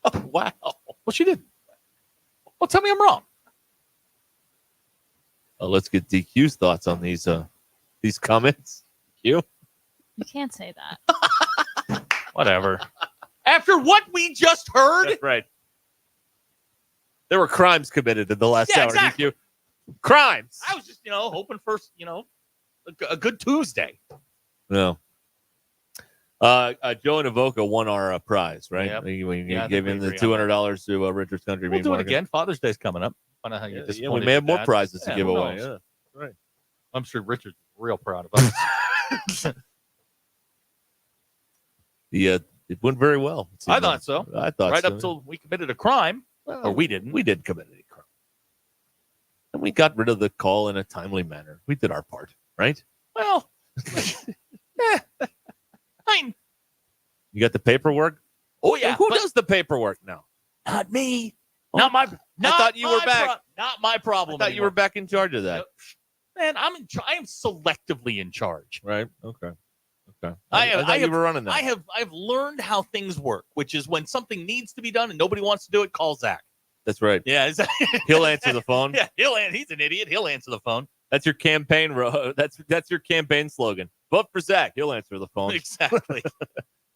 Oh, wow. Well, she didn't. Well, tell me I'm wrong. Let's get DQ's thoughts on these comments. DQ? You can't say that. Whatever. After what we just heard? That's right. There were crimes committed in the last hour, exactly. DQ. Crimes. I was just, hoping for, a good Tuesday. No. Joe and Avoca won our prize, right? Yep. We gave him the $200 to Richards Country. We'll do it again. Father's Day's coming up. We may have more prizes to give away. Yeah, right. I'm sure Richard's real proud of us. It went very well. I thought so. I thought right so. up till we committed a crime. Or we didn't. We didn't commit any crime. And we got rid of the call in a timely manner. We did our part, right? Well, you got the paperwork? Oh, yeah. Who does the paperwork now? Not me. Not my. I thought you were back. Not my problem. I thought you were back in charge of that. Man, I am selectively in charge. Right. Okay. I thought you were running that. I have learned how things work, which is when something needs to be done and nobody wants to do it, call Zach. That's right. Yeah. He'll answer the phone. Yeah. He's an idiot. He'll answer the phone. That's your campaign. That's your campaign slogan. Vote for Zach. He'll answer the phone. Exactly.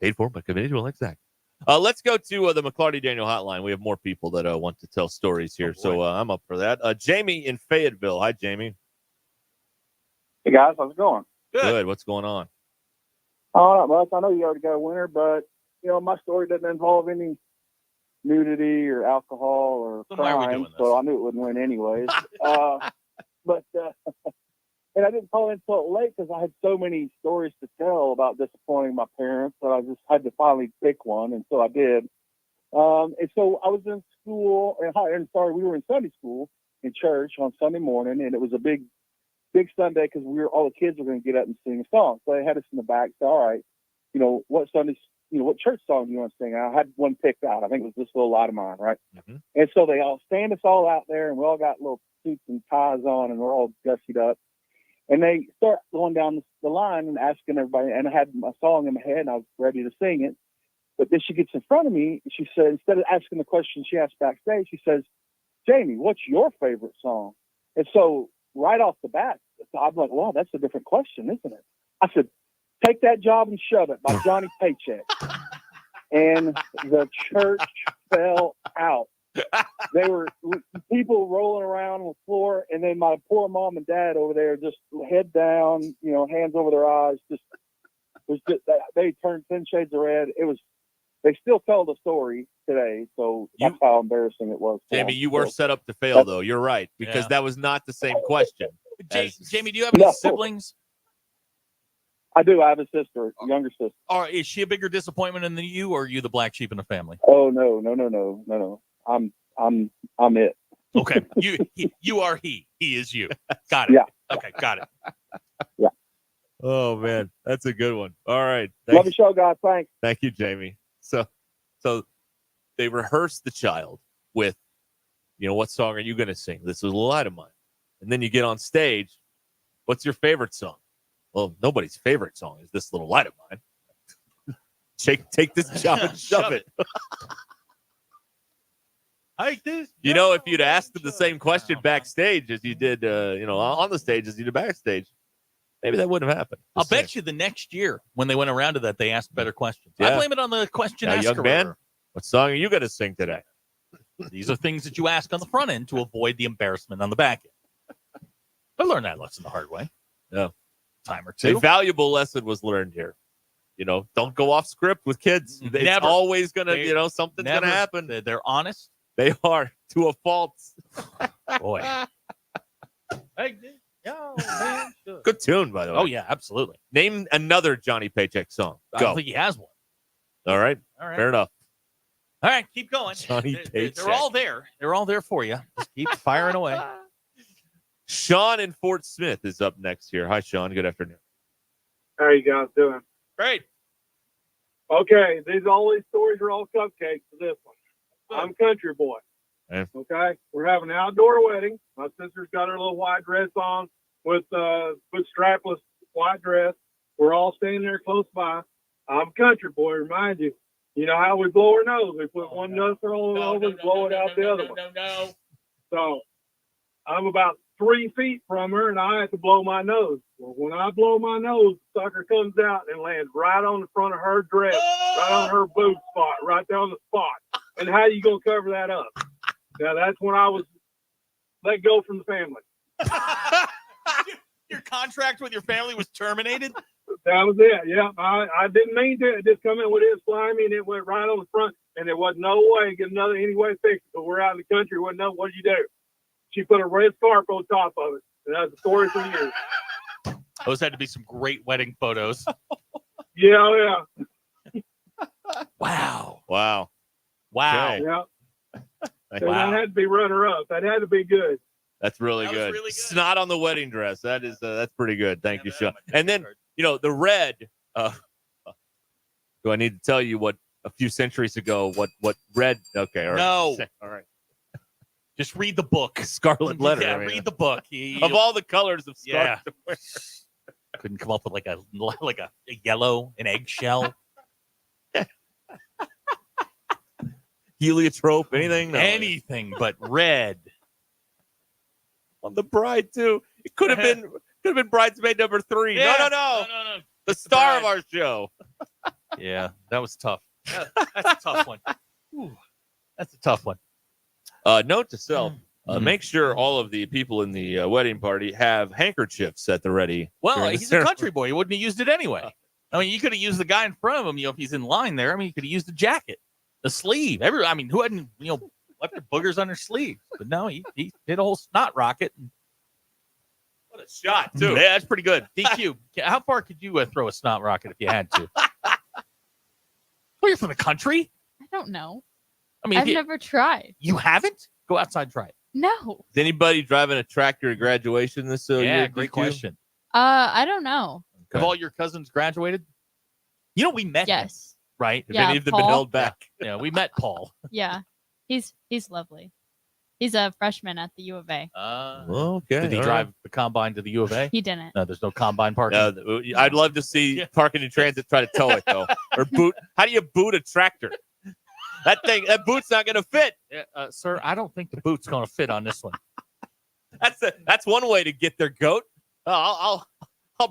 Paid for by committee like Zach. Let's go to the McClarty Daniel hotline. We have more people that want to tell stories here, so I'm up for that. Jamie in Fayetteville. Hi, Jamie. Hey, guys. How's it going? Good. What's going on? Oh, not much. I know you already got a winner, but, my story doesn't involve any nudity or alcohol or crime, so I knew it wouldn't win anyways. And I didn't call in until late because I had so many stories to tell about disappointing my parents that I just had to finally pick one, and so I did. And so I was in school, we were in Sunday school in church on Sunday morning, and it was a big Sunday because all the kids were going to get up and sing a song. So they had us in the back. So, all right, what Sunday what church song do you want to sing? I had one picked out. I think it was This Little Light of Mine, right? Mm-hmm. And so they all stand us all out there, and we all got little suits and ties on, and we're all gussied up. And they start going down the line and asking everybody, and I had my song in my head, and I was ready to sing it. But then she gets in front of me, and she said, instead of asking the question she asked backstage, she says, Jamie, what's your favorite song? And so right off the bat, I'm like, wow, that's a different question, isn't it? I said, Take That Job and Shove It by Johnny Paycheck. And the church fell out. They were people rolling around on the floor, and then my poor mom and dad over there, just head down, hands over their eyes. They turned 10 shades of red. They still tell the story today, so that's how embarrassing it was. Jamie, you were set up to fail, though. You're right, because that was not the same question. Jamie, do you have any siblings? I do. I have a sister, a younger sister. Or is she a bigger disappointment than you, or are you the black sheep in the family? Oh no. I'm it. Okay, you are he. He is you. Got it. Yeah. Okay, got it. Yeah. Oh man, that's a good one. All right. Love the show, guys. Thanks. Thank you, Jamie. So they rehearsed the child with, what song are you going to sing? This is a light of mine. And then you get on stage. What's your favorite song? Well, nobody's favorite song is This Little Light of Mine. Take this job and shove it. If you'd asked them the same question backstage as you did, on the stage as you did backstage, maybe that wouldn't have happened. I'll bet you the next year when they went around to that, they asked better questions. Yeah. I blame it on the question Now, asker. young man, what song are you going to sing today? These are things that you ask on the front end to avoid the embarrassment on the back end. I learned that lesson the hard way. Yeah. Time or two. A valuable lesson was learned here. Don't go off script with kids. It's always going to, something's going to happen. They're honest. They are, to a fault. Boy. Good tune, by the way. Oh, yeah, absolutely. Name another Johnny Paycheck song. I Go. don't think he has one. All right. Fair enough. All right, keep going. Johnny Paycheck. They're all there. They're all there for you. Just keep firing away. Sean in Fort Smith is up next here. Hi, Sean. Good afternoon. How are you guys doing? Great. Okay, all these stories are all cupcakes for this one. I'm a country boy. Yeah. Okay, we're having an outdoor wedding. My sister's got her little white dress on with strapless white dress. We're all standing there close by. I'm a country boy, remind you. You know how we blow our nose? We put one nostril over and blow it out the other one. No. So I'm about 3 feet from her, and I have to blow my nose. Well, when I blow my nose, the sucker comes out and lands right on the front of her dress, right on her boob spot, right there on the spot. And how you going to cover that up? Now, that's when I was let go from the family. Your contract with your family was terminated? That was it, yeah. I didn't mean to. It just come in with it slimy, and it went right on the front, and there wasn't no way to get any way fixed it. But we're out in the country. What did you do? She put a red scarf on top of it, and that's a story for years. Those had to be some great wedding photos. Yeah. Wow. Okay. Yeah. So Wow. that had to be runner-up. That had to be good. That's really good. Snot on the wedding dress. That's pretty good. Thank you, Sean. And then, the red. Do I need to tell you what a few centuries ago, what red? Okay. All right. No. All right. Just read the book. Scarlet letter. Yeah, read the book. Of all the colors of scarlet. Yeah. Couldn't come up with like a yellow, an eggshell. Heliotrope, anything? No. Anything but red. On the bride too. It could have been bridesmaid number 3. Yeah. No. The star of our show. Yeah, that was tough. That's a tough one. Ooh, that's a tough one. Note to self: make sure all of the people in the wedding party have handkerchiefs at the ready. Well, he's a country boy. He wouldn't have used it anyway. I mean, you could have used the guy in front of him. If he's in line there, you could have used the jacket, the sleeve. Who hadn't left their boogers on their sleeves? But no, he did a whole snot rocket. What a shot, too. Yeah, that's pretty good. DQ. How far could you throw a snot rocket if you had to? Well, you're from the country. I don't know. I mean, I've never tried. You haven't? Go outside and try it. No. Is anybody driving a tractor at graduation this year? Yeah, great question. I don't know. Have all your cousins graduated? We met him, right? If Yeah, any of them been Paul. held back. Yeah, we met Paul. Yeah, he's lovely. He's a freshman at the U of A. Okay. Did he all drive right. the combine to the U of A? He didn't. No, there's no combine parking. I'd love to see parking in transit try to tow it though, or boot. How do you boot a tractor? That boot's not going to fit. Sir, I don't think the boot's going to fit on this one. That's one way to get their goat. I'll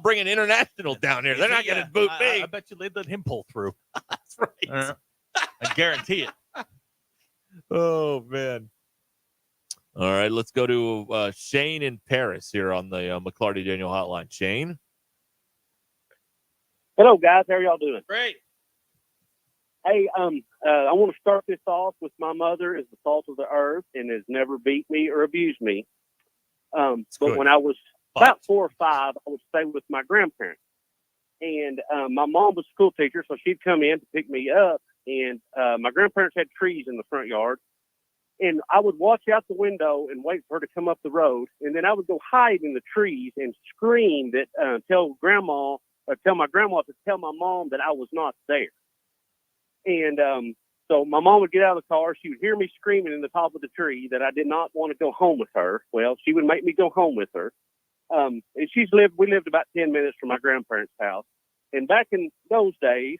bring an international down here. They're not going to boot me. I bet you they'd let him pull through. That's right. I guarantee it. Oh man. All right, let's go to Shane in Paris here on the McClarty Daniel Hotline. Shane. Hello, guys. How are y'all doing? Great. Hey, I want to start this off with my mother is the salt of the earth and has never beat me or abused me. But good. when I was about 4 or 5, I would stay with my grandparents. And my mom was a school teacher, so she'd come in to pick me up. And my grandparents had trees in the front yard. And I would watch out the window and wait for her to come up the road. And then I would go hide in the trees and scream that tell my grandma to tell my mom that I was not there. And so my mom would get out of the car. She would hear me screaming in the top of the tree that I did not want to go home with her. Well, she would make me go home with her. And we lived about 10 minutes from my grandparents' house. And back in those days,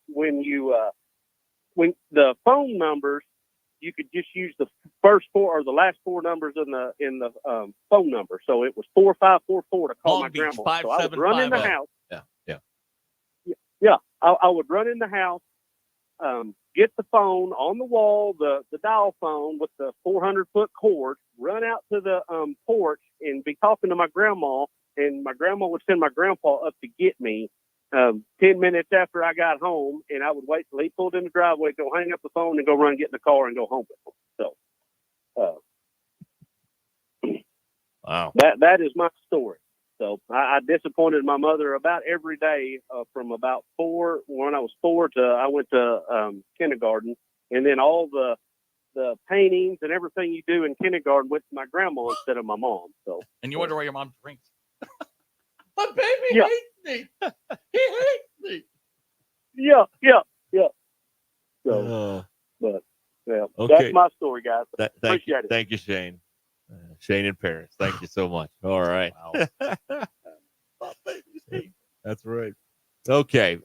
when the phone numbers, you could just use the first 4 or the last 4 numbers in the phone number. So it was 4544 to call Long my Beach, grandma. So I would 5750. run in the house. Yeah. I would run in the house, get the phone on the wall, the dial phone with the 400-foot cord, run out to the porch and be talking to my grandma. And my grandma would send my grandpa up to get me 10 minutes after I got home, and I would wait till he pulled in the driveway, go hang up the phone, and go run, get in the car, and go home with him. So, wow, that is my story. So I disappointed my mother about every day from about 4. When I was 4 to I went to kindergarten, and then all the paintings and everything you do in kindergarten with my grandma instead of my mom. So And you wonder why your mom drinks. My baby hates me. He hates me. Yeah. So, but yeah, Okay. that's my story, guys. Appreciate it. Thank you, Shane. Shane in Paris. Thank you so much. All right. That's right. Okay.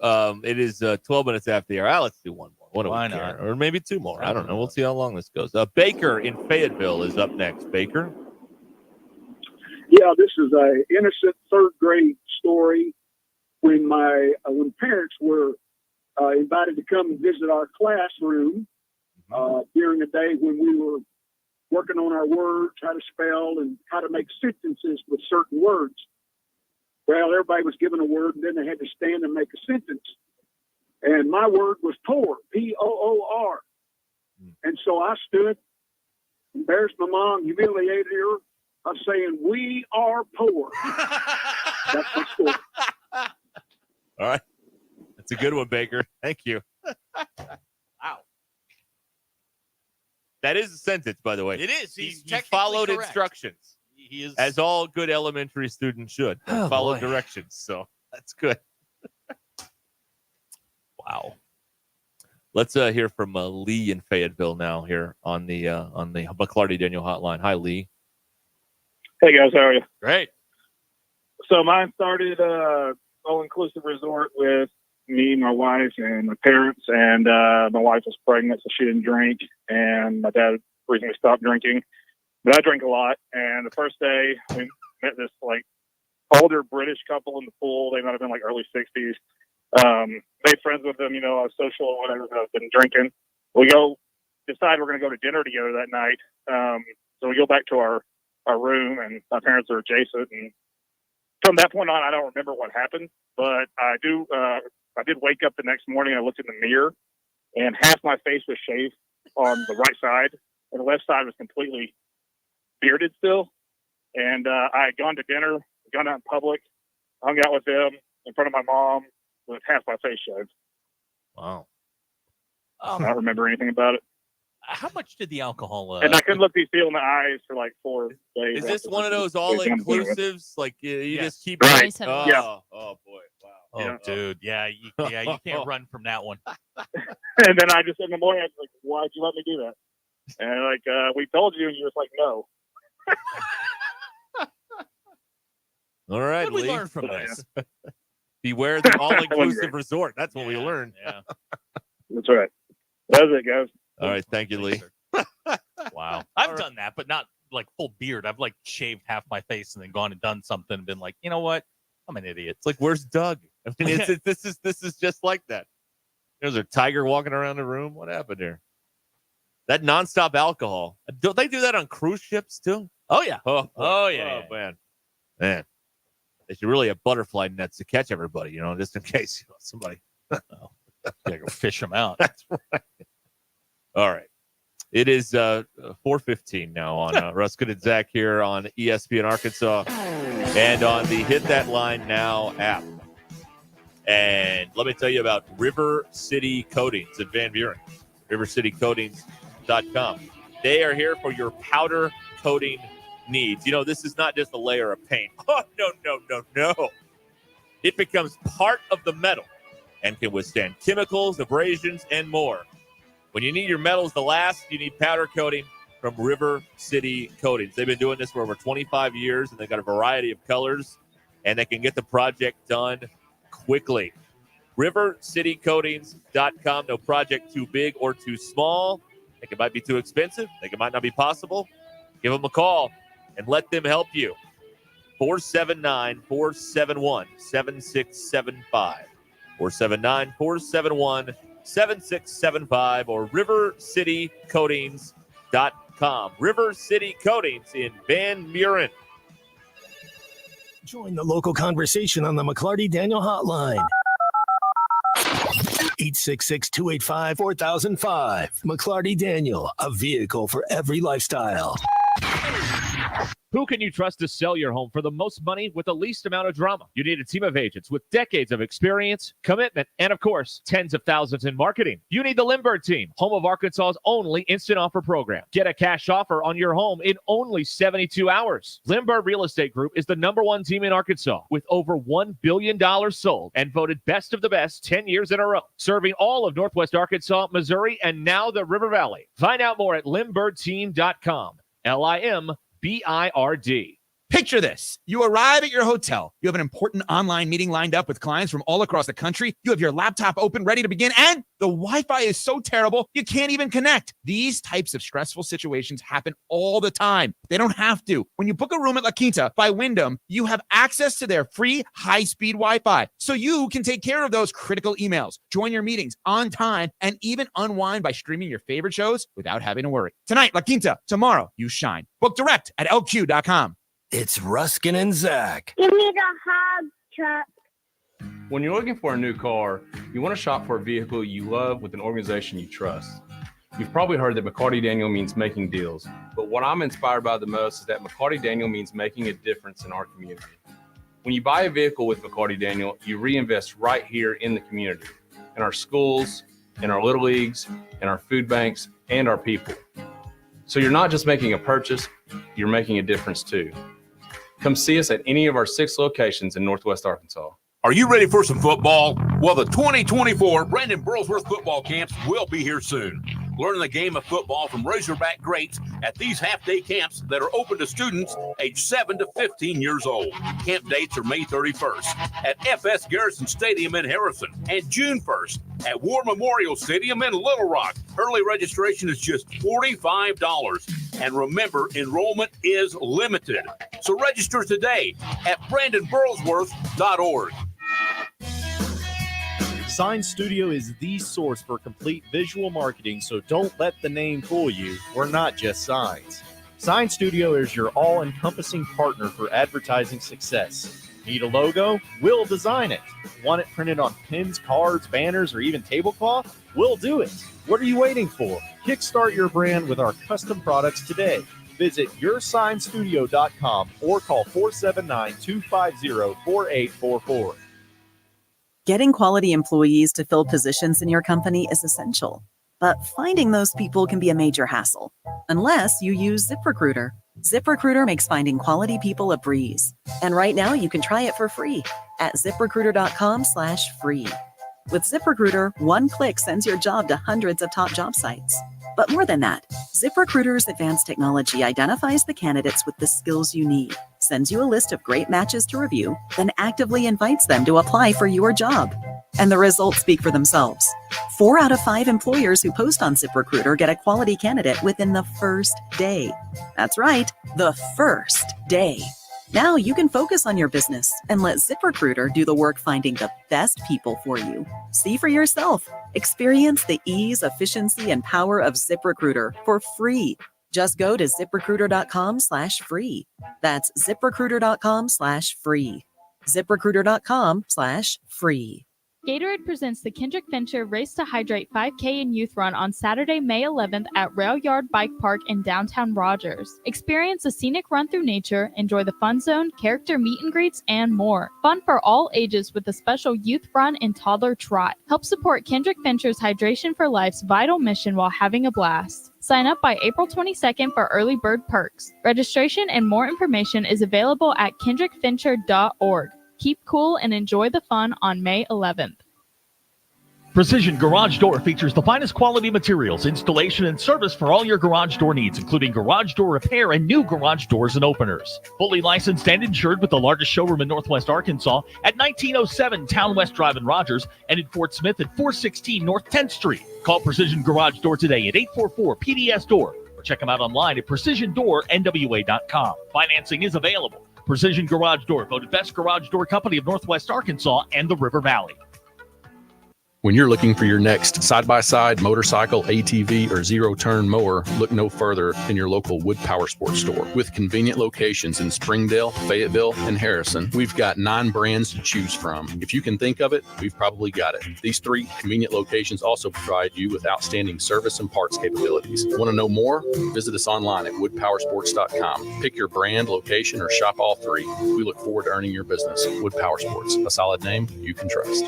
It is 12 minutes after the hour. Let's do one more. What do Why we care? not? Or maybe 2 more. I don't know. We'll see how long this goes. Baker in Fayetteville is up next. Baker. Yeah, this is a innocent 3rd grade story when parents were invited to come and visit our classroom during the day when we were working on our words, how to spell and how to make sentences with certain words. Well, everybody was given a word, and then they had to stand and make a sentence. And my word was poor, P-O-O-R. And so I stood, embarrassed my mom, humiliated her. I'm saying, we are poor. That's my story. All right. That's a good one, Baker. Thank you. Wow. That is a sentence, by the way. It is. He He's followed correct. instructions. He is. As all good elementary students should. Oh, Follow boy. directions. So that's good. Wow. Let's hear from Lee in Fayetteville now here on the McClarty Daniel Hotline. Hi, Lee. Hey guys, how are you? Great. So mine started all-inclusive resort with me, my wife, and my parents. And my wife was pregnant, so she didn't drink. And my dad recently stopped drinking, but I drink a lot. And the first day we met this older British couple in the pool. They might have been early 60s. Made friends with them, I was social or whatever. I've been drinking. We decide we're going to go to dinner together that night. So we go back to our room, and my parents are adjacent. And from that point on, I don't remember what happened, but I did wake up the next morning. I looked in the mirror, and half my face was shaved on the right side, and the left side was completely bearded still. And I had gone to dinner, gone out in public, hung out with them in front of my mom with half my face shaved. Wow. I don't remember anything about it. How much did the alcohol? And I couldn't look these people in the eyes for 4 days. Is this one of those all-inclusives? You just keep... Right. Oh, Yeah. Oh, boy. Wow. Oh, you know? dude. Yeah, you can't run from that one. And then I just in the morning I was like, why'd you let me do that? And like, we told you, and you was like, no. All right, What did we Lee. learn from this? Beware the all-inclusive resort. That's what we learned. Yeah. That's right. That was it, guys. All right, thank you, Lee. Wow. I've done that, but not like full beard. I've like shaved half my face and then gone and done something and been like, you know what? I'm an idiot. It's like, where's Doug? I mean, this is just like that. There's a tiger walking around the room. What happened here? That nonstop alcohol. Don't they do that on cruise ships too? Oh yeah. Oh yeah. Man. They should really have butterfly nets to catch everybody, just in case somebody. Go fish them out. That's right. All right. It is 4:15 now on Ruscin and Zach here on ESPN Arkansas and on the Hit That Line Now app. And let me tell you about River City Coatings in Van Buren. RiverCityCoatings.com. They are here for your powder coating needs. This is not just a layer of paint. Oh, no. It becomes part of the metal and can withstand chemicals, abrasions, and more. When you need your metals to last, you need powder coating from River City Coatings. They've been doing this for over 25 years, and they've got a variety of colors, and they can get the project done quickly. RiverCityCoatings.com. No project too big or too small. I think it might be too expensive. I think it might not be possible. Give them a call and let them help you. 479-471-7675. 479-471-7675 or RiverCityCoatings.com. River City Coatings in Van Buren. Join the local conversation on the McClarty Daniel hotline. 866-285-4005. McClarty Daniel, a vehicle for every lifestyle. Who can you trust to sell your home for the most money with the least amount of drama? You need a team of agents with decades of experience, commitment, and of course, tens of thousands in marketing. You need the Lindbergh team, home of Arkansas's only instant offer program. Get a cash offer on your home in only 72 hours. Lindbergh Real Estate Group is the #1 team in Arkansas with over $1 billion sold and voted best of the best 10 years in a row, serving all of Northwest Arkansas, Missouri, and now the River Valley. Find out more at lindberghteam.com. LIMBIRD. Picture this. You arrive at your hotel. You have an important online meeting lined up with clients from all across the country. You have your laptop open, ready to begin, and the Wi-Fi is so terrible, you can't even connect. These types of stressful situations happen all the time. They don't have to. When you book a room at La Quinta by Wyndham, you have access to their free high-speed Wi-Fi, so you can take care of those critical emails, join your meetings on time, and even unwind by streaming your favorite shows without having to worry. Tonight, La Quinta. Tomorrow, you shine. Book direct at LQ.com. It's Ruscin and Zach. Give me the hug, Chuck. When you're looking for a new car, you want to shop for a vehicle you love with an organization you trust. You've probably heard that McCarty Daniel means making deals, but what I'm inspired by the most is that McCarty Daniel means making a difference in our community. When you buy a vehicle with McCarty Daniel, you reinvest right here in the community, in our schools, in our little leagues, in our food banks, and our people. So you're not just making a purchase, you're making a difference too. Come see us at any of our 6 locations in Northwest Arkansas. Are you ready for some football? Well, the 2024 Brandon Burlsworth football camps will be here soon. Learn the game of football from Razorback greats at these half-day camps that are open to students aged 7 to 15 years old. Camp dates are May 31st at FS Garrison Stadium in Harrison and June 1st at War Memorial Stadium in Little Rock. Early registration is just $45. And remember, enrollment is limited. So register today at BrandonBurlsworth.org. Sign Studio is the source for complete visual marketing, so don't let the name fool you. We're not just signs. Sign Studio is your all-encompassing partner for advertising success. Need a logo? We'll design it. Want it printed on pins, cards, banners, or even tablecloth? We'll do it. What are you waiting for? Kickstart your brand with our custom products today. Visit yoursignstudio.com or call 479-250-4844. Getting quality employees to fill positions in your company is essential, but finding those people can be a major hassle, unless you use ZipRecruiter. ZipRecruiter makes finding quality people a breeze. And right now you can try it for free at ziprecruiter.com/free. With ZipRecruiter, one click sends your job to hundreds of top job sites. But more than that, ZipRecruiter's advanced technology identifies the candidates with the skills you need, sends you a list of great matches to review, then actively invites them to apply for your job. And the results speak for themselves. 4 out of 5 employers who post on ZipRecruiter get a quality candidate within the first day. That's right, the first day. Now you can focus on your business and let ZipRecruiter do the work finding the best people for you. See for yourself. Experience the ease, efficiency, and power of ZipRecruiter for free. Just go to ziprecruiter.com/free. That's ziprecruiter.com/free. ziprecruiter.com/free. Gatorade presents the Kendrick Venture Race to Hydrate 5K and Youth Run on Saturday, May 11th at Rail Yard Bike Park in downtown Rogers. Experience a scenic run through nature, enjoy the fun zone, character meet and greets, and more. Fun for all ages with a special youth run and toddler trot. Help support Kendrick Venture's Hydration for Life's vital mission while having a blast. Sign up by April 22nd for early bird perks. Registration and more information is available at kendrickventure.org. Keep cool and enjoy the fun on May 11th. Precision Garage Door features the finest quality materials, installation, and service for all your garage door needs, including garage door repair and new garage doors and openers. Fully licensed and insured with the largest showroom in Northwest Arkansas at 1907 Town West Drive in Rogers and in Fort Smith at 416 North 10th Street. Call Precision Garage Door today at 844-PDS-DOOR or check them out online at precisiondoornwa.com. Financing is available. Precision Garage Door, voted best garage door company of Northwest Arkansas and the River Valley. When you're looking for your next side-by-side, motorcycle, ATV, or zero-turn mower, look no further than your local Wood Power Sports store. With convenient locations in Springdale, Fayetteville, and Harrison, we've got 9 brands to choose from. If you can think of it, we've probably got it. These 3 convenient locations also provide you with outstanding service and parts capabilities. Want to know more? Visit us online at woodpowersports.com. Pick your brand, location, or shop all 3. We look forward to earning your business. Wood Power Sports, a solid name you can trust.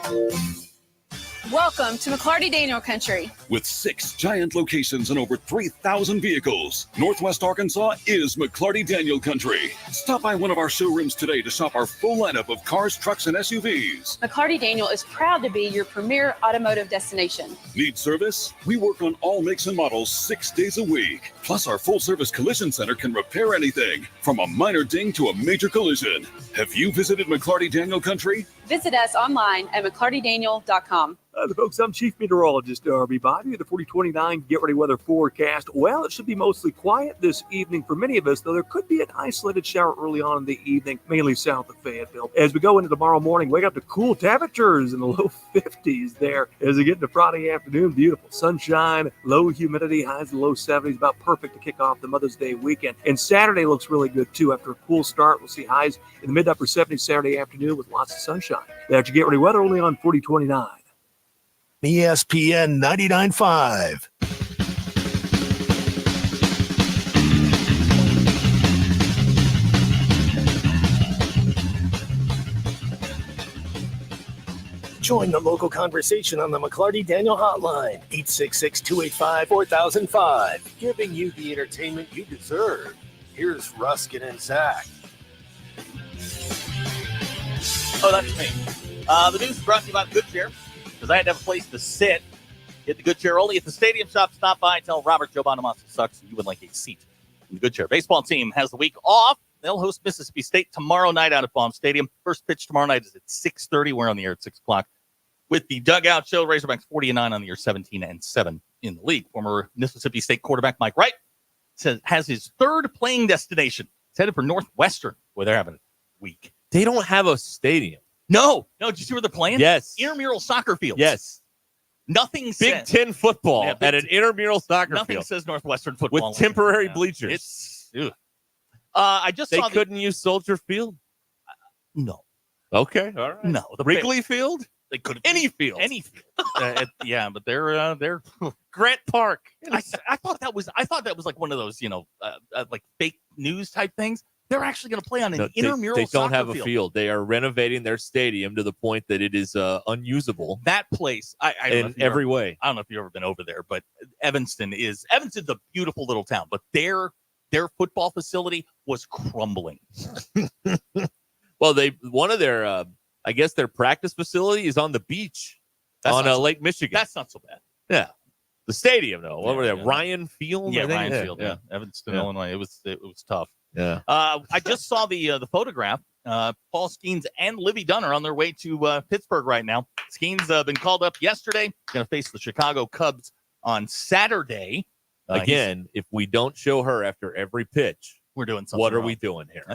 Welcome to McClarty Daniel Country. With 6 giant locations and over 3,000 vehicles, Northwest Arkansas is McClarty Daniel Country. Stop by one of our showrooms today to shop our full lineup of cars, trucks, and SUVs. McClarty Daniel is proud to be your premier automotive destination. Need service? We work on all makes and models 6 days a week. Plus, our full-service collision center can repair anything, from a minor ding to a major collision. Have you visited McClarty Daniel Country? Visit us online at McClartyDaniel.com. Folks, I'm Chief Meteorologist Darby Bobby with the 4029 Get Ready Weather forecast. Well, it should be mostly quiet this evening for many of us, though there could be an isolated shower early on in the evening, mainly south of Fayetteville. As we go into tomorrow morning, wake up to cool temperatures in the low 50s there. As we get into Friday afternoon, beautiful sunshine, low humidity, highs in the low 70s, about perfect to kick off the Mother's Day weekend. And Saturday looks really good, too. After a cool start, we'll see highs in the mid-upper 70s Saturday afternoon with lots of sunshine. That's your Get Ready Weather only on 4029. ESPN 99.5. Join the local conversation on the McClarty Daniel Hotline, 866-285-4005, giving you the entertainment you deserve. Here's Ruscin and Zach. Oh, that's me. The news is brought to you by the Good Chair, because I had to have a place to sit. Get the Good Chair only at the Stadium Shop. Stop by. Tell Robert Joe Bonamassa sucks you would like a seat in the Good Chair. Baseball team has the week off. They'll host Mississippi State tomorrow night out at Baum Stadium. First pitch tomorrow night is at 6:30. We're on the air at 6 o'clock with the Dugout Show. Razorbacks 40-9 on the year, 17-7 in the league. Former Mississippi State quarterback Mike Wright has his 3rd playing destination. He's headed for Northwestern, where they're having a week. They don't have a stadium. No. Did you see where they're playing? Yes. Intramural soccer fields. Yes. Nothing Big says. Ten football at an intramural soccer Nothing field. says Northwestern football. With temporary bleachers. It's I just saw couldn't use Soldier Field? No. Okay, all right. No. Wrigley Field? They could have any field. Any field. Yeah, but they're Grant Park. I thought that was like one of those, like fake news type things. They're actually going to play on an intramural They don't soccer have a field. They are renovating their stadium to the point that it is unusable. That place, in every way. I don't know if you've ever been over there, but Evanston's a beautiful little town, but their their football facility was crumbling. Well, one of their, I guess their practice facility is on the beach on Lake Michigan. That's not so bad. Yeah. The stadium, though. What were they? Ryan Field? Yeah, I think? Ryan Field. Yeah. Evanston, Illinois. It was tough. Yeah. I just saw the photograph. Paul Skeens and Livy Dunn are on their way to Pittsburgh right now. Skeens been called up yesterday. Going to face the Chicago Cubs on Saturday. Again, if we don't show her after every pitch, we're doing something what are wrong. we doing here?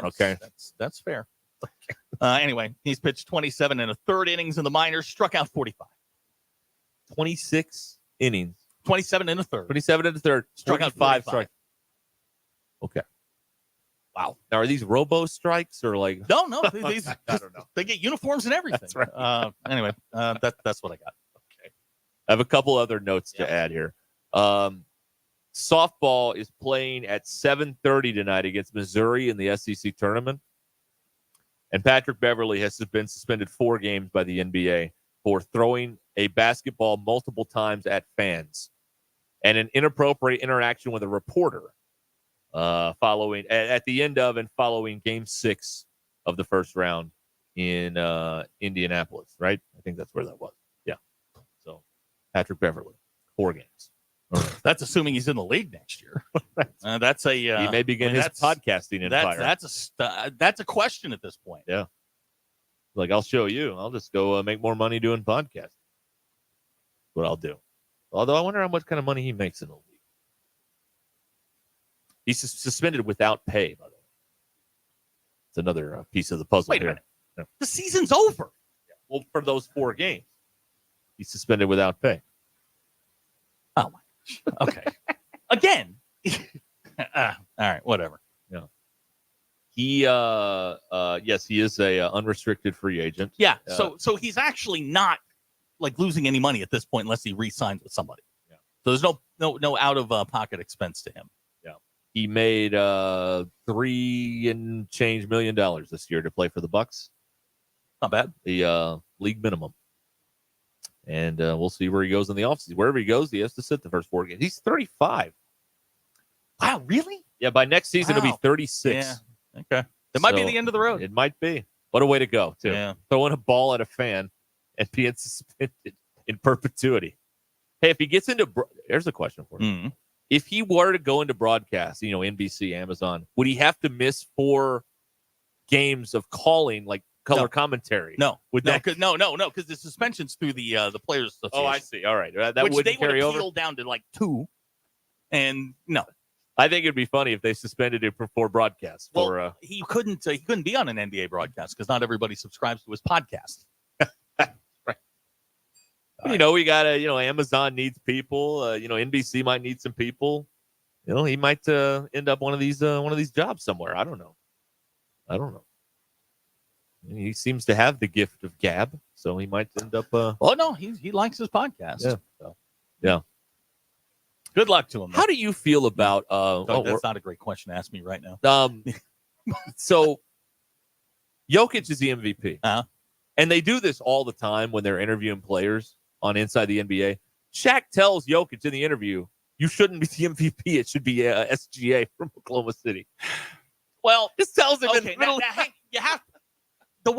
That's fair. Anyway, he's pitched 27 and a third innings in the minors, struck out 45. 26 innings. 27 and a third. 27 and a third. Struck out 45 45. strikes. Okay. Wow. Now, are these robo strikes or like? No. These, I don't know. They get uniforms and everything. That's right. Anyway, that's what I got. Okay. I have a couple other notes to add here. Softball is playing at 7:30 tonight against Missouri in the SEC tournament. And Patrick Beverly has been suspended 4 games by the NBA for throwing a basketball multiple times at fans and an inappropriate interaction with a reporter following at the end of and following Game 6 of the first round in Indianapolis, right? I think that's where that was. Yeah. So Patrick Beverly, 4 games. That's assuming he's in the league next year. That's a he may begin his podcasting empire. That's a question at this point. Yeah. Like, I'll show you. I'll just go make more money doing podcasts. What I'll do. Although I wonder how much kind of money he makes in the league. He's suspended without pay, by the way. It's another piece of the puzzle. Wait a here. minute. Yeah. The season's over. Yeah. Well, for those 4 games, he's suspended without pay. Oh, my gosh. Okay. Again. All right, whatever. Yeah. He, yes, he is a unrestricted free agent. Yeah. So he's actually not like losing any money at this point unless he re-signs with somebody. Yeah. So there's no out of pocket expense to him. Yeah. He made $3 and change million this year to play for the Bucks. Not bad. The league minimum. And we'll see where he goes in the offseason. Wherever he goes, he has to sit the first 4 games. He's 35. Wow, really? Yeah, by next season, It'll be 36. Yeah. Okay. It might be the end of the road. It might be. What a way to go, too. Yeah. Throwing a ball at a fan and being suspended in perpetuity. Hey, if he gets into here's a question for you. Mm-hmm. If he were to go into broadcast, NBC, Amazon, would he have to miss 4 games of calling, like color commentary? No. Would no, because the suspension's through the Players Association. Oh, I see. All right. That which wouldn't they carry would over? appeal down to like 2. And no. I think it'd be funny if they suspended him for broadcast. Well, he couldn't be on an NBA broadcast because not everybody subscribes to his podcast. Right. We got Amazon needs people. NBC might need some people. He might end up one of these jobs somewhere. I don't know. He seems to have the gift of gab, so he might end up. Oh no, he likes his podcast. Yeah. So. Yeah. Good luck to him. How do you feel about? That's not a great question to ask me right now. So, Jokic is the MVP, Uh-huh. and they do this all the time when they're interviewing players on Inside the NBA. Shaq tells Jokic in the interview, "You shouldn't be the MVP. It should be SGA from Oklahoma City." Well, just tells him in the now, middle. you have the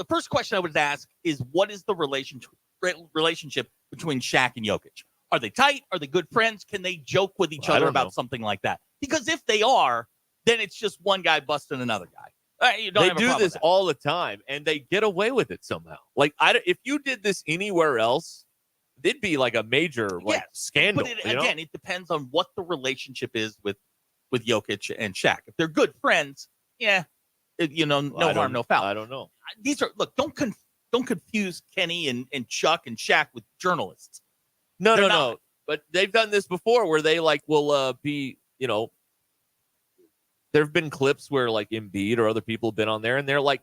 first question I would ask is, what is the relationship between Shaq and Jokic? Are they tight? Are they good friends? Can they joke with each other about something like that? Because if they are, then it's just one guy busting another guy. You don't They have a do problem this with that. all the time, and they get away with it somehow. Like, if you did this anywhere else, it'd be like a major scandal. But again, it depends on what the relationship is with Jokic and Shaq. If they're good friends, no harm, no foul. I don't know. Don't confuse Kenny and Chuck and Shaq with journalists. No. But they've done this before where they will be, there have been clips where like Embiid or other people have been on there and they're like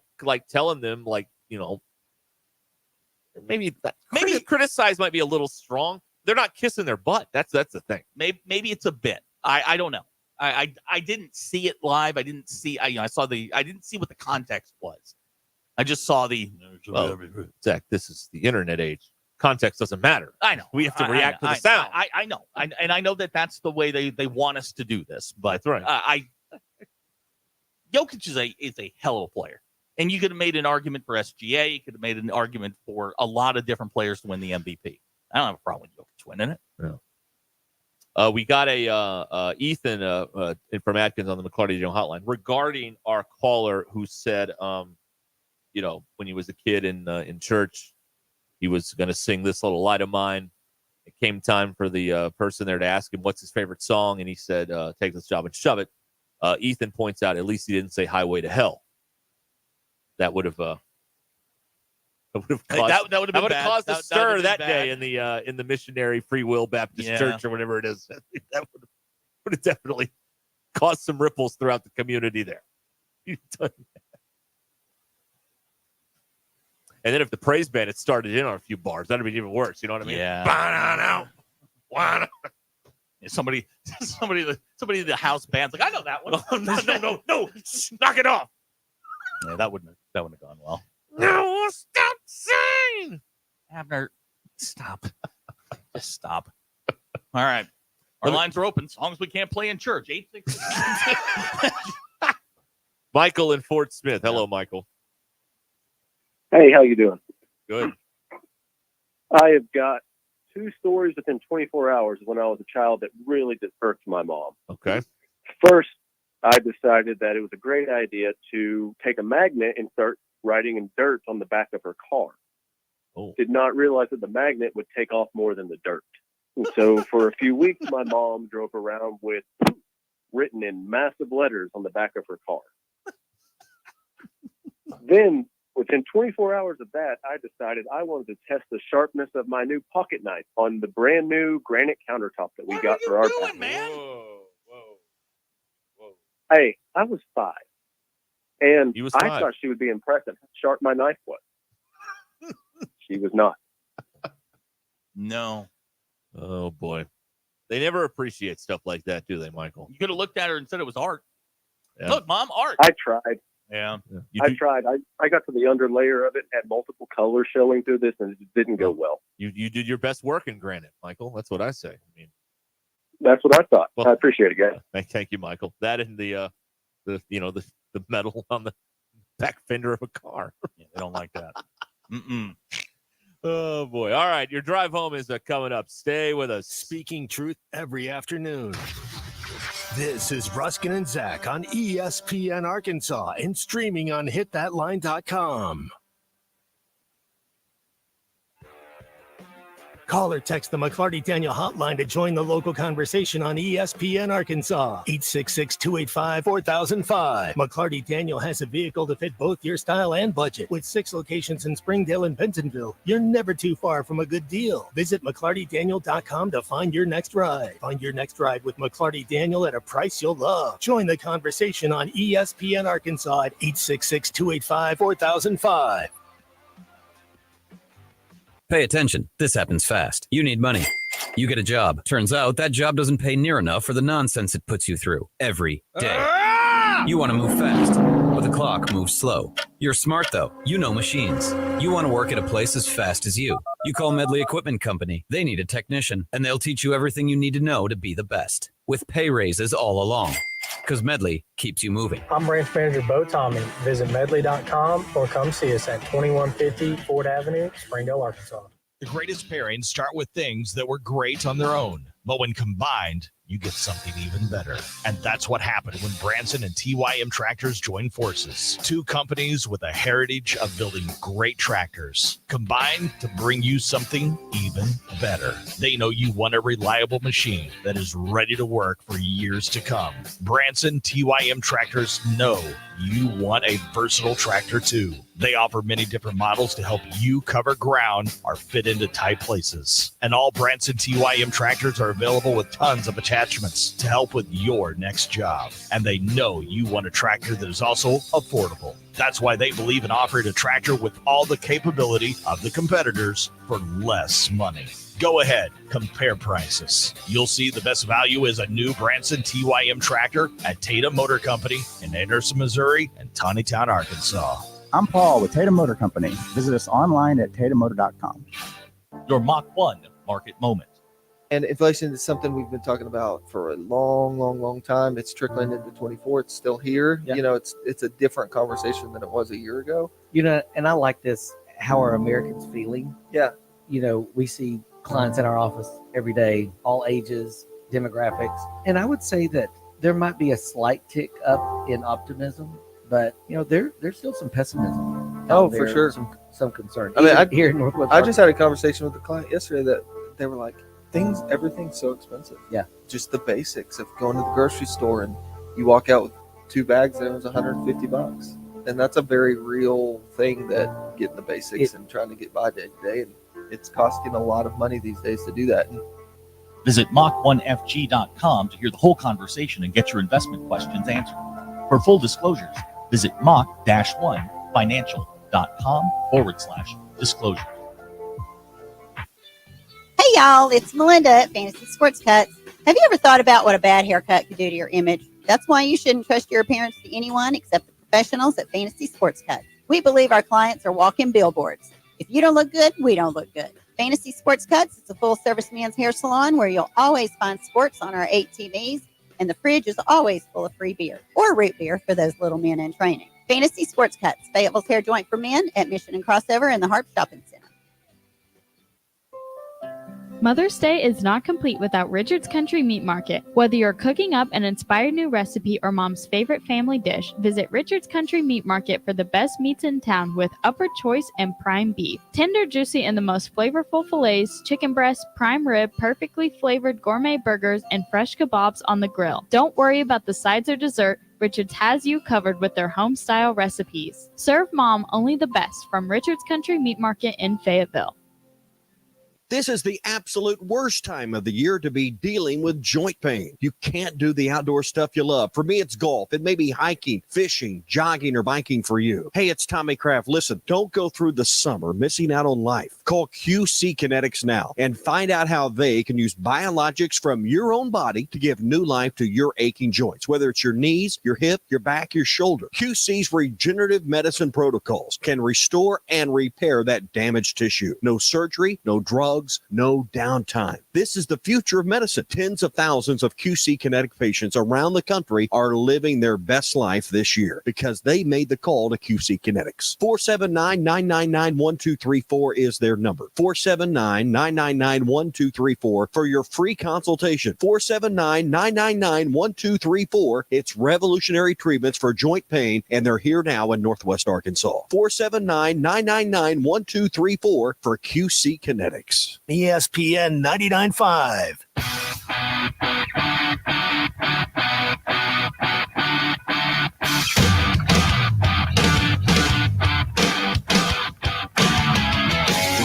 telling them maybe criticize might be a little strong. They're not kissing their butt. That's the thing. Maybe it's a bit. I don't know. I didn't see it live. I didn't see. I didn't see what the context was. I just saw Zach, this is the internet age. context doesn't matter. I know. We have to react to the sound. I know. And I know that that's the way they want us to do this. But That's right. Jokic is a hell of a player. And you could have made an argument for SGA. You could have made an argument for a lot of different players to win the MVP. I don't have a problem with Jokic winning it. Yeah. We got a Ethan from Atkins on the McClarty Daniel hotline regarding our caller who said, when he was a kid in church, he was going to sing This Little Light of Mine. It came time for the person there to ask him what's his favorite song, and he said, Take This Job and Shove It. Ethan points out at least he didn't say Highway to Hell. That would have caused a stir that day in the Missionary Free Will Baptist Church or whatever it is. That would have definitely caused some ripples throughout the community there. And then if the praise band had started in on a few bars, that'd be even worse. You know what I mean? Yeah. Somebody in the house band's like, I know that one. No, knock it off. Yeah, that wouldn't have gone well. No, stop saying. Abner, stop. Just stop. All right. Our lines are open. Songs we can't play in church. 866. Michael in Fort Smith. Hello, Michael. Hey, how you doing? Good. I have got 2 stories within 24 hours when I was a child that really just irked my mom. Okay. First, I decided that it was a great idea to take a magnet and start writing in dirt on the back of her car. Oh. Did not realize that the magnet would take off more than the dirt. And so for a few weeks, my mom drove around with poop written in massive letters on the back of her car. Then, within 24 hours of that, I decided I wanted to test the sharpness of my new pocket knife on the brand new granite countertop that we got for our bathroom. Man? Hey, I was 5. And was I 5. thought she would be impressed at how sharp my knife was. She was not. No. Oh, boy. They never appreciate stuff like that, do they, Michael? You could have looked at her and said it was art. Yeah. Look, Mom, art. I tried. Yeah. I tried. I got to the underlayer of it, had multiple colors showing through this, and it just didn't go well. You did your best work in granite, Michael. That's what I say. I mean, that's what I thought. Well, I appreciate it, guys. Thank you, Michael. That and the metal on the back fender of a car. Yeah, they don't like that. Oh, boy. All right. Your drive home is coming up. Stay with us. Speaking truth every afternoon. This is Ruscin and Zach on ESPN Arkansas and streaming on hitthatline.com. Call or text the McClarty Daniel hotline to join the local conversation on ESPN Arkansas. 866-285-4005. McClarty Daniel has a vehicle to fit both your style and budget. With 6 locations in Springdale and Bentonville, you're never too far from a good deal. Visit McClartyDaniel.com to find your next ride. Find your next ride with McClarty Daniel at a price you'll love. Join the conversation on ESPN Arkansas at 866-285-4005. Pay attention. This happens fast. You need money. You get a job. Turns out that job doesn't pay near enough for the nonsense it puts you through every day. You want to move fast, but the clock moves slow. You're smart, though. You know machines. You want to work at a place as fast as you. You call Medley Equipment Company. They need a technician, and they'll teach you everything you need to know to be the best, with pay raises all along. Because Medley keeps you moving. I'm Branch Manager Bo Tommy. Visit medley.com or come see us at 2150 Ford Avenue, Springdale, Arkansas. The greatest pairings start with things that were great on their own, but when combined, you get something even better. And that's what happened when Branson and TYM Tractors joined forces. 2 companies with a heritage of building great tractors, combined to bring you something even better. They know you want a reliable machine that is ready to work for years to come. Branson TYM Tractors know you want a versatile tractor too. They offer many different models to help you cover ground or fit into tight places. And all Branson TYM tractors are available with tons of attachments to help with your next job. And they know you want a tractor that is also affordable. That's why they believe in offering a tractor with all the capability of the competitors for less money. Go ahead, compare prices. You'll see the best value is a new Branson TYM tractor at Tatum Motor Company in Anderson, Missouri and Tawnytown, Arkansas. I'm Paul with Tatum Motor Company. Visit us online at tatummotor.com. your Mach 1 market moment. And inflation is something we've been talking about for a long time. It's trickling into 24. It's still here. Yeah. You know, it's a different conversation than it was a year ago. You know, and I like this. How are Americans feeling? Yeah. You know, we see clients in our office every day, all ages, demographics. And I would say that there might be a slight tick up in optimism, but you know, there's still some pessimism. Oh, out for there, sure. Some concern. I mean, Even here in Northwest I just had a conversation with a client yesterday that they were like, everything's so expensive. Yeah. Just the basics of going to the grocery store and you walk out with 2 bags and it was $150. And that's a very real thing, that getting the basics and trying to get by day to day. And it's costing a lot of money these days to do that. And Visit Mach1FG.com to hear the whole conversation and get your investment questions answered. For full disclosures, visit Mach-1financial.com/disclosure. Hey y'all, it's Melinda at Fantasy Sports Cuts. Have you ever thought about what a bad haircut could do to your image? That's why you shouldn't trust your appearance to anyone except the professionals at Fantasy Sports Cuts. We believe our clients are walking billboards. If you don't look good, we don't look good. Fantasy Sports Cuts is a full-service men's hair salon where you'll always find sports on our 8 TVs, and the fridge is always full of free beer or root beer for those little men in training. Fantasy Sports Cuts, Fayetteville's hair joint for men at Mission and Crossover in the Harp Shopping Center. Mother's Day is not complete without Richard's Country Meat Market. Whether you're cooking up an inspired new recipe or mom's favorite family dish, visit Richard's Country Meat Market for the best meats in town with upper choice and prime beef. Tender, juicy, and the most flavorful fillets, chicken breast, prime rib, perfectly flavored gourmet burgers, and fresh kebabs on the grill. Don't worry about the sides or dessert. Richard's has you covered with their home-style recipes. Serve mom only the best from Richard's Country Meat Market in Fayetteville. This is the absolute worst time of the year to be dealing with joint pain. You can't do the outdoor stuff you love. For me, it's golf. It may be hiking, fishing, jogging, or biking for you. Hey, it's Tommy Kraft. Listen, don't go through the summer missing out on life. Call QC Kinetics now and find out how they can use biologics from your own body to give new life to your aching joints, whether it's your knees, your hip, your back, your shoulder. QC's regenerative medicine protocols can restore and repair that damaged tissue. No surgery, no drugs, no downtime. This is the future of medicine. Tens of thousands of QC Kinetic patients around the country are living their best life this year because they made the call to QC Kinetics. 479-999-1234 is their number. 479-999-1234 for your free consultation. 479-999-1234. It's revolutionary treatments for joint pain, and they're here now in Northwest Arkansas. 479-999-1234 for QC Kinetics. ESPN 99.5.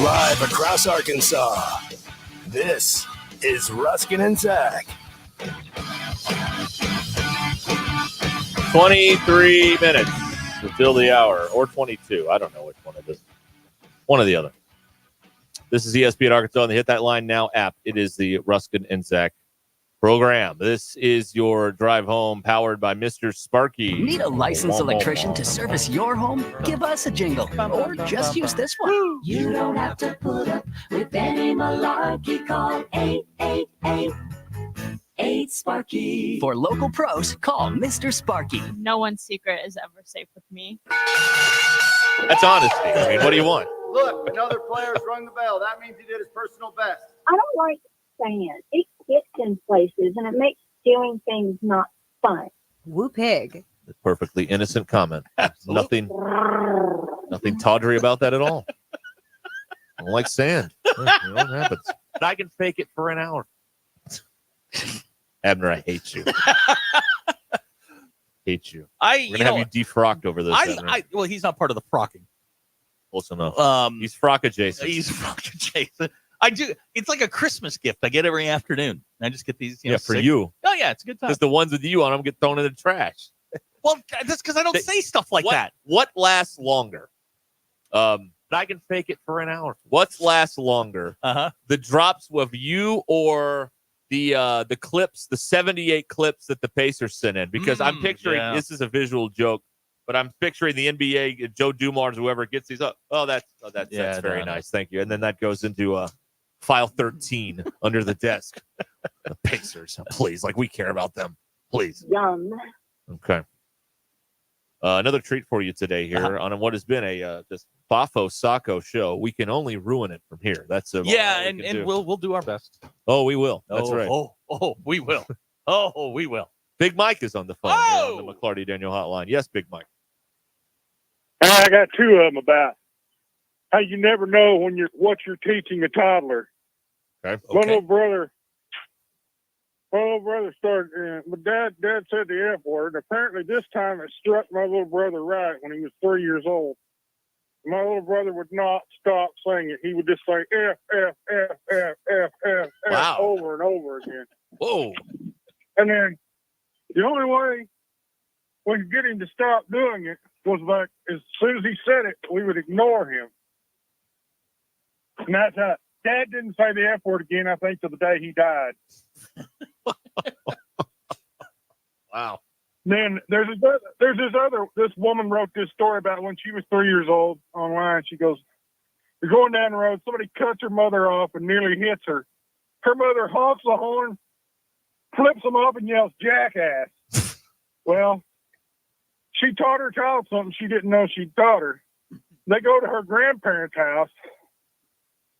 Live across Arkansas, this is Ruscin and Zach. 23 minutes until the hour, or 22. I don't know which one it is. One or the other. This is ESPN Arkansas on the Hit That Line Now app. It is the Ruscin and Zach program. This is your drive home powered by Mr. Sparky. Need a licensed electrician to service your home? Give us a jingle or just use this one. You don't have to put up with any malarkey. Call 888-8 For local pros, call Mr. Sparky. No one's secret is ever safe with me. That's honesty. I mean, what do you want? Look, another player's rung the bell. That means he did his personal best. I don't like sand. It gets in places and it makes doing things not fun. Woo pig. Perfectly innocent comment. Nothing tawdry about that at all. I don't like sand. You know what happens. But I can fake it for an hour. Abner, I hate you. Hate you. We're gonna have you defrocked over this. Well, he's not part of the frocking. Close enough. He's frock adjacent. He's frock adjacent. I do. It's like a Christmas gift I get every afternoon. I just get these. For you. Oh yeah, it's a good time. Because the ones with you on them get thrown in the trash. Well, that's because I don't say stuff like that. What lasts longer? I can fake it for an hour. What lasts longer? The drops of you or the clips, the 78 clips that the Pacers sent in? Because I'm picturing this is a visual joke. But I'm picturing the NBA, Joe Dumars, whoever gets these up. That's very nice. Thank you. And then that goes into file 13 under the desk. The Pacers, please. Like, we care about them. Please. Yum. Okay. Another treat for you today here on what has been a just Bafo Sacco show. We can only ruin it from here. That's and we'll do our best. Oh, we will. That's right. We will. Oh, we will. Big Mike is on the phone here on the McClarty Daniel hotline. Yes, Big Mike. I got two of them about how you never know what you're teaching a toddler. Okay. My little brother started. My dad said the F word. Apparently, this time it struck my little brother right when he was 3 years old. My little brother would not stop saying it. He would just say F, F, F, F, F, F, F over and over again. Whoa. And then the only way we could get him to stop doing it was like as soon as he said it, we would ignore him. And that's how Dad didn't say the F word again, I think, till the day he died. Wow. Then this woman wrote this story about when she was 3 years old online. She goes, "You're going down the road, somebody cuts her mother off and nearly hits her. Her mother honks the horn, flips them off and yells, 'Jackass.' Well, she taught her child something she didn't know she'd taught her. They go to her grandparents' house,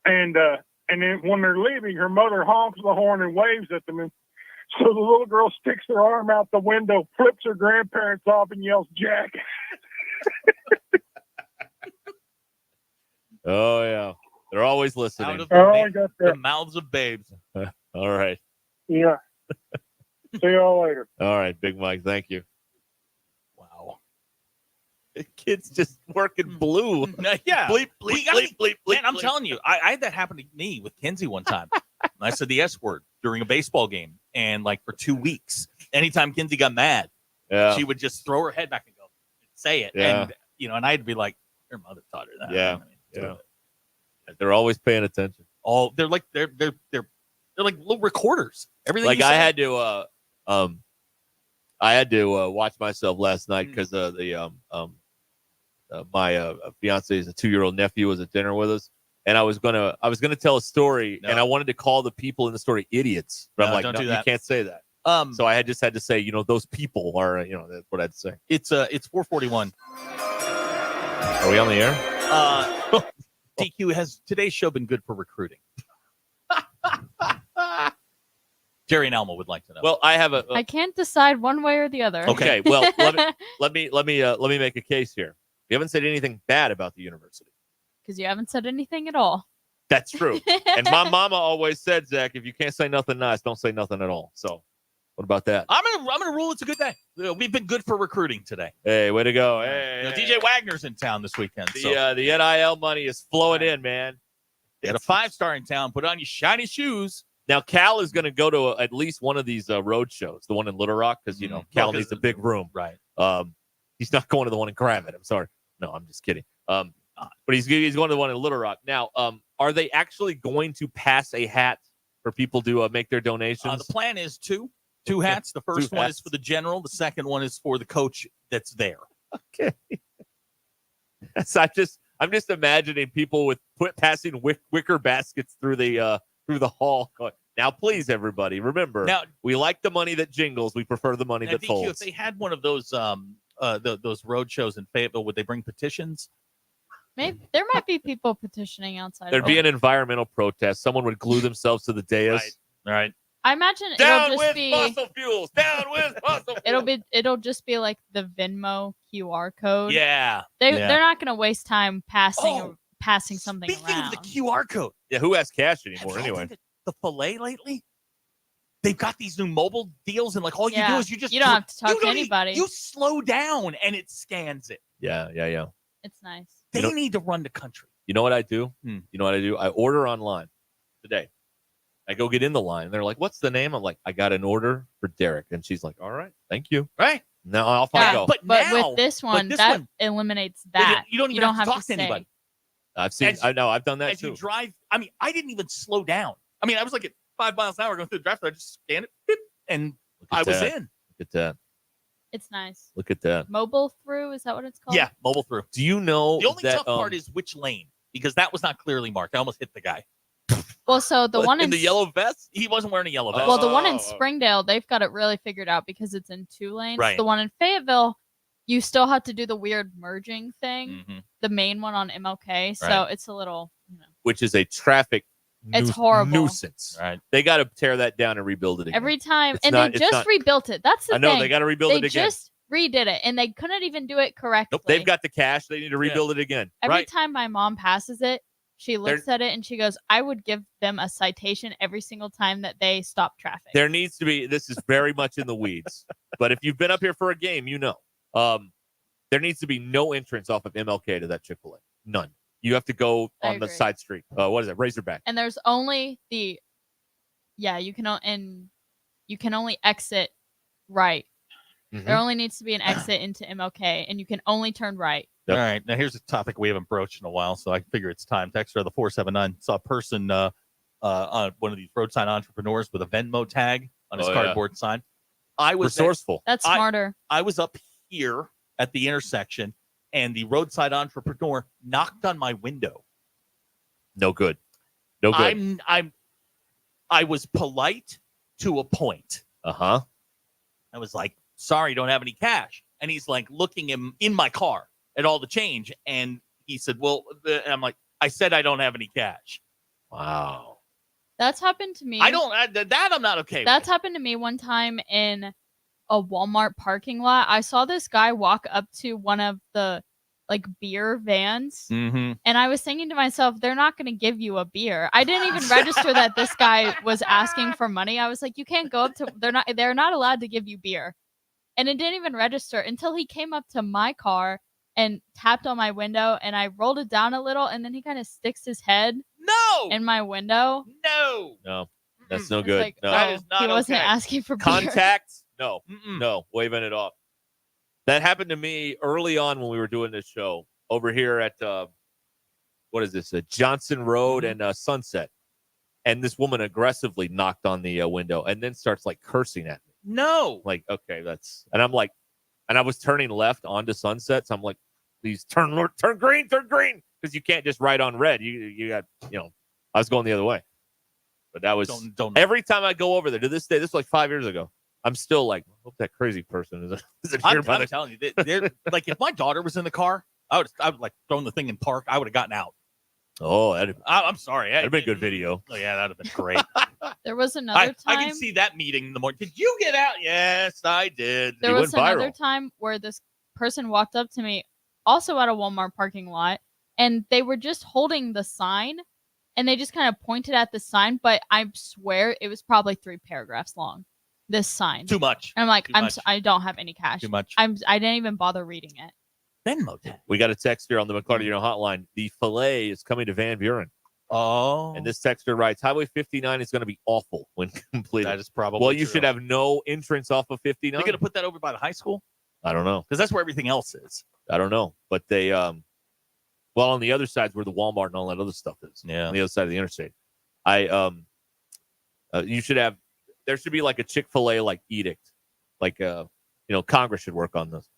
and then when they're leaving, her mother honks the horn and waves at them. And so the little girl sticks her arm out the window, flips her grandparents off, and yells, 'Jackass.'" Oh, yeah. They're always listening. Out of got the mouths of babes. All right. Yeah. See y'all later. All right, Big Mike. Thank you. Wow. The kid's just working blue. Yeah. Bleep, bleep, bleep, bleep, bleep. Man, I'm bleep. telling you, I had that happen to me with Kenzie one time. I said the S word during a baseball game, and like for 2 weeks, anytime Kenzie got mad, she would just throw her head back and go, say it. Yeah. And, and I'd be like, her mother taught her that. Yeah. They're always paying attention. Oh, they're like like little recorders. Everything. Like you I say. had to watch myself last night because my fiance's 2-year-old nephew was at dinner with us, and I was gonna tell a story, and I wanted to call the people in the story idiots, but I'm like, don't no, do that. you can't say that. So I just had to say, those people are, that's what I'd say. It's 4:41. Are we on the air? DQ, has today's show been good for recruiting? Jerry and Alma would like to know. Well, I have I can't decide one way or the other. Okay. Well, let me make a case here. We haven't said anything bad about the university. Because you haven't said anything at all. That's true. And my mama always said, Zach, if you can't say nothing nice, don't say nothing at all. So, what about that? I'm gonna rule it's a good day. We've been good for recruiting today. Hey, way to go! Hey, DJ Wagner's in town this weekend. The NIL money is flowing in, man. They had a 5-star in town. Put on your shiny shoes. Now, Cal is going to go to at least one of these road shows, the one in Little Rock, because, Cal needs a big room. Right. He's not going to the one in Gravette. I'm sorry. No, I'm just kidding. But he's going to the one in Little Rock. Now, are they actually going to pass a hat for people to make their donations? The plan is two hats. The first one is for the general. The second one is for the coach that's there. Okay. So I'm just imagining people passing wicker baskets through the hall. Now, please, everybody, remember. Now, we like the money that jingles. We prefer the money that DQ, folds. if they had one of those those road shows in Fayetteville, would they bring petitions? Maybe there might be people petitioning outside. There'd be an environmental protest. Someone would glue themselves to the dais. Right. I imagine Down it'll with just be fossil fuels. Down with fossil fuels. it'll just be like the Venmo QR code. Yeah. They're not going to waste time passing something Speaking around. of the QR code, Yeah, who has cash anymore anyway? the Filet lately, they've got these new mobile deals, and like all you do is you don't have to talk to anybody. You slow down and it scans it. Yeah. It's nice. They need to run the country. You know what I do? You know what I do? I order online today. I go get in the line. They're like, "What's the name?" I'm like, "I got an order for Derek," and she's like, "All right, thank you." Right now, off I go. But with this one, that eliminates that. You don't even have to talk to say. anybody. I've seen. I know. I've done that as too. you drive, I mean, I didn't even slow down. I mean, I was like at 5 miles an hour going through the drive-thru. I just scanned it, beep, and I was in. Look at that. It's nice. Look at that. Mobile through, is that what it's called? Yeah, mobile through. Do you know the only that, tough part is which lane, because that was not clearly marked. I almost hit the guy. Well, so the one in the yellow vest. He wasn't wearing a yellow vest. Well, the one in Springdale, they've got it really figured out because it's in 2 lanes. Right. The one in Fayetteville, you still have to do the weird merging thing. Mm-hmm. The main one on MLK, so Right. it's a little. Which is a traffic It's horrible. nuisance. Right. They got to tear that down and rebuild it again. Every time, It's and not- they it's just not- rebuilt it. That's the I know, thing. they gotta rebuild it again. They just redid it, and they couldn't even do it correctly. Nope, they've got the cash. They need to rebuild it again. Every time my mom passes it, she looks at it and she goes, "I would give them a citation every single time that they stop traffic." There needs to be. This is very much in the weeds, but if you've been up here for a game, you know. There needs to be no entrance off of MLK to that Chick-fil-A. None. You have to go I on the agree. side street. What is it? Razorback. And there's only you can only exit right. Mhm. There only needs to be an exit into MLK, and you can only turn right. All right. Now, here's a topic we haven't broached in a while, so I figure it's time. Texter of the 479 saw a person on one of these roadside entrepreneurs with a Venmo tag on his Oh, yeah. cardboard sign. I was Resourceful. That's smarter. I was up here at the intersection, and the roadside entrepreneur knocked on my window. No good. No good. I was polite to a point. Uh-huh. I was like, sorry, don't have any cash. And he's like looking in my car at all the change. And he said, well, and I'm like, I said I don't have any cash. Wow. That's happened to me. That I'm not okay That's happened to me one time in a Walmart parking lot. I saw this guy walk up to one of the beer vans. Mm-hmm. And I was thinking to myself, they're not going to give you a beer. I didn't even register that this guy was asking for money. I was like, you can't go up to, they're not allowed to give you beer. And it didn't even register until he came up to my car and tapped on my window, and I rolled it down a little, and then he kind of sticks his head in my window. No, that's no It's good. like, no. oh, he wasn't asking for beer. Contact? No. No, waving it off. That happened to me early on when we were doing this show over here at, what is this, Johnson Road and Sunset. And this woman aggressively knocked on the window and then starts cursing at me. No. Okay, and I'm like, and I was turning left onto Sunset. So I'm like, please turn green. Because you can't just ride on red. You got, I was going the other way. But that was, every time I go over there to this day, this was 5 years ago. I'm still like, I hope that crazy person isn't here. I'm telling you, if my daughter was in the car, I would thrown the thing in park. I would have gotten out. Oh, I'm sorry. That'd been a good video. Oh yeah, that'd have been great. There was another time. I can see that meeting in the morning. Did you get out? Yes, I did. There was another time where this person walked up to me, also at a Walmart parking lot, and they were just holding the sign, and they just kind of pointed at the sign, but I swear it was probably 3 paragraphs long. This sign. Too much. And I'm like, Too much. I don't have any cash. Too much. I didn't even bother reading it. Venmo tag. We got a text here on the McCarty hotline. The filet is coming to Van Buren. Oh. And this texter writes, Highway 59 is going to be awful when completed. That is probably Well, you true. should have no entrance off of 59. They're going to put that over by the high school? I don't know. Because that's where everything else is. I don't know. But they, on the other side is where the Walmart and all that other stuff is. Yeah. On the other side of the interstate. You should have, there should be a Chick-fil-A edict. Congress should work on this.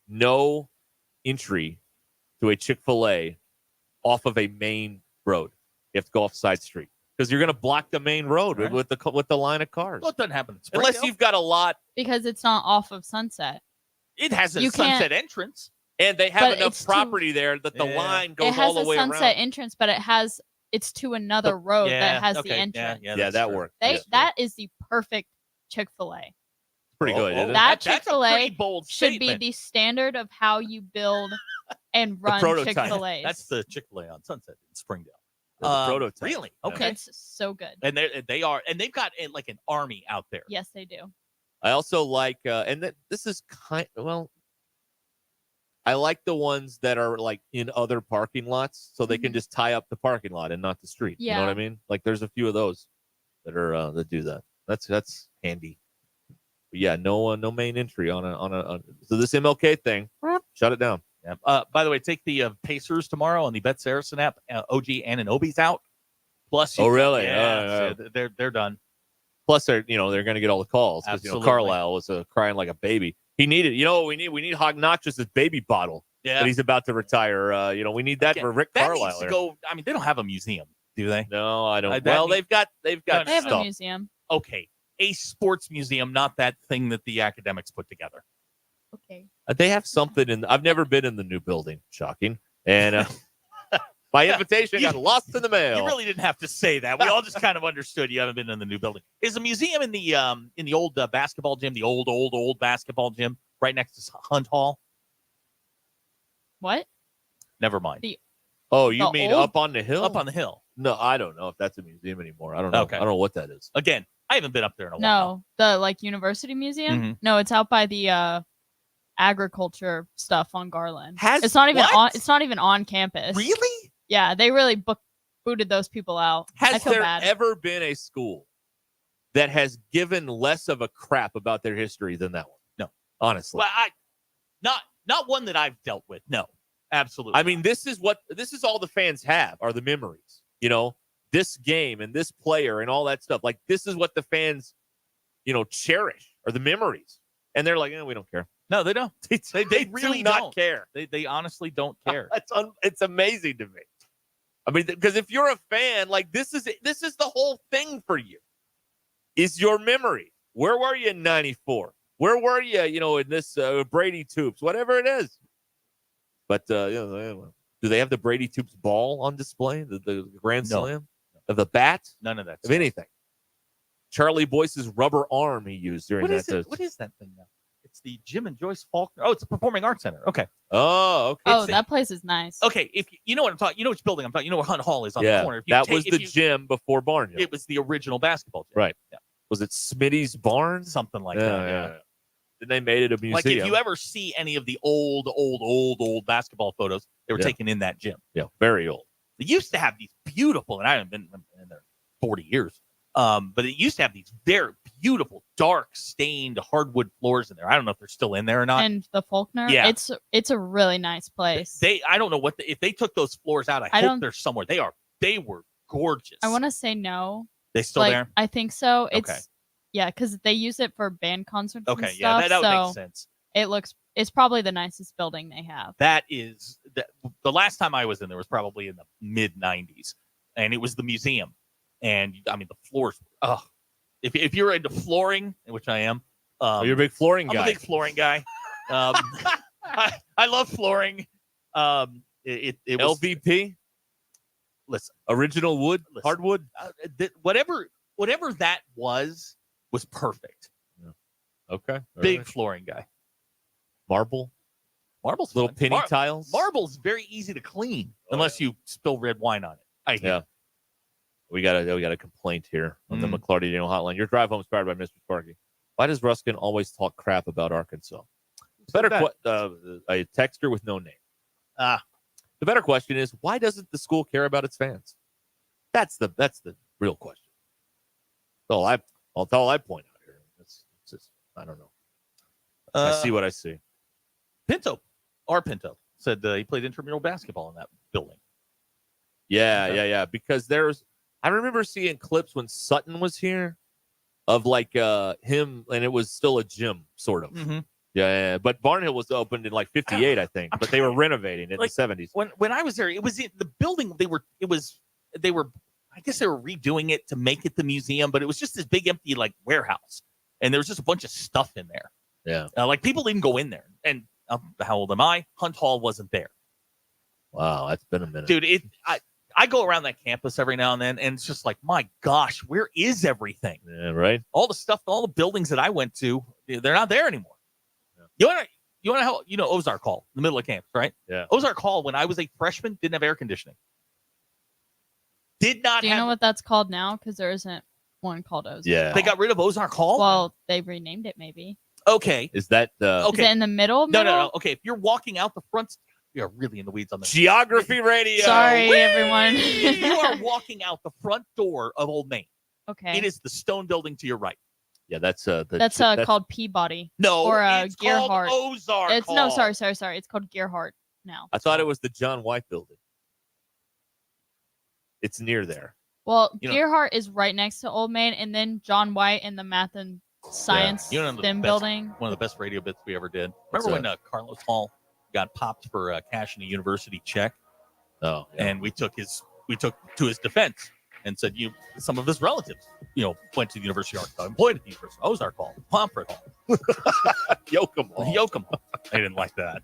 No entry to a Chick-fil-A off of a main road. You have to go off side street because you're going to block the main road with the line of cars. Well, it doesn't happen. Unless you've got a lot. Because it's not off of Sunset. It has a You can't- sunset entrance. And they have But enough it's property there that the line goes It has all the a way Sunset around. entrance, but it's to another road that has the entrance. Yeah, that worked. That is the perfect Chick-fil-A. Pretty good, isn't it? That That's a Chick-fil-A pretty bold should be statement. the standard of how you build and run prototype. Chick-fil-A's. That's the Chick-fil-A on Sunset in Springdale. The prototype. Really? Okay. It's so good. And they are, and they've got an army out there. Yes, they do. I also like, this is I like the ones that are in other parking lots, so they can just tie up the parking lot and not the street. You know what I mean? There's a few of those that are that do that. That's handy. But yeah, no main entry on a. So this MLK thing, shut it down. Yeah. By the way, take the Pacers tomorrow on the Bet Saracen app. OG Anunoby's out. Plus, Oh, really? Yeah, so they're done. Plus, they're going to get all the calls because Absolutely. Carlisle was crying like a baby. He needed, what we need? We need Hog Notch's baby bottle Yeah. that he's about to retire. We need that for Rick That Carlisle. needs to go. I mean, they don't have a museum. Do they? No, I don't. that Well, mean- they've got They have stuff. a museum. Okay, a sports museum, not that thing that the academics put together. Okay. They have something in. I've never been in the new building. Shocking. And my invitation got lost in the mail. You really didn't have to say that. We all just kind of understood you haven't been in the new building. Is a museum in the old basketball gym, the old basketball gym right next to Hunt Hall? What? Never mind. Oh, you The mean old- up on the hill? Up on the hill. No, I don't know if that's a museum anymore. I don't know. Okay. I don't know what that is. Again, I haven't been up there in a while. No, the like university museum. Mhm. No, it's out by the agriculture stuff on Garland. Has- it's not even what? on. It's not even on campus. Really? Yeah, they really booted those people out. I Has feel there bad. ever been a school that has given less of a crap about their history than that one? No. Honestly. Well, not one that I've dealt with. No, absolutely. I mean, this is all the fans have are the memories. You know, this game and this player and all that stuff. Like, this is what the fans, cherish are the memories. And they're like, we don't care. No, they don't. They really do not don't care. They honestly don't care. It's amazing to me. I mean, because if you're a fan, like this is the whole thing for you. Is your memory? Where were you in '94? Where were you? In this Brady Toops, whatever it is. But do they have the Brady Toops ball on display? The Grand No. Slam of the bat? None of that. Of anything. Charlie Boyce's rubber arm he used during What that. is it? What is that thing now? It's the Jim and Joyce Faulkner. Oh, it's a performing arts center. Okay. Oh, okay. Oh, that place is nice. Okay, if you know what I'm talking, you know which building I'm talking. You know where Hunt Hall is on Yeah, the corner. If you that take- was if the you- gym before Barnhill. It was the original basketball gym. Right. Yeah. Was it Smitty's Barn? Something like Yeah, that. yeah. Then they made it a museum. Like if you ever see any of the old basketball photos, they were Yeah. taken in that gym. Yeah, very old. They used to have these beautiful, and I haven't been in there 40 years. But it used to have these very beautiful, dark, stained hardwood floors in there. I don't know if they're still in there or not. And the Faulkner. Yeah. It's a really nice place. I don't know if they took those floors out. I I hope don't- they're somewhere. They were gorgeous. I want to say no. They still Like, there? I think so. Okay. It's yeah, because they use it for band concerts. Okay, and yeah, stuff, that would so make sense. It's probably the nicest building they have. That is the last time I was in there was probably in the mid 90s, and it was the museum. And I mean, the floors. Oh, if you're into flooring, which I am, you're a big flooring I'm guy. a big flooring guy. I love flooring. It was LVP. Listen, original wood, hardwood. Whatever that was perfect. Okay. Big Alright. flooring guy. Marble. Marble's Little fun. penny tiles. Marble's very easy to clean unless you spill red wine on it. I hear. Yeah. We got a complaint here on the McClarty Daniel hotline. Your drive home is powered by Mr. Sparky. Why does Ruskin always talk crap about Arkansas? A texter with no name. The better question is, why doesn't the school care about its fans? That's the real question. That's all I point out here. It's just, I don't know. I see what I see. Pinto said he played intramural basketball in that building. Yeah. Because I remember seeing clips when Sutton was here of like him, and it was still a gym, sort of. Mm-hmm. Yeah. But Barnhill was opened in like 58, I think. But they were renovating in the 70s. When I was there, it was in the building. They were I guess they were redoing it to make it the museum, but it was just this big empty like warehouse, and there was just a bunch of stuff in there. Yeah. Like people didn't go in there. And how old am I? Hunt Hall wasn't there. Wow, that's been a minute, dude. I go around that campus every now and then, and it's just like, my gosh, where is everything? Yeah, right. All the stuff, all the buildings that I went to, they're not there anymore. Yeah. You want to Ozark Hall, in the middle of campus, right? Yeah. Ozark Hall, when I was a freshman, didn't have air conditioning. Do you know what that's called now? Because there isn't one called Ozark. Yeah. They got rid of Ozark Hall? Well, they renamed it maybe. Okay. Is that Is it in the middle? No. Okay, if you're walking out the front, you're really in the weeds on this. Geography radio. Sorry, everyone. You are walking out the front door of Old Main. Okay. It is the stone building to your right. Yeah, that's that's called Peabody. No, or it's called Gearhart. Ozark It's Hall. no, sorry. It's called Gearhart now. I thought it was the John White building. It's near there. Well, You know- Gearhart is right next to Old Main, and then John White and the Math and Science You know STEM building. One of the best radio bits we ever did. What's Remember when Carlos Hall got popped for cashing a university check? Oh, and we took his we took to his defense and said, some of his relatives, went to the University of Arkansas, employed at the University of Ozark Hall, Pomfret Hall, Yoakum Hall. They didn't like that.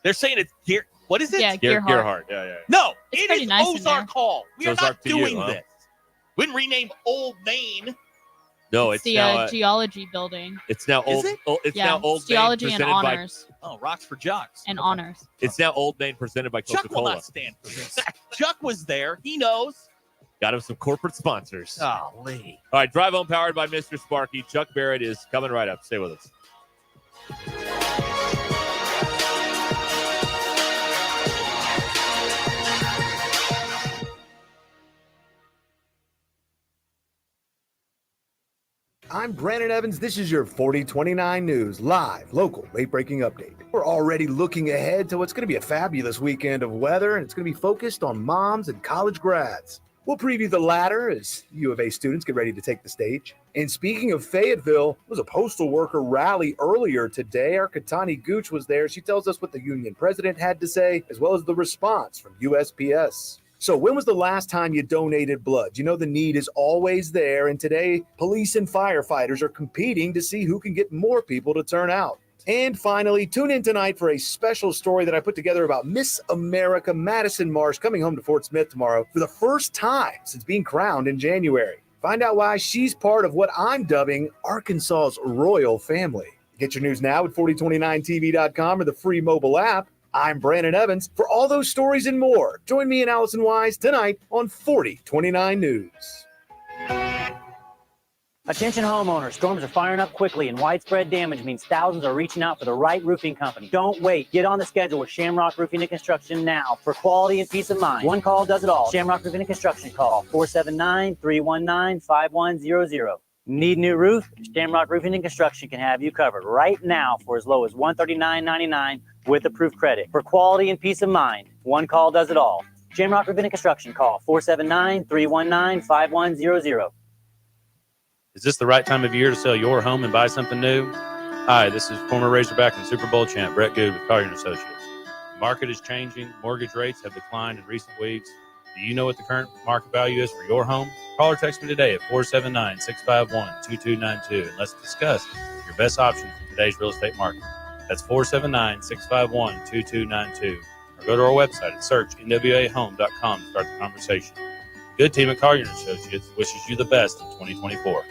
They're saying it's what is it? Yeah, Gearhart. Yeah. No, It's it pretty is nice in Ozark there. Hall. We are Ozark not to you, doing huh? this. We didn't rename Old Main. No, It's it's the now geology building. it's now Is old. it? It's Yeah, now Old it's Main geology and presented by. honors. Oh, Rocks for Jocks. And honors. It's now Old Main presented by Chuck will Coca-Cola. not stand for this. Chuck was there. He knows. Got him some corporate sponsors. Golly. All right, Drive Home powered by Mr. Sparky. Chuck Barrett is coming right up. Stay with us. I'm Brandon Evans. This is your 4029 News, live, local, late-breaking update. We're already looking ahead to what's going to be a fabulous weekend of weather, and it's going to be focused on moms and college grads. We'll preview the latter as U of A students get ready to take the stage. And speaking of Fayetteville, there was a postal worker rally earlier today. Our Katani Gooch was there. She tells us what the union president had to say, as well as the response from USPS. So when was the last time you donated blood? You know the need is always there, and today police and firefighters are competing to see who can get more people to turn out. And finally, tune in tonight for a special story that I put together about Miss America Madison Marsh coming home to Fort Smith tomorrow for the first time since being crowned in January. Find out why she's part of what I'm dubbing Arkansas's royal family. Get your news now at 4029tv.com or the free mobile app. I'm Brandon Evans. For all those stories and more, join me and Allison Wise tonight on 4029 News. Attention homeowners, storms are firing up quickly and widespread damage means thousands are reaching out for the right roofing company. Don't wait. Get on the schedule with Shamrock Roofing and Construction now for quality and peace of mind. One call does it all. Shamrock Roofing and Construction, call 479-319-5100. Need new roof? Shamrock Roofing and Construction can have you covered right now for as low as $139.99 with approved credit. For quality and peace of mind, one call does it all. Shamrock Roofing and Construction, call 479-319-5100. Is this the right time of year to sell your home and buy something new? Hi, this is former Razorback and Super Bowl champ Brett Good with Collier & Associates. The market is changing. Mortgage rates have declined in recent weeks. Do you know what the current market value is for your home? Call or text me today at 479-651-2292 and let's discuss your best option for today's real estate market. That's 479-651-2292. Or go to our website and search nwahome.com to start the conversation. Good team at Collier & Associates wishes you the best in 2024.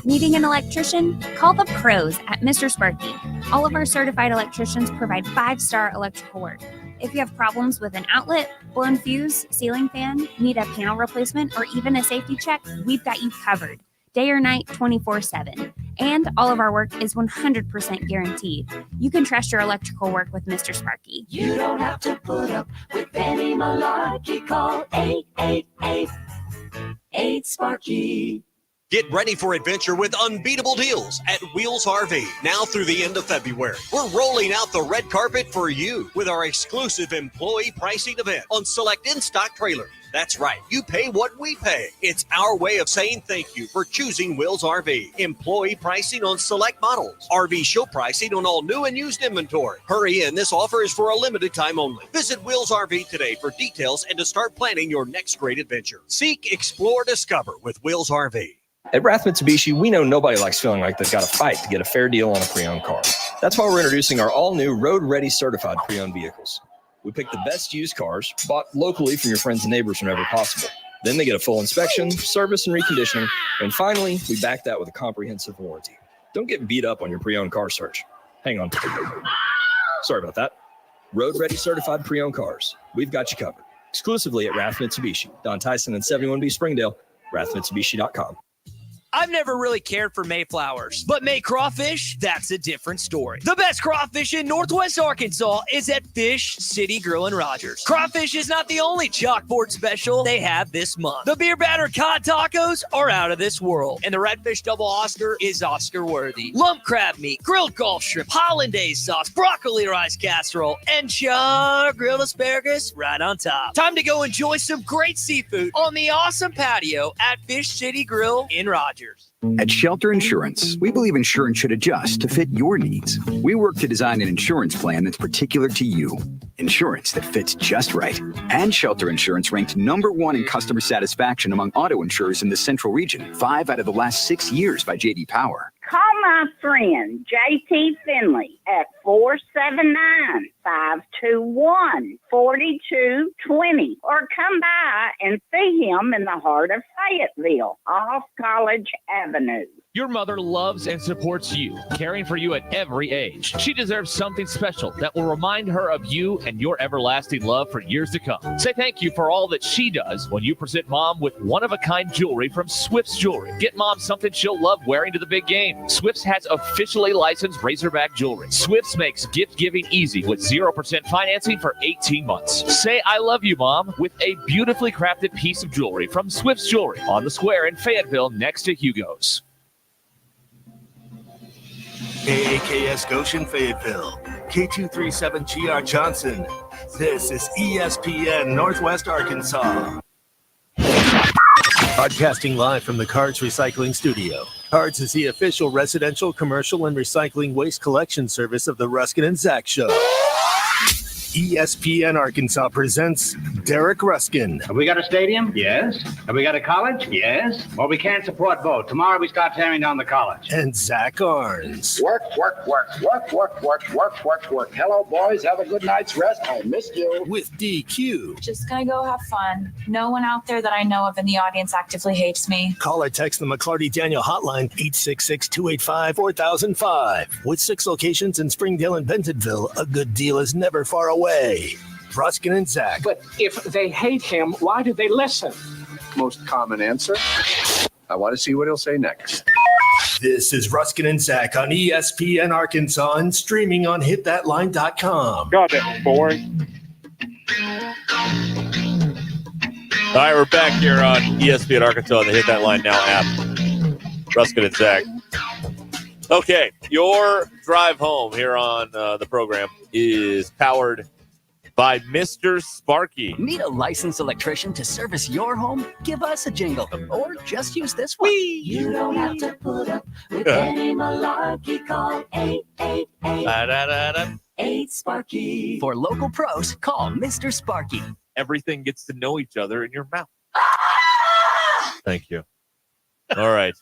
Needing an electrician? Call the pros at Mr. Sparky. All of our certified electricians provide 5-star electrical work. If you have problems with an outlet, blown fuse, ceiling fan, need a panel replacement, or even a safety check, we've got you covered. Day or night, 24/7. And all of our work is 100% guaranteed. You can trust your electrical work with Mr. Sparky. You don't have to put up with any malarkey. Call 888-8-SPARKY. Get ready for adventure with unbeatable deals at Wheels RV now through the end of February. We're rolling out the red carpet for you with our exclusive employee pricing event on select in-stock trailers. That's right. You pay what we pay. It's our way of saying thank you for choosing Wheels RV. Employee pricing on select models. RV show pricing on all new and used inventory. Hurry in. This offer is for a limited time only. Visit Wheels RV today for details and to start planning your next great adventure. Seek, explore, discover with Wheels RV. At Rath Mitsubishi, we know nobody likes feeling like they've got to fight to get a fair deal on a pre-owned car. That's why we're introducing our all-new road-ready certified pre-owned vehicles. We pick the best used cars, bought locally from your friends and neighbors whenever possible. Then they get a full inspection, service, and reconditioning. And finally, we back that with a comprehensive warranty. Don't get beat up on your pre-owned car search. Hang on. Sorry about that. Road-ready certified pre-owned cars. We've got you covered. Exclusively at Rath Mitsubishi. Don Tyson and 71B Springdale. RathMitsubishi.com. I've never really cared for Mayflowers, but May crawfish, that's a different story. The best crawfish in Northwest Arkansas is at Fish City Grill in Rogers. Crawfish is not the only chalkboard special they have this month. The beer batter cod tacos are out of this world, and the Redfish Double Oscar is Oscar worthy. Lump crab meat, grilled Gulf shrimp, hollandaise sauce, broccoli rice casserole, and char grilled asparagus right on top. Time to go enjoy some great seafood on the awesome patio at Fish City Grill in Rogers. Rogers. At Shelter Insurance, we believe insurance should adjust to fit your needs. We work to design an insurance plan that's particular to you. Insurance that fits just right. And Shelter Insurance ranked #1 in customer satisfaction among auto insurers in the Central Region 5 out of the last 6 years by J.D. Power. Call my friend J.T. Finley at 479-521-4220 or come by and see him in the heart of Fayetteville off College Avenue. Your mother loves and supports you, caring for you at every age. She deserves something special that will remind her of you and your everlasting love for years to come. Say thank you for all that she does when you present Mom with one-of-a-kind jewelry from Swift's Jewelry. Get Mom something she'll love wearing to the big game. Swift's has officially licensed Razorback jewelry. Swift's makes gift-giving easy with 0% financing for 18 months. Say I love you, Mom, with a beautifully crafted piece of jewelry from Swift's Jewelry on the square in Fayetteville next to Hugo's. KAKS Goshen Fayetteville, K237GR Johnson. This is ESPN Northwest Arkansas. Broadcasting live from the Cards Recycling Studio. Cards is the official residential, commercial, and recycling waste collection service of the Ruscin Zach Show. ESPN Arkansas presents Derek Ruskin. Have we got a stadium? Yes. Have we got a college? Yes. Well, we can't support both. Tomorrow we start tearing down the college. And Zach Arns. Work. Hello, boys. Have a good night's rest. I missed you. With DQ. Just gonna go have fun. No one out there that I know of in the audience actively hates me. Call or text the McClarty Daniel hotline 866-285-4005. With 6 locations in Springdale and Bentonville, a good deal is never far away. Ruskin and Zach. But if they hate him, why do they listen? Most common answer. I want to see what he'll say next. This is Ruskin and Zach on ESPN Arkansas and streaming on hitthatline.com. God, that was boring. All right, we're back here on ESPN Arkansas, the Hit That Line Now app. Ruskin and Zach. Okay, your drive home here on the program is powered by Mr. Sparky. Need a licensed electrician to service your home? Give us a jingle, or just use this one. You don't have to put up with any malarkey. Call 888-8 For local pros, call Mr. Sparky. Everything gets to know each other in your mouth. Thank you. All right.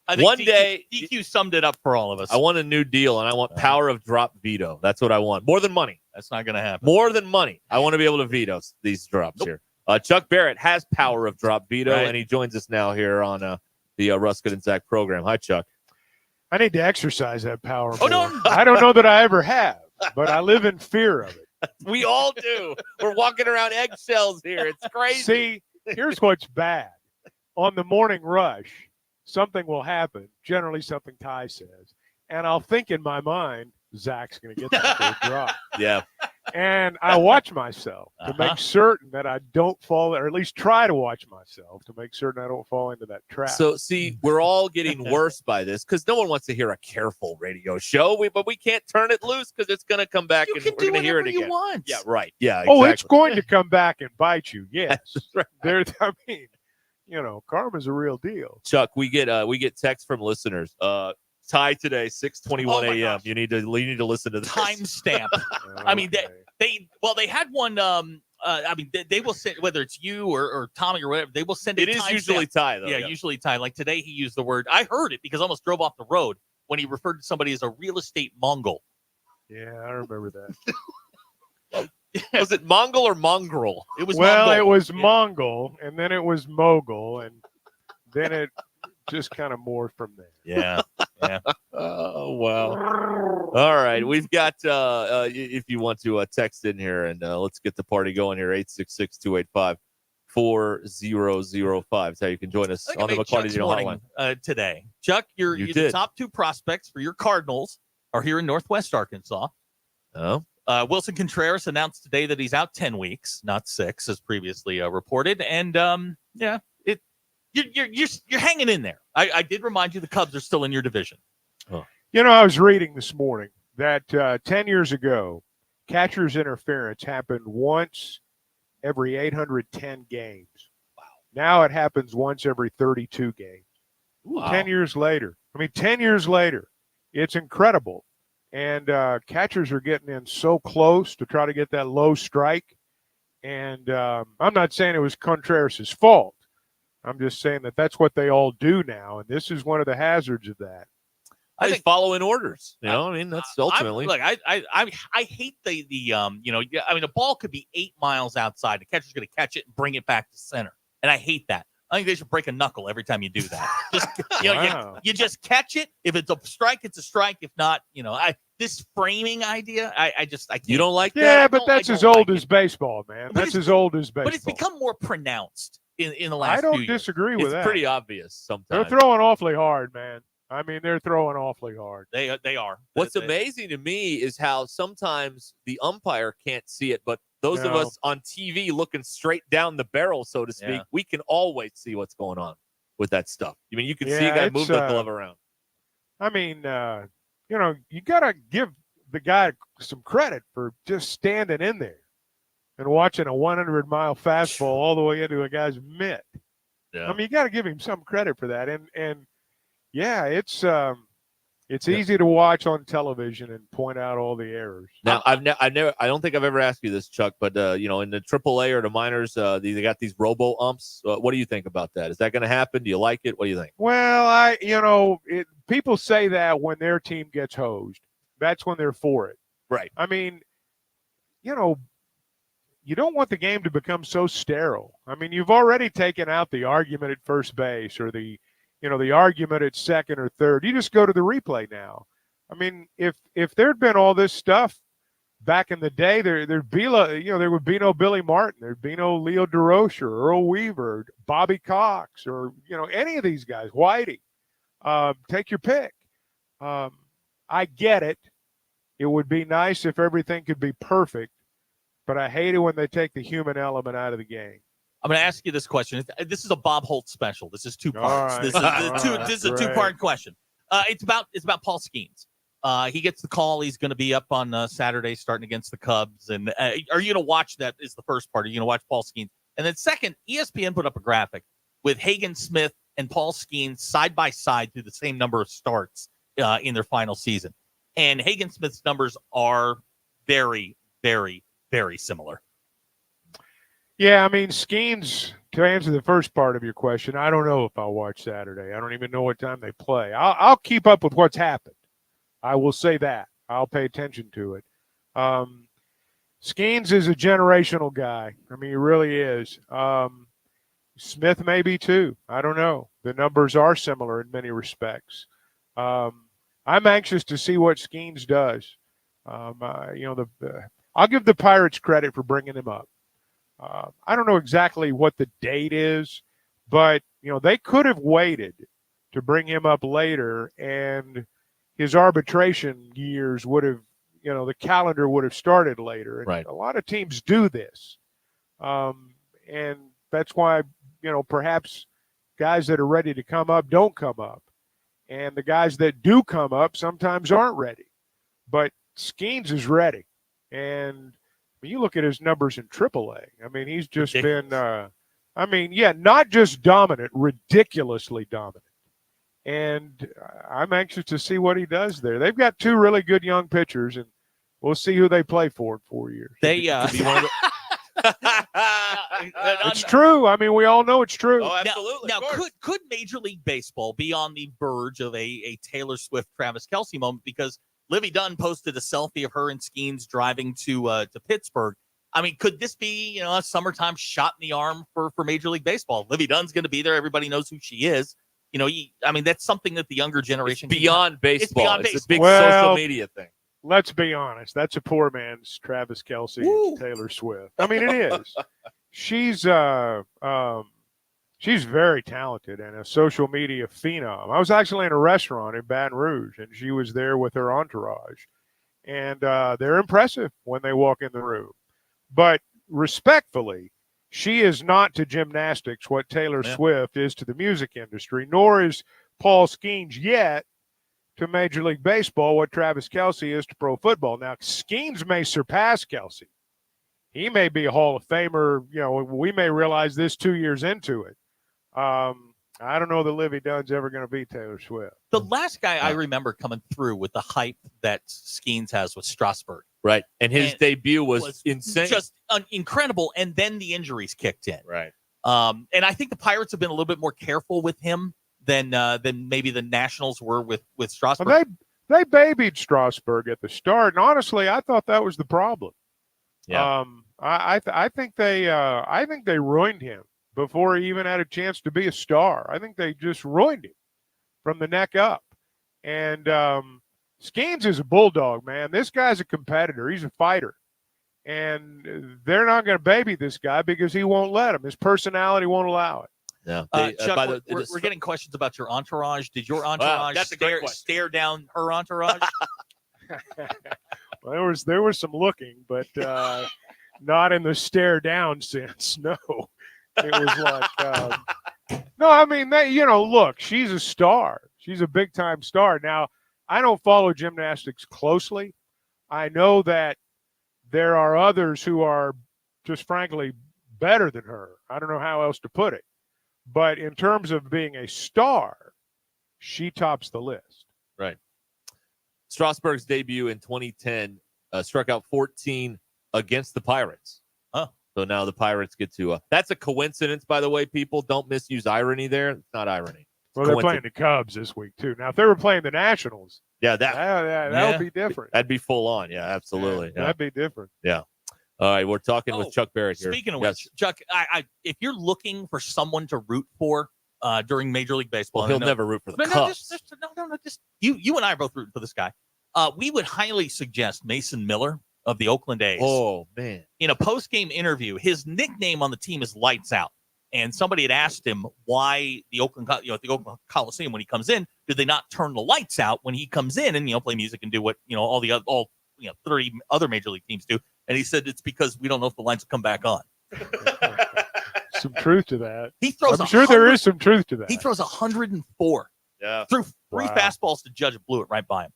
I think One day, DQ summed it up for all of us. I want a new deal, and I want power of drop veto. That's what I want. More than money. That's not going to happen. More than money. I want to be able to veto these drops here. Chuck Barrett has power of drop veto, and he joins us now here on the Ruskin and Zach program. Hi, Chuck. I need to exercise that power. Oh, no. I don't know that I ever have, but I live in fear of it. We all do. We're walking around eggshells here. It's crazy. See, here's what's bad. On the morning rush, something will happen, generally something Ty says, and I'll think in my mind, Zach's going to get that big drop. Yeah. And I watch myself to make certain that I don't fall, or at least try to watch myself to make certain I don't fall into that trap. So, see, we're all getting worse by this because no one wants to hear a careful radio show, but we can't turn it loose because it's going to come back and we're going to hear it again. You want. Yeah, right. Yeah, exactly. Oh, it's going to come back and bite you, yes. Right. I mean, karma's a real deal. Chuck, we get texts from listeners. Ty today, 6:21 a.m. You need to listen to this. Timestamp. I mean, they had one. They will send, whether it's you or Tommy or whatever, they will send it. It is usually Ty, though. Yeah, usually Ty. Like today, he used the word. I heard it because I almost drove off the road when he referred to somebody as a real estate Mongol. Yeah, I remember that. Was it Mongol or mongrel? It was. Well, Mongol. it was Mongol, and then it was Mogul, and then it just kind of morphed from there. Yeah. Yeah. Oh, wow. All right. We've got, if you want to text in here, and let's get the party going here, 866-285-4005. That's how you can join us on the McClarty Hotline. Today. Chuck, your the top 2 prospects for your Cardinals are here in Northwest Arkansas. Oh. Wilson Contreras announced today that he's out 10 weeks, not 6, as previously reported. And, You're hanging in there. I did remind you the Cubs are still in your division. Oh. I was reading this morning that 10 years ago, catcher's interference happened once every 810 games. Wow. Now it happens once every 32 games. Wow. 10 years later. 10 years later. It's incredible. And catchers are getting in so close to try to get that low strike. And I'm not saying it was Contreras' fault. I'm just saying that that's what they all do now. And this is one of the hazards of that. I think following orders. That's ultimately. I hate the the ball could be 8 miles outside. The catcher's going to catch it and bring it back to center. And I hate that. I think they should break a knuckle every time you do that. Just you just catch it. If it's a strike, it's a strike. If not, this framing idea, I can't. You don't like that? Yeah, but that's as old as baseball, man. That's as old as baseball. But it's become more pronounced in the last I few don't years. disagree with that. It's pretty obvious sometimes. They're throwing awfully hard, man. They're throwing awfully hard. They are. What's amazing to me is how sometimes the umpire can't see it, but those of us on TV looking straight down the barrel, so to speak, we can always see what's going on with that stuff. You can see a guy move the glove around. You got to give the guy some credit for just standing in there and watching a 100-mile fastball all the way into a guy's mitt. Yeah. You got to give him some credit for that. And yeah, it's easy to watch on television and point out all the errors. Now, I don't think I've ever asked you this, Chuck, but in the AAA or the minors, they got these robo umps. What do you think about that? Is that going to happen? Do you like it? What do you think? Well, people say that when their team gets hosed, that's when they're for it. Right. You don't want the game to become so sterile. You've already taken out the argument at first base or the argument at second or third. You just go to the replay now. If there'd been all this stuff back in the day, there would be no Billy Martin, there'd be no Leo DeRocher, Earl Weaver, Bobby Cox, or any of these guys, Whitey. Take your pick. I get it. It would be nice if everything could be perfect, but I hate it when they take the human element out of the game. I'm going to ask you this question. This is a Bob Holt special. This is 2 parts. Right. This is a 2-part question. It's about Paul Skeens. He gets the call. He's going to be up on Saturday starting against the Cubs. And are you going to watch that? Is the first part. Are you going to watch Paul Skeens? And then second, ESPN put up a graphic with Hagen Smith and Paul Skeens side by side through the same number of starts in their final season. And Hagen Smith's numbers are very, very, very similar. Yeah, Skeens, to answer the first part of your question, I don't know if I'll watch Saturday. I don't even know what time they play. I'll keep up with what's happened. I will say that. I'll pay attention to it. Skeens is a generational guy. He really is. Smith may be too. I don't know. The numbers are similar in many respects. I'm anxious to see what Skeens does. I'll give the Pirates credit for bringing him up. I don't know exactly what the date is, but, they could have waited to bring him up later, and his arbitration years would have, the calendar would have started later. And right. A lot of teams do this. And that's why, perhaps guys that are ready to come up don't come up. And the guys that do come up sometimes aren't ready. But Skeens is ready. And you look at his numbers in AAA. He's just been, not just dominant, ridiculously dominant. And I'm anxious to see what he does there. They've got 2 really good young pitchers, and we'll see who they play for in 4 years. It's true. We all know it's true. Oh, absolutely. Now could Major League Baseball be on the verge of a Taylor Swift, Travis Kelce moment? Because Livy Dunn posted a selfie of her and Skeens driving to Pittsburgh. Could this be, a summertime shot in the arm for Major League Baseball? Livy Dunn's going to be there. Everybody knows who she is. That's something that the younger generation beyond baseball. It's a big Well, social media thing. Let's be honest. That's a poor man's Travis Kelce and Taylor Swift. It is. She's very talented and a social media phenom. I was actually in a restaurant in Baton Rouge, and she was there with her entourage. And they're impressive when they walk in the room. But respectfully, she is not to gymnastics what Taylor Swift is to the music industry, nor is Paul Skeens yet to Major League Baseball what Travis Kelce is to pro football. Now, Skeens may surpass Kelce. He may be a Hall of Famer. We may realize this 2 years into it. I don't know that Livy Dunn's ever going to beat Taylor Swift. The last guy I remember coming through with the hype that Skeens has was Strasburg. Right. And his debut was insane. Just incredible. And then the injuries kicked in. Right. And I think the Pirates have been a little bit more careful with him than maybe the Nationals were with Strasburg. Well, they babied Strasburg at the start, and honestly, I thought that was the problem. Yeah. I think they ruined him before he even had a chance to be a star. I think they just ruined him from the neck up. And Skeens is a bulldog, man. This guy's a competitor. He's a fighter. And they're not going to baby this guy because he won't let him. His personality won't allow it. Yeah. Chuck, we're getting questions about your entourage. Did your entourage stare down her entourage? Well, there was some looking, but not in the stare down sense. No, it was like, no, I mean, look, she's a star. She's a big time star. Now, I don't follow gymnastics closely. I know that there are others who are just frankly better than her. I don't know how else to put it. But in terms of being a star, she tops the list. Right. Strasburg's debut in 2010 struck out 14 against the Pirates. Oh. So now the Pirates get to that's a coincidence, by the way, people. Don't misuse irony there. It's not irony. Well, they're playing the Cubs this week, too. Now, if they were playing the Nationals, that would be different. That'd be full on. Yeah, absolutely. That'd be different. Yeah. All right, we're talking with Chuck Barrett here. Speaking of which, Chuck, if you're looking for someone to root for during Major League Baseball, he'll never root for the Cubs. Just you and I are both rooting for this guy. We would highly suggest Mason Miller of the Oakland A's. Oh man! In a post-game interview, his nickname on the team is Lights Out, and somebody had asked him why the Oakland, at the Oakland Coliseum when he comes in, did they not turn the lights out when he comes in and play music and do what all 30 other major league teams do? And he said it's because we don't know if the lights will come back on. Some truth to that. I'm sure there is some truth to that. He throws 104. Yeah. Threw three fastballs to Judge, blew it right by him.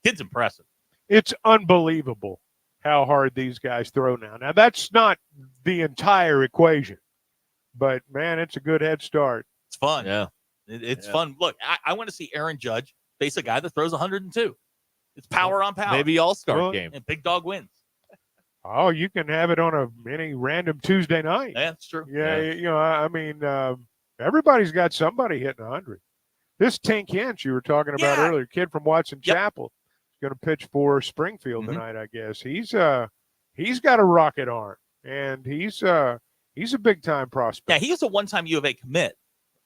Kid's impressive. It's unbelievable how hard these guys throw now. Now, that's not the entire equation, but, man, it's a good head start. It's fun. Yeah. It's fun. Look, I want to see Aaron Judge face a guy that throws 102. It's power on power. Maybe all-star game. And big dog wins. Oh, you can have it on any random Tuesday night. Yeah, that's true. Yeah. I mean, everybody's got somebody hitting 100. This Tink Hinch you were talking about earlier, kid from Watson Chapel, is going to pitch for Springfield tonight, I guess. He's got a rocket arm, and he's a big-time prospect. Yeah, he was a one-time U of A commit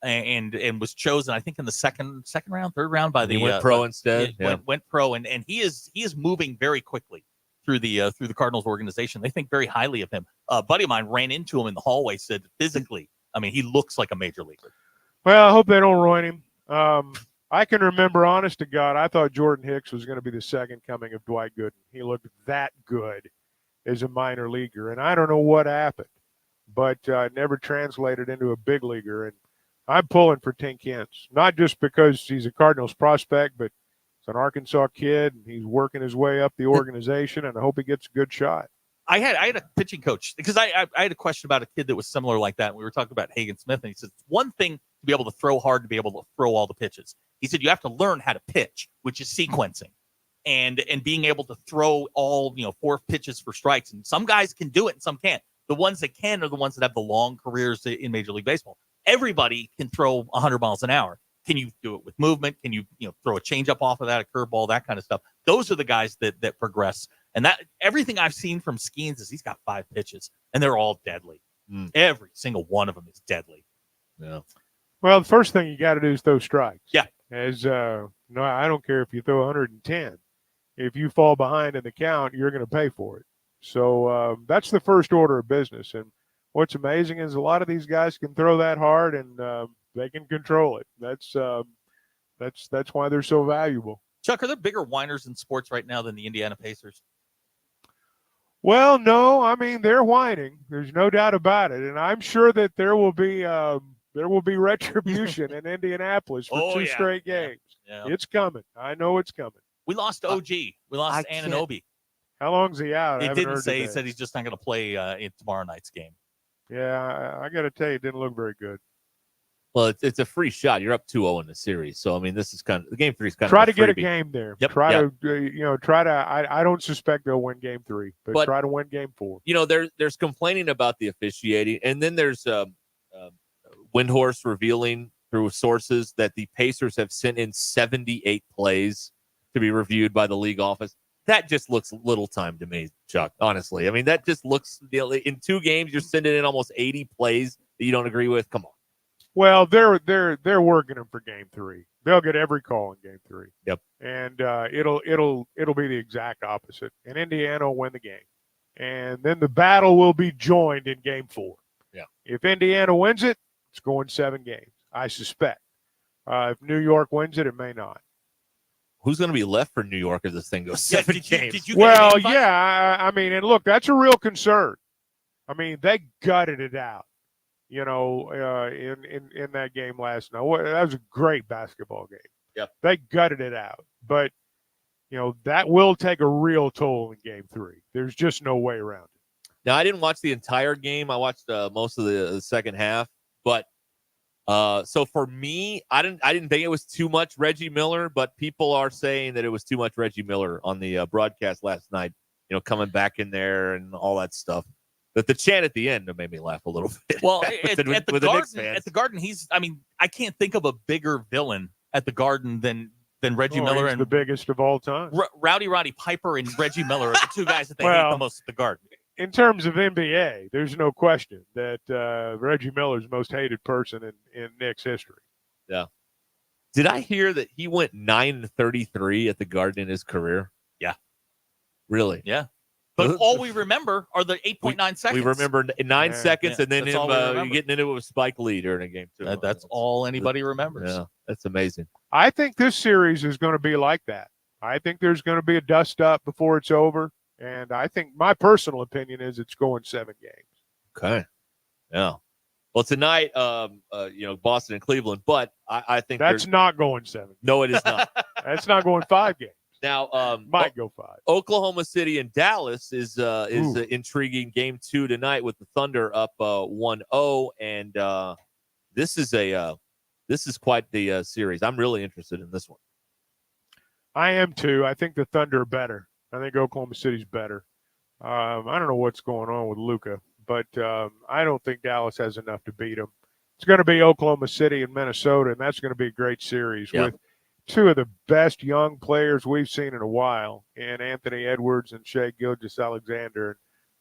and was chosen, I think, in the second round, third round by the went pro instead. Went pro, and he is moving very quickly through the Cardinals organization. They think very highly of him. A buddy of mine ran into him in the hallway, said physically, I mean, he looks like a major leaguer. Well, I hope they don't ruin him. I can remember, honest to God, I thought Jordan Hicks was going to be the second coming of Dwight Gooden. He looked that good as a minor leaguer, and I don't know what happened, but never translated into a big leaguer. And I'm pulling for Tink Hinch, not just because he's a Cardinals prospect, but he's an Arkansas kid, and he's working his way up the organization, and I hope he gets a good shot. I had a pitching coach because I had a question about a kid that was similar like that. We were talking about Hagen Smith, and he said, it's one thing to be able to throw hard, to be able to throw all the pitches. He said, you have to learn how to pitch, which is sequencing and being able to throw all, 4 pitches for strikes. And some guys can do it and some can't. The ones that can are the ones that have the long careers in Major League Baseball. Everybody can throw 100 miles an hour. Can you do it with movement? Can you, throw a changeup off of that, a curveball, that kind of stuff? Those are the guys that progress. And that everything I've seen from Skeens is he's got 5 pitches, and they're all deadly. Every single one of them is deadly. Yeah. Well, the first thing you got to do is throw strikes. Yeah. No, I don't care if you throw 110. If you fall behind in the count, you're going to pay for it. So that's the first order of business. And what's amazing is a lot of these guys can throw that hard, and they can control it. That's why they're so valuable. Chuck, are there bigger whiners in sports right now than the Indiana Pacers? Well, no. I mean, they're whining. There's no doubt about it, and I'm sure that there will be retribution in Indianapolis for 2 straight games. Yeah. It's coming. I know it's coming. We lost OG. We lost Anunoby. How long's he out? He didn't say. He said he's just not going to play in tomorrow night's game. Yeah, I got to tell you, it didn't look very good. Well, it's a free shot. You're up 2-0 in the series, so I mean, this is kind of the game 3 is kind try of to get a freebie. game there. Yep. Try to. I don't suspect they'll win game 3, but try to win game 4. There's complaining about the officiating, and then there's Windhorse revealing through sources that the Pacers have sent in 78 plays to be reviewed by the league office. That just looks little time to me, Chuck. Honestly, I mean, that just looks in 2 games you're sending in almost 80 plays that you don't agree with. Come on. Well, they're working them for game 3. They'll get every call in game 3. Yep. And it'll be the exact opposite. And Indiana will win the game. And then the battle will be joined in game 4. Yeah. If Indiana wins it, it's going 7 games, I suspect. If New York wins it, it may not. Who's going to be left for New York if this thing goes 7 games? I mean, and look, that's a real concern. I mean, they gutted it out, in that game last night. That was a great basketball game. Yep. They gutted it out. But, that will take a real toll in game 3. There's just no way around it. Now, I didn't watch the entire game. I watched most of the second half. But so for me, I didn't think it was too much Reggie Miller, but people are saying that it was too much Reggie Miller on the broadcast last night, coming back in there and all that stuff. But the chant at the end made me laugh a little bit. Well, at the Garden, I can't think of a bigger villain at the Garden than Reggie Miller. He's the biggest of all time. Rowdy Roddy Piper and Reggie Miller are the 2 guys that they hate the most at the Garden. In terms of NBA, there's no question that Reggie Miller's the most hated person in Knicks history. Yeah. Did I hear that he went 9-33 at the Garden in his career? Yeah. Really? Yeah. But all we remember are the 8.9 seconds. We remember 9 seconds and then him getting into it with Spike Lee during a game, too. That's all anybody remembers. Yeah, that's amazing. I think this series is going to be like that. I think there's going to be a dust-up before it's over. And I think my personal opinion is it's going 7 games. Okay. Yeah. Well, tonight, Boston and Cleveland, but I think that's not going 7 games. No, it is not. That's not going 5 games. Now, might go 5. Oklahoma City and Dallas is intriguing. Game 2 tonight with the Thunder up 1-0, and this is quite the series. I'm really interested in this one. I am too. I think the Thunder are better. I think Oklahoma City's better. I don't know what's going on with Luka, but I don't think Dallas has enough to beat them. It's going to be Oklahoma City and Minnesota, and that's going to be a great series with 2 of the best young players we've seen in a while, and Anthony Edwards and Shai Gilgeous-Alexander.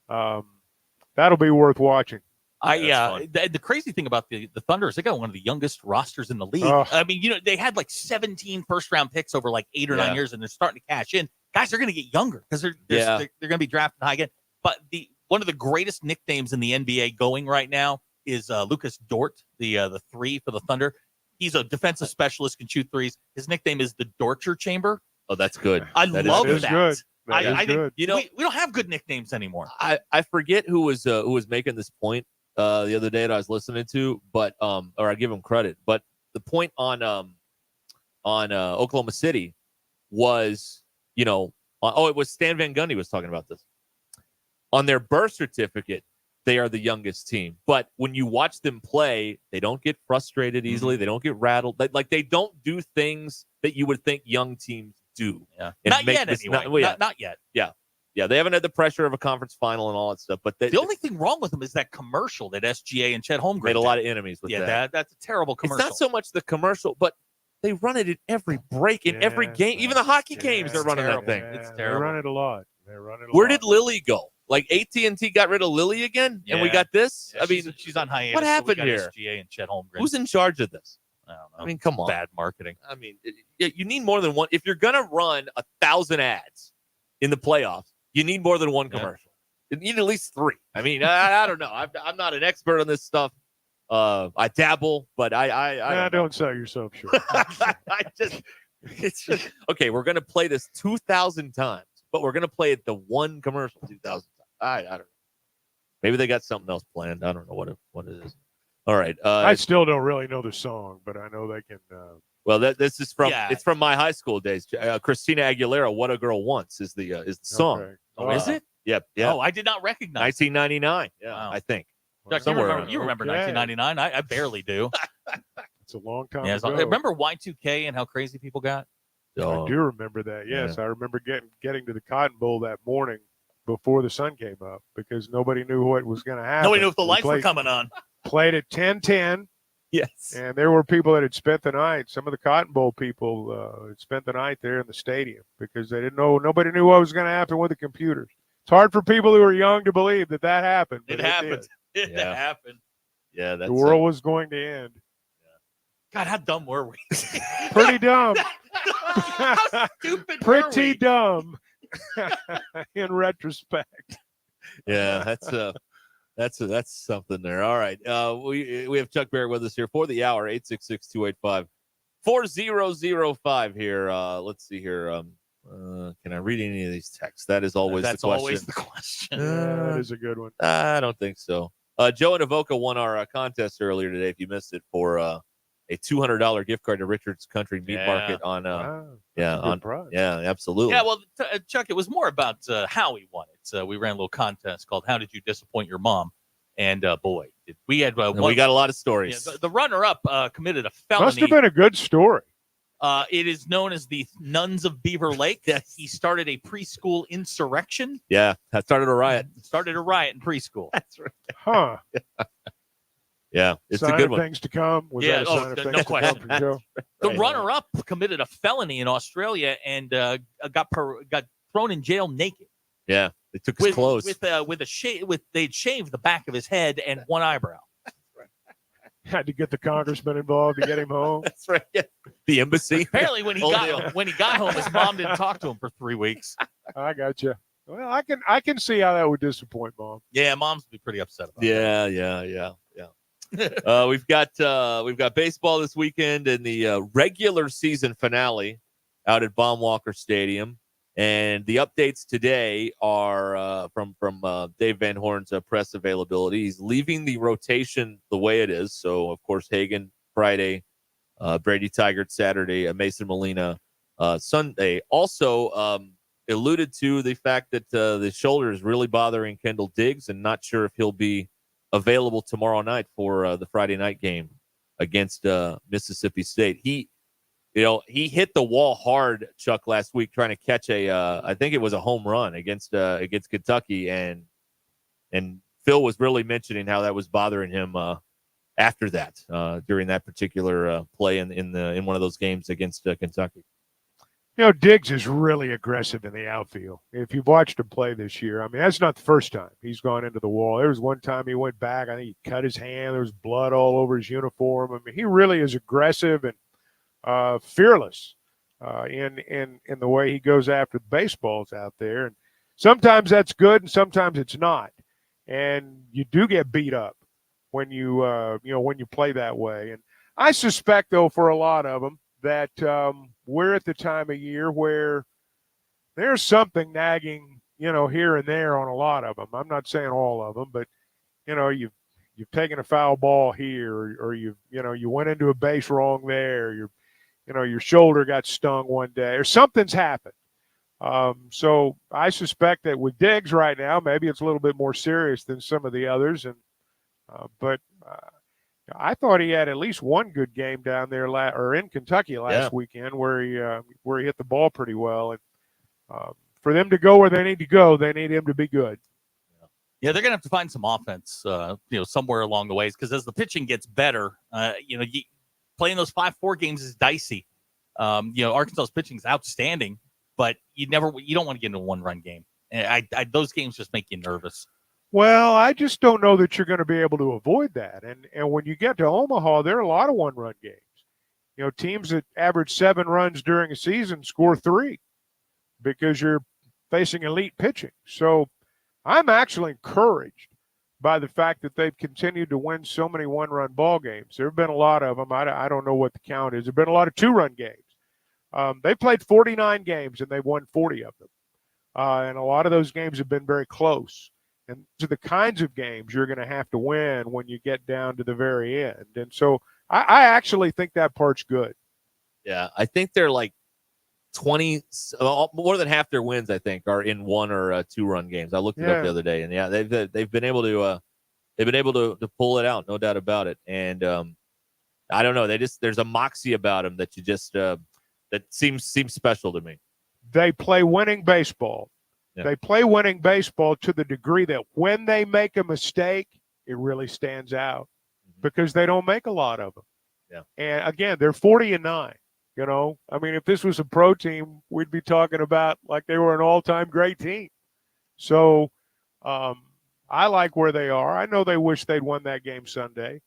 That'll be worth watching. The crazy thing about the Thunder is they got one of the youngest rosters in the league. I mean, they had like 17 first-round picks over like 8 or 9 years, and they're starting to cash in. Guys are going to get younger because they're going to be drafted high again. But one of the greatest nicknames in the NBA going right now is Lucas Dort, the 3 for the Thunder. He's a defensive specialist, can shoot threes. His nickname is the Dorture Chamber. Oh, that's good. I love that. Good. I think we don't have good nicknames anymore. I forget who was making this point the other day that I was listening to, but or I give him credit. But the point on Oklahoma City was, it was Stan Van Gundy was talking about this. On their birth certificate, they are the youngest team. But when you watch them play, they don't get frustrated easily. They don't get rattled. They don't do things that you would think young teams do. Yeah. Not yet, anyway. Not yet. Yeah. Yeah, they haven't had the pressure of a conference final and all that stuff. But the only thing wrong with them is that commercial that SGA and Chet Holmgren made a lot of enemies with that. Yeah, that's a terrible commercial. It's not so much the commercial, but they run it in every break, in every game. Even the hockey games, they're running that thing. It's terrible. They run it a lot. Where did Lily go? Like AT&T got rid of Lily again, and we got this? Yeah, I mean, she's on hiatus. What happened so here? SGA and Chet Holmgren. Who's in charge of this? I don't know. I mean, come on. Bad marketing. I mean, you need more than one. If you're going to run 1,000 ads in the playoffs, you need more than one commercial. You need at least 3. I mean, I don't know. I'm not an expert on this stuff. I dabble, but I don't sell yourself short. It's just okay. We're gonna play this 2,000 times, but we're gonna play it the one commercial 2,000 times. I don't know. Maybe they got something else planned. I don't know what it is. All right. I still don't really know the song, but I know they can. Well, this is from it's from my high school days. Christina Aguilera, "What a Girl Wants" is the song. Okay. Oh, is it? Yep. Yeah. Oh, I did not recognize. 1999. Yeah, wow. I think. Chuck, you remember 1999? I barely do. It's a long time Yeah, ago. remember Y2K and how crazy people got? I do remember that. Yes, I remember getting to the Cotton Bowl that morning before the sun came up because nobody knew what was going to happen. Nobody knew if the lights were coming on. Played at 10:10. Yes. And there were people that had spent the night. Some of the Cotton Bowl people had spent the night there in the stadium because they didn't know. Nobody knew what was going to happen with the computers. It's hard for people who are young to believe that happened. But It happened. did. It happened. Yeah, that's The world was going to end. God, how dumb were we? Pretty dumb. How stupid Pretty were we? dumb in retrospect. Yeah, that's something there. All right. We have Chuck Barrett with us here for the hour, 866-285-4005 here. Let's see here. Can I read any of these texts? That is always the question. Always the question. That is a good one. I don't think so. Joe and Avoca won our contest earlier today. If you missed it, for a $200 gift card to Richard's Country Meat Market on absolutely. Yeah, well, Chuck, it was more about how he won it. We ran a little contest called "How Did You Disappoint Your Mom?" And boy, we had we got a lot of stories. Yeah, the runner-up committed a felony. Must have been a good story. It is known as the Nuns of Beaver Lake. Yes. He started a preschool insurrection. Yeah, that started a riot. Started a riot in preschool. That's right. Huh. Yeah, it's sign a good of one. things to come. Was Yeah, that a sign of things no to question. come from Joe? The runner-up committed a felony in Australia and got thrown in jail naked. Yeah, they took his clothes. They'd shaved the back of his head and one eyebrow. Had to get the congressman involved to get him home. That's right. Yeah. The embassy. Apparently, when he got home, his mom didn't talk to him for 3 weeks. I got you. Well, I can see how that would disappoint Mom. Yeah, moms would be pretty upset about Yeah. We've got baseball this weekend and the regular season finale out at Baumwalker Stadium. And the updates today are from Dave Van Horn's press availability. He's leaving the rotation the way it is. So, of course, Hagan Friday, Brady Tigert Saturday, Mason Molina Sunday. Also alluded to the fact that the shoulder is really bothering Kendall Diggs and not sure if he'll be available tomorrow night for the Friday night game against Mississippi State. He hit the wall hard, Chuck, last week trying to catch I think it was a home run against Kentucky, and Phil was really mentioning how that was bothering him after that during that particular play in one of those games against Kentucky. Diggs is really aggressive in the outfield. If you've watched him play this year, I mean, that's not the first time he's gone into the wall. There was one time he went back. I think he cut his hand. There was blood all over his uniform. I mean, he really is aggressive and fearless in the way he goes after the baseballs out there. And sometimes that's good and sometimes it's not. And you do get beat up when you play that way. And I suspect, though, for a lot of them, that we're at the time of year where there's something nagging, here and there on a lot of them. I'm not saying all of them, but, you've taken a foul ball here, or you went into a base wrong there. Your shoulder got stung one day, or something's happened. So I suspect that with Diggs right now, maybe it's a little bit more serious than some of the others. And but I thought he had at least one good game down there or in Kentucky last weekend where he hit the ball pretty well. And for them to go where they need to go, they need him to be good. Yeah, they're gonna have to find some offense, somewhere along the ways, because as the pitching gets better, playing those 5-4 games is dicey. Arkansas's pitching is outstanding, but you don't want to get into a one-run game. And those games just make you nervous. Well, I just don't know that you're going to be able to avoid that. And when you get to Omaha, there are a lot of one-run games. Teams that average 7 runs during a season score 3 because you're facing elite pitching. So I'm actually encouraged by the fact that they've continued to win so many one-run ball games. There have been a lot of them. I don't know what the count is. There have been a lot of 2-run games. They played 49 games, and they've won 40 of them. And a lot of those games have been very close. And these are the kinds of games you're going to have to win when you get down to the very end. And so I actually think that part's good. Yeah, I think they're like 20, more than half their wins, I think, are in 1 or 2-run games. I looked it up the other day, and they've been able to pull it out, no doubt about it. And I don't know. There's a moxie about them that you just that seems special to me. They play winning baseball. Yeah. They play winning baseball to the degree that when they make a mistake, it really stands out because they don't make a lot of them. Yeah. And again, they're 40-9. You know, I mean, if this was a pro team, we'd be talking about like they were an all-time great team. So I like where they are. I know they wish they'd won that game Sunday.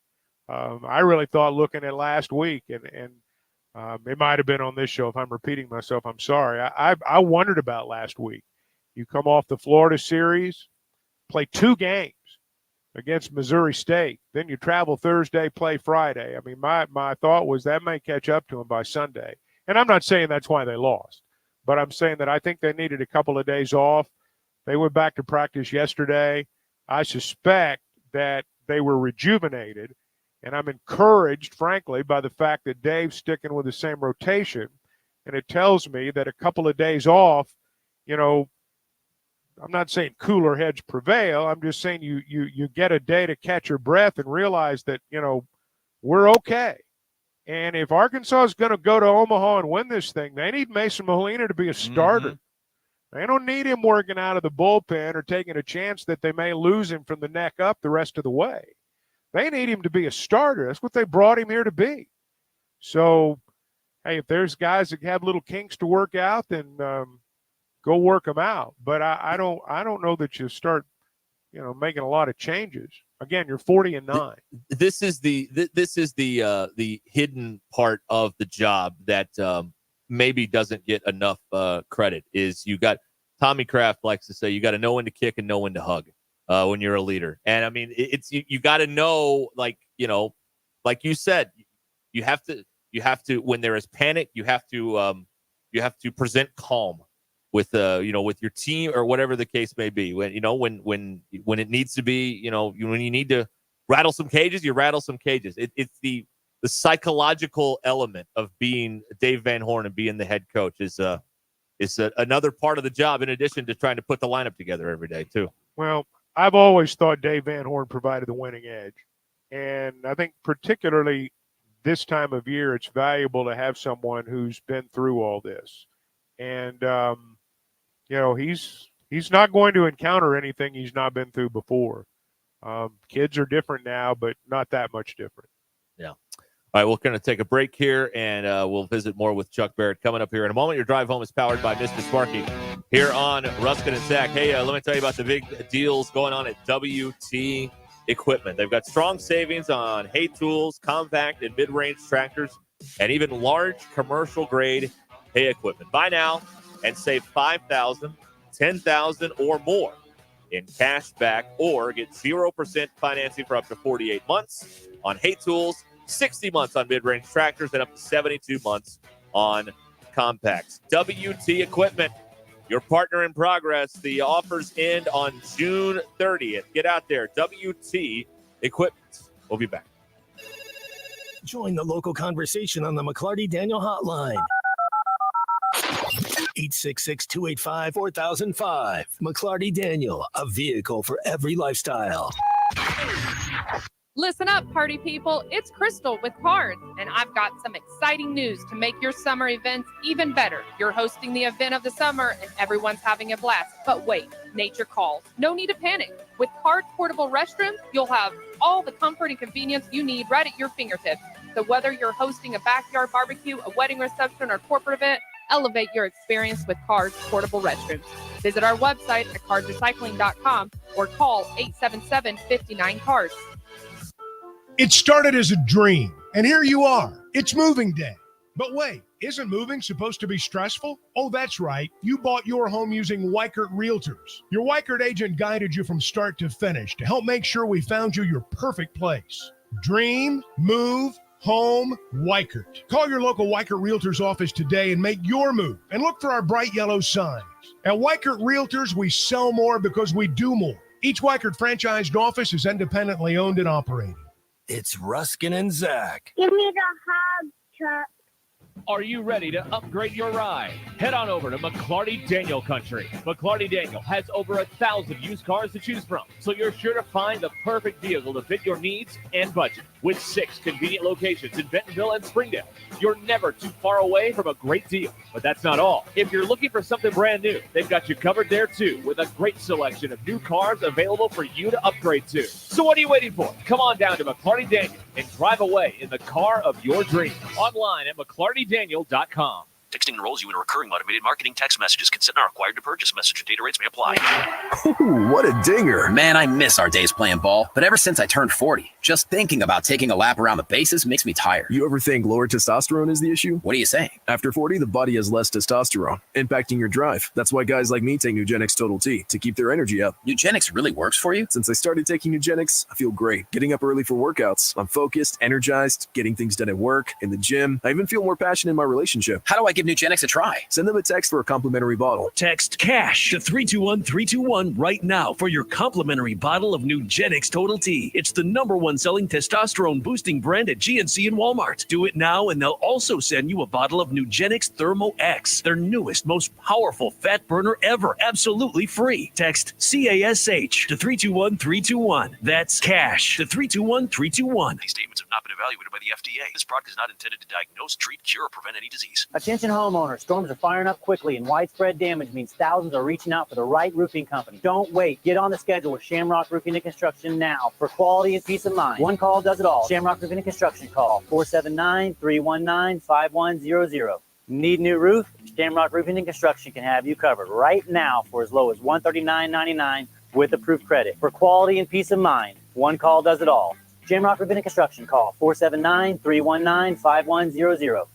I really thought looking at last week, and it might have been on this show. If I'm repeating myself, I'm sorry. I wondered about last week. You come off the Florida series, play 2 games against Missouri State. Then you travel Thursday, play Friday. I mean, my thought was that may catch up to them by Sunday. And I'm not saying that's why they lost, but I'm saying that I think they needed a couple of days off. They went back to practice yesterday. I suspect that they were rejuvenated, and I'm encouraged, frankly, by the fact that Dave's sticking with the same rotation, and it tells me that a couple of days off, you know, I'm not saying cooler heads prevail. I'm just saying you get a day to catch your breath and realize that, you know, we're okay. And if Arkansas is going to go to Omaha and win this thing, they need Mason Molina to be a starter. Mm-hmm. They don't need him working out of the bullpen or taking a chance that they may lose him from the neck up the rest of the way. They need him to be a starter. That's what they brought him here to be. So, hey, if there's guys that have little kinks to work out, then go work them out. But I don't know that you start, you know, making a lot of changes. Again, you're 40-9. This is the hidden part of the job that maybe doesn't get enough credit. Is you got Tommy Kraft likes to say you got to know when to kick and know when to hug when you're a leader. And I mean, it's you got to know, like, you know, like you said, you have to when there is panic, you have to present calm with you know, with your team or whatever the case may be. When you know when it needs to be, you know, when you need to rattle some cages, you rattle some cages. It's the psychological element of being Dave Van Horn and being the head coach is another part of the job in addition to trying to put the lineup together every day too. Well, I've always thought Dave Van Horn provided the winning edge, and I think particularly this time of year, it's valuable to have someone who's been through all this. And you know, he's not going to encounter anything he's not been through before. Kids are different now, but not that much different. Yeah. All right, we're going to take a break here, and we'll visit more with Chuck Barrett coming up here in a moment. Your drive home is powered by Mr. Sparky here on Ruscin and Zach. Hey, let me tell you about the big deals going on at WT Equipment. They've got strong savings on hay tools, compact and mid-range tractors, and even large commercial-grade hay equipment. Buy now and save $5,000, $10,000, or more in cash back, or get 0% financing for up to 48 months on hay tools, 60 months on mid-range tractors, and up to 72 months on compacts. WT Equipment, your partner in progress. The offers end on June 30th. Get out there. WT Equipment. We'll be back. Join the local conversation on the McClarty Daniel hotline. 866-285-4005. McClarty Daniel, a vehicle for every lifestyle. Listen up, party people. It's Crystal with Cards, and I've got some exciting news to make your summer events even better. You're hosting the event of the summer, and everyone's having a blast. But wait, nature calls. No need to panic. With Cards Portable Restrooms, you'll have all the comfort and convenience you need right at your fingertips. So whether you're hosting a backyard barbecue, a wedding reception, or corporate event, elevate your experience with Cards Portable Restrooms. Visit our website at cardsrecycling.com or call 877-59-CARDS. It started as a dream, and here you are. It's moving day. But wait, isn't moving supposed to be stressful? Oh, that's right. You bought your home using Weichert Realtors. Your Weichert agent guided you from start to finish to help make sure we found you your perfect place. Dream, move, home, Weichert. Call your local Weichert Realtors office today and make your move. And look for our bright yellow signs. At Weichert Realtors, we sell more because we do more. Each Weichert franchised office is independently owned and operated. It's Ruscin and Zach. Give me the hug, Chuck. Are you ready to upgrade your ride? Head on over to McClarty Daniel Country. McClarty Daniel has over 1,000 used cars to choose from, so you're sure to find the perfect vehicle to fit your needs and budget. With 6 convenient locations in Bentonville and Springdale, you're never too far away from a great deal. But that's not all. If you're looking for something brand new, they've got you covered there too, with a great selection of new cars available for you to upgrade to. So what are you waiting for? Come on down to McClarty Daniel and drive away in the car of your dreams. Online at McClartyDaniel.com. Texting enrolls you in a recurring automated marketing text messages. Consent not required to purchase. Message and data rates may apply. Ooh, what a dinger. Man, I miss our days playing ball. But ever since I turned 40, just thinking about taking a lap around the bases makes me tired. You ever think lower testosterone is the issue? What are you saying? After 40, the body has less testosterone, impacting your drive. That's why guys like me take Nugenix Total T, to keep their energy up. Nugenix really works for you? Since I started taking Nugenix, I feel great. Getting up early for workouts. I'm focused, energized, getting things done at work, in the gym. I even feel more passionate in my relationship. How do I give Nugenix a try? Send them a text for a complimentary bottle. Text CASH to 321-321 right now for your complimentary bottle of Nugenix Total T. It's the #1 selling testosterone boosting brand at GNC and Walmart. Do it now and they'll also send you a bottle of Nugenix Thermo X, their newest, most powerful fat burner ever, absolutely free. Text CASH to 321-321. That's CASH to 321-321. These statements have not been evaluated by the FDA. This product is not intended to diagnose, treat, cure, or prevent any disease. Attention homeowners, storms are firing up quickly and widespread damage means thousands are reaching out for the right roofing company. Don't wait. Get on the schedule with Shamrock Roofing and Construction now for quality and peace of mind. One call does it all. Shamrock Roofing and Construction. Call 479-319-5100. Need new roof? Shamrock Roofing and Construction can have you covered right now for as low as $139.99 with approved credit. For quality and peace of mind, one call does it all. Shamrock Roofing and Construction. Call 479-319-5100.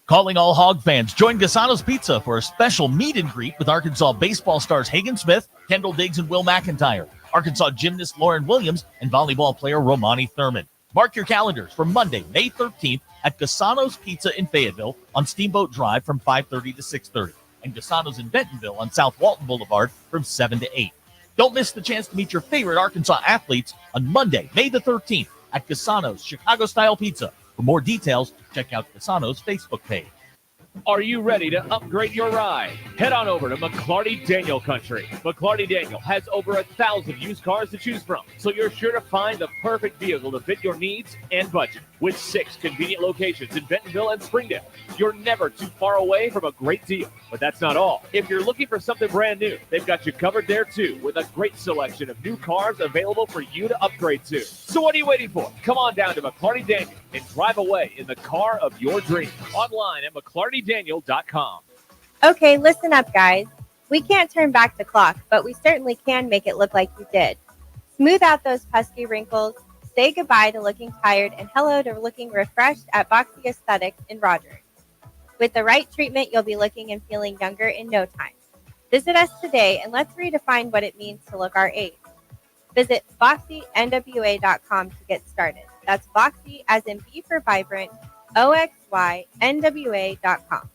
Calling all Hog fans, join Gasano's Pizza for a special meet and greet with Arkansas baseball stars Hagen Smith, Kendall Diggs, and Will McIntyre, Arkansas gymnast Lauren Williams, and volleyball player Romani Thurman. Mark your calendars for Monday, May 13th at Gasano's Pizza in Fayetteville on Steamboat Drive from 5:30 to 6:30, and Gasano's in Bentonville on South Walton Boulevard from 7 to 8. Don't miss the chance to meet your favorite Arkansas athletes on Monday, May the 13th at Gasano's Chicago-style pizza. For more details, check out Gasano's Facebook page. Are you ready to upgrade your ride? Head on over to McClarty Daniel Country. McClarty Daniel has over 1,000 used cars to choose from, so you're sure to find the perfect vehicle to fit your needs and budget. With 6 convenient locations in Bentonville and Springdale, you're never too far away from a great deal. But that's not all. If you're looking for something brand new, they've got you covered there too, with a great selection of new cars available for you to upgrade to. So what are you waiting for? Come on down to McClarty Daniel and drive away in the car of your dreams. Online at McClartyDaniel.com. Okay, listen up, guys. We can't turn back the clock, but we certainly can make it look like you did. Smooth out those pesky wrinkles, say goodbye to looking tired, and hello to looking refreshed at Boxy Aesthetics in Rogers. With the right treatment, you'll be looking and feeling younger in no time. Visit us today and let's redefine what it means to look our age. Visit BoxyNWA.com to get started. That's Boxy as in B for vibrant, OXYNWA.com.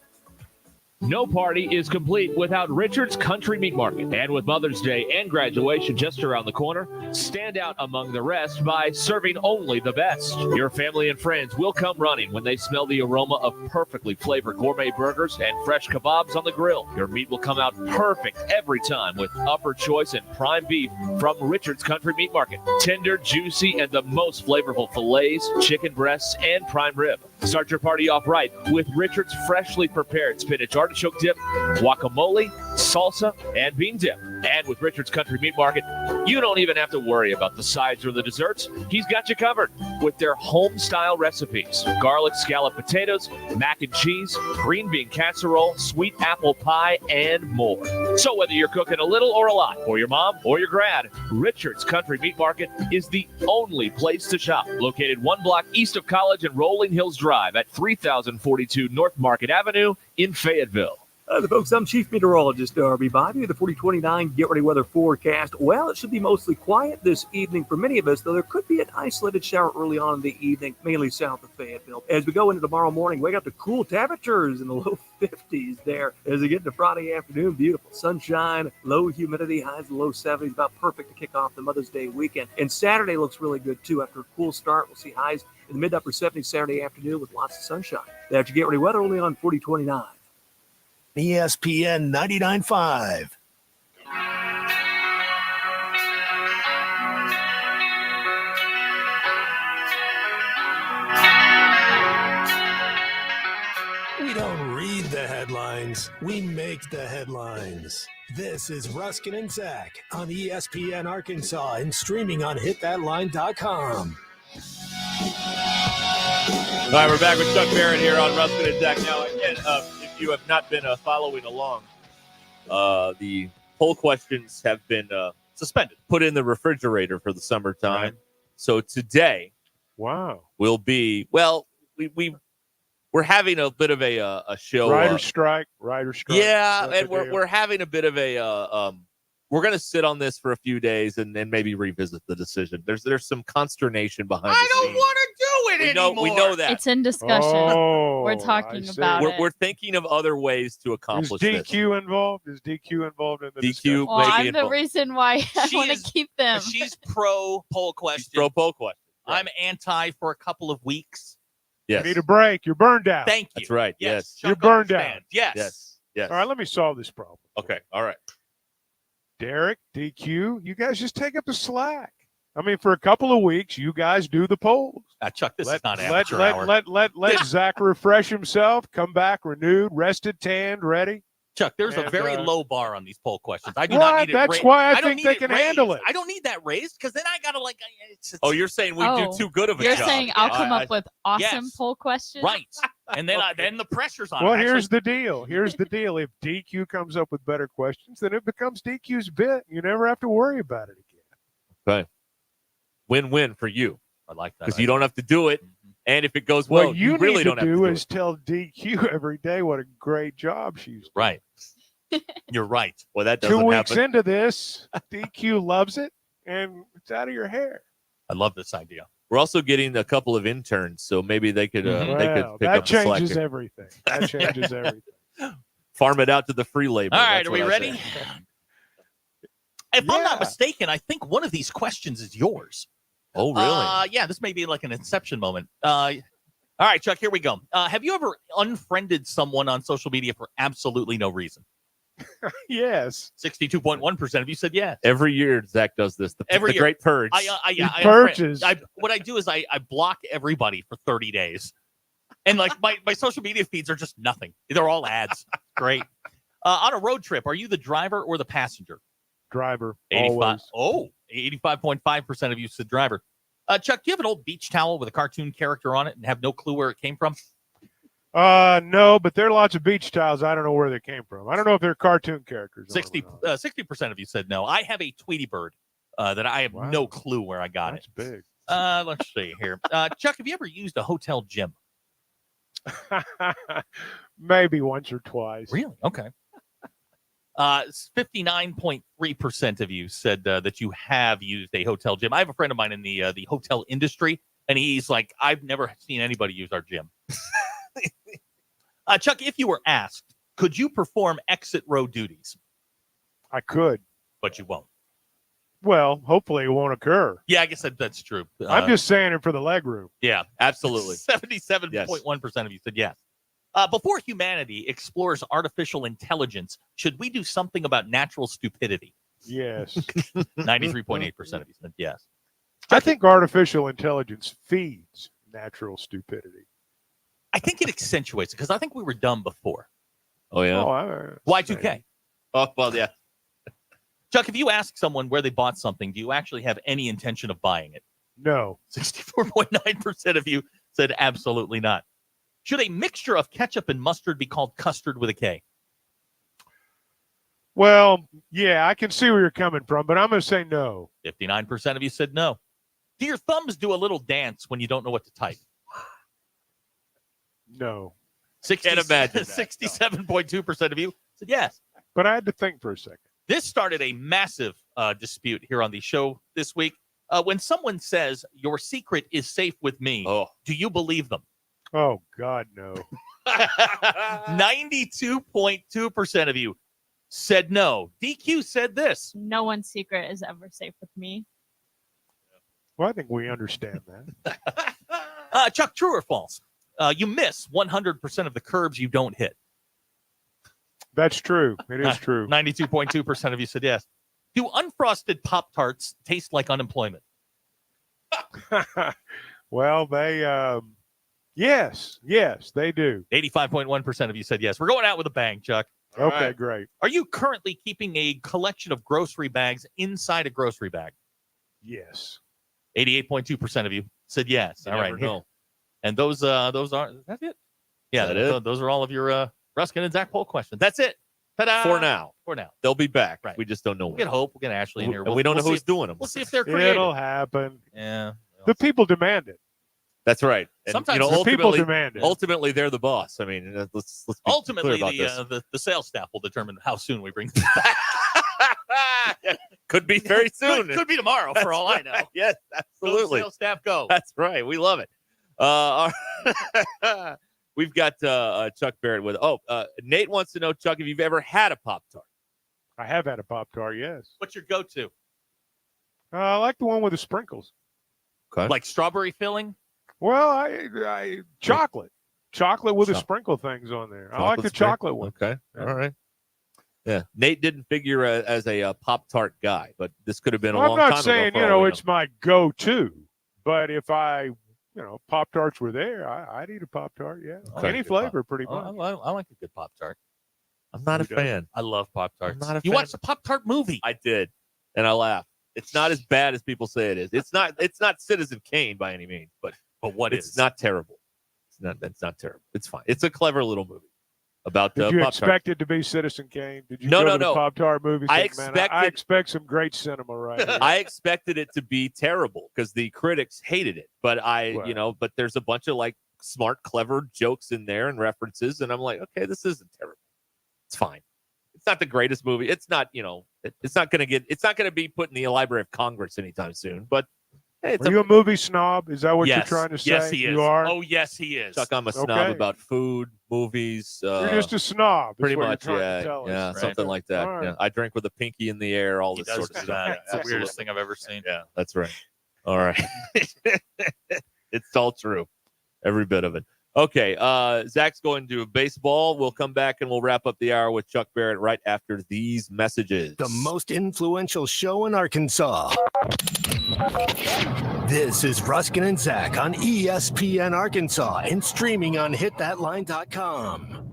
No party is complete without Richard's Country Meat Market. And with Mother's Day and graduation just around the corner, stand out among the rest by serving only the best. Your family and friends will come running when they smell the aroma of perfectly flavored gourmet burgers and fresh kebabs on the grill. Your meat will come out perfect every time with upper choice and prime beef from Richard's Country Meat Market. Tender, juicy, and the most flavorful fillets, chicken breasts, and prime rib. Start your party off right with Richard's freshly prepared spinach artichoke dip, guacamole, salsa, and bean dip. And with Richard's Country Meat Market, you don't even have to worry about the sides or the desserts. He's got you covered with their home-style recipes. Garlic scallop potatoes, mac and cheese, green bean casserole, sweet apple pie, and more. So whether you're cooking a little or a lot, for your mom or your grad, Richard's Country Meat Market is the only place to shop. Located 1 block east of College and Rolling Hills Drive at 3042 North Market Avenue in Fayetteville. The folks, I'm Chief Meteorologist Darby Bobby. The 4029 Get Ready Weather forecast. Well, it should be mostly quiet this evening for many of us, though there could be an isolated shower early on in the evening, mainly south of Fayetteville. As we go into tomorrow morning, we got the cool temperatures in the low 50s there. As we get into Friday afternoon, beautiful sunshine, low humidity, highs in the low 70s, about perfect to kick off the Mother's Day weekend. And Saturday looks really good, too. After a cool start, we'll see highs in the mid-upper 70s Saturday afternoon with lots of sunshine. That's your Get Ready Weather only on 4029. ESPN 99.5. We don't read the headlines. We make the headlines. This is Ruscin and Zach on ESPN Arkansas and streaming on hitthatline.com. All right, we're back with Chuck Barrett here on Ruscin and Zach. Now, again, if you have not been following along, the poll questions have been suspended, put in the refrigerator for the summertime. Right. So today, will be we're having a bit of a show. Writer strike. Yeah, and we're having a bit of a. We're going to sit on this for a few days and then maybe revisit the decision. There's some consternation behind. I don't want to do it anymore. We know that it's in discussion. We're talking about it. We're thinking of other ways to accomplish this. Is DQ involved? Is DQ involved in the discussion? Well, I'm the reason why I want to keep them. She's pro poll question. Pro poll question. Right. I'm anti for a couple of weeks. Yes. You need a break. You're burned out. Thank you. That's right. Yes. You're burned out. Yes. All right, let me solve this problem. Okay. All right. Derek, DQ, you guys just take up the slack. I mean, for a couple of weeks, you guys do the polls. Chuck, this is not amateur hour. Let Zach refresh himself, come back renewed, rested, tanned, ready. Chuck, there's a very low bar on these poll questions. I do not need it That's why I think they can handle it. I don't need that raised because then I got to Oh, you're saying we do too good of a job. You're saying I'll come up with awesome poll questions? Right. And then then the pressure's on. Well, here's the deal. If DQ comes up with better questions, then it becomes DQ's bit. You never have to worry about it again. Okay. Win-win for you. I like that. Because you don't have to do it. And if it goes well, what you really need don't to have to do do is it. tell DQ every day what a great job she's doing. Right. You're right. Well, that doesn't 2 weeks happen. into this, DQ loves it, and it's out of your hair. I love this idea. We're also getting a couple of interns, so maybe they could pick that up the slack. changes everything. That changes everything. Farm it out to the free labor. All right, That's are we what I ready? say. If I'm not mistaken, I think one of these questions is yours. Oh, really? Yeah, this may be like an inception moment. All right, Chuck, here we go. Have you ever unfriended someone on social media for absolutely no reason? Yes. 62.1% of you said yes. Every year, Zach does this. The great purge. He purges. What I do is I block everybody for 30 days. And like my social media feeds are just nothing. They're all ads. Great. On a road trip, are you the driver or the passenger? Driver. 85. Oh, 85.5% of you said driver. Chuck, do you have an old beach towel with a cartoon character on it and have no clue where it came from? No, but there are lots of beach towels. I don't know where they came from. I don't know if they're cartoon characters. 60% of you said no. I have a Tweety bird that I have no clue where I got it. That's big. Let's see here. Chuck, have you ever used a hotel gym? Maybe once or twice. Really? Okay. 59.3% of you said that you have used a hotel gym. I have a friend of mine in the hotel industry, and he's like, I've never seen anybody use our gym. Chuck, if you were asked, could you perform exit row duties? I could. But you won't. Well, hopefully it won't occur. Yeah, I guess that's true. I'm just saying it for the leg room. Yeah, absolutely. 77.1% of you said yes. Before humanity explores artificial intelligence, should we do something about natural stupidity? Yes. 93.8% of you said yes. I think artificial intelligence feeds natural stupidity. I think it accentuates it because I think we were dumb before. Oh, yeah? Y2K. Oh, well, yeah. Chuck, if you ask someone where they bought something, do you actually have any intention of buying it? No. 64.9% of you said absolutely not. Should a mixture of ketchup and mustard be called custard with a K? Well, yeah, I can see where you're coming from, but I'm going to say no. 59% of you said no. Do your thumbs do a little dance when you don't know what to type? No. 67.2% of you said yes. But I had to think for a second. This started a massive dispute here on the show this week. When someone says, your secret is safe with me, do you believe them? Oh, God, no. 92.2% of you said no. DQ said this. No one's secret is ever safe with me. Well, I think we understand that. Chuck, true or false? You miss 100% of the curbs you don't hit. That's true. It is true. 92.2% of you said yes. Do unfrosted Pop-Tarts taste like unemployment? Well, they, yes, they do. 85.1% of you said yes. We're going out with a bang, Chuck. Okay, great. Are you currently keeping a collection of grocery bags inside a grocery bag? Yes. 88.2% of you said yes. You all never right. know. And those are, that's it? Yeah, those are all of your Ruscin and Zach poll questions. That's it. Ta-da! For now. They'll be back. Right. We just don't know when. We'll get Hope. We'll get Ashley in here. And we don't know who's doing them. We'll see if they're creative. It'll happen. Yeah. The people demand it. That's right. And, Sometimes the people demand it. Ultimately, they're the boss. I mean, let's be Ultimately, clear about this. the sales staff will determine how soon we bring them back. Could be very soon. Could be tomorrow, for all I know. Yes, absolutely. Go sales staff, go. That's right. We love it. We've got Chuck Barrett with. Nate wants to know, Chuck, if you've ever had a Pop-Tart. I have had a Pop-Tart, yes. What's your go-to? I like the one with the sprinkles. Okay. Like strawberry filling? Well, I chocolate with the sprinkle things on there. I like the chocolate one. Okay, Yeah. all right. Yeah, Nate didn't figure as a Pop-Tart guy, but this could have been a long I'm time not saying ago. it's my go-to, but if I Pop-Tarts were there, I'd eat a Pop-Tart. Yeah, Okay. any flavor, pretty much. I like a good Pop-Tart. I'm not a Who doesn't? fan. I love Pop-Tarts. I'm not a You fan. watched the Pop-Tart movie? I did, and I laughed. It's not as bad as people say it is. It's not Citizen Kane by any means, but what it's is? not terrible. It's not terrible. It's fine. It's a clever little movie about Did you Pop-Tart. expect it to be Citizen Kane? Did you No, go no, to the no. Pop-Tart movie? I I expect some great cinema right here. I expected it to be terrible because the critics hated it, but but there's a bunch of like smart, clever jokes in there and references, and I'm like, okay, this isn't terrible. It's fine. It's not the greatest movie. It's not, it's not going to be put in the Library of Congress anytime soon, but hey, Are you a movie snob? Is that what you're Yes. trying to say? Yes, he is. You are? Oh, yes, he is. Chuck, I'm a snob Okay. about food, movies. You're just a snob. is Pretty what much, you're trying yeah, to tell us. yeah, something like that. All right. Yeah, I drink with a pinky in the air, all He this does sort of do stuff. that. Yeah, It's the weirdest absolutely. thing I've ever seen. Yeah, that's right. All right, it's all true, every bit of it. Okay, Zach's going to baseball. We'll come back and we'll wrap up the hour with Chuck Barrett right after these messages. The most influential show in Arkansas. This is Ruscin and Zach on ESPN Arkansas and streaming on hitthatline.com.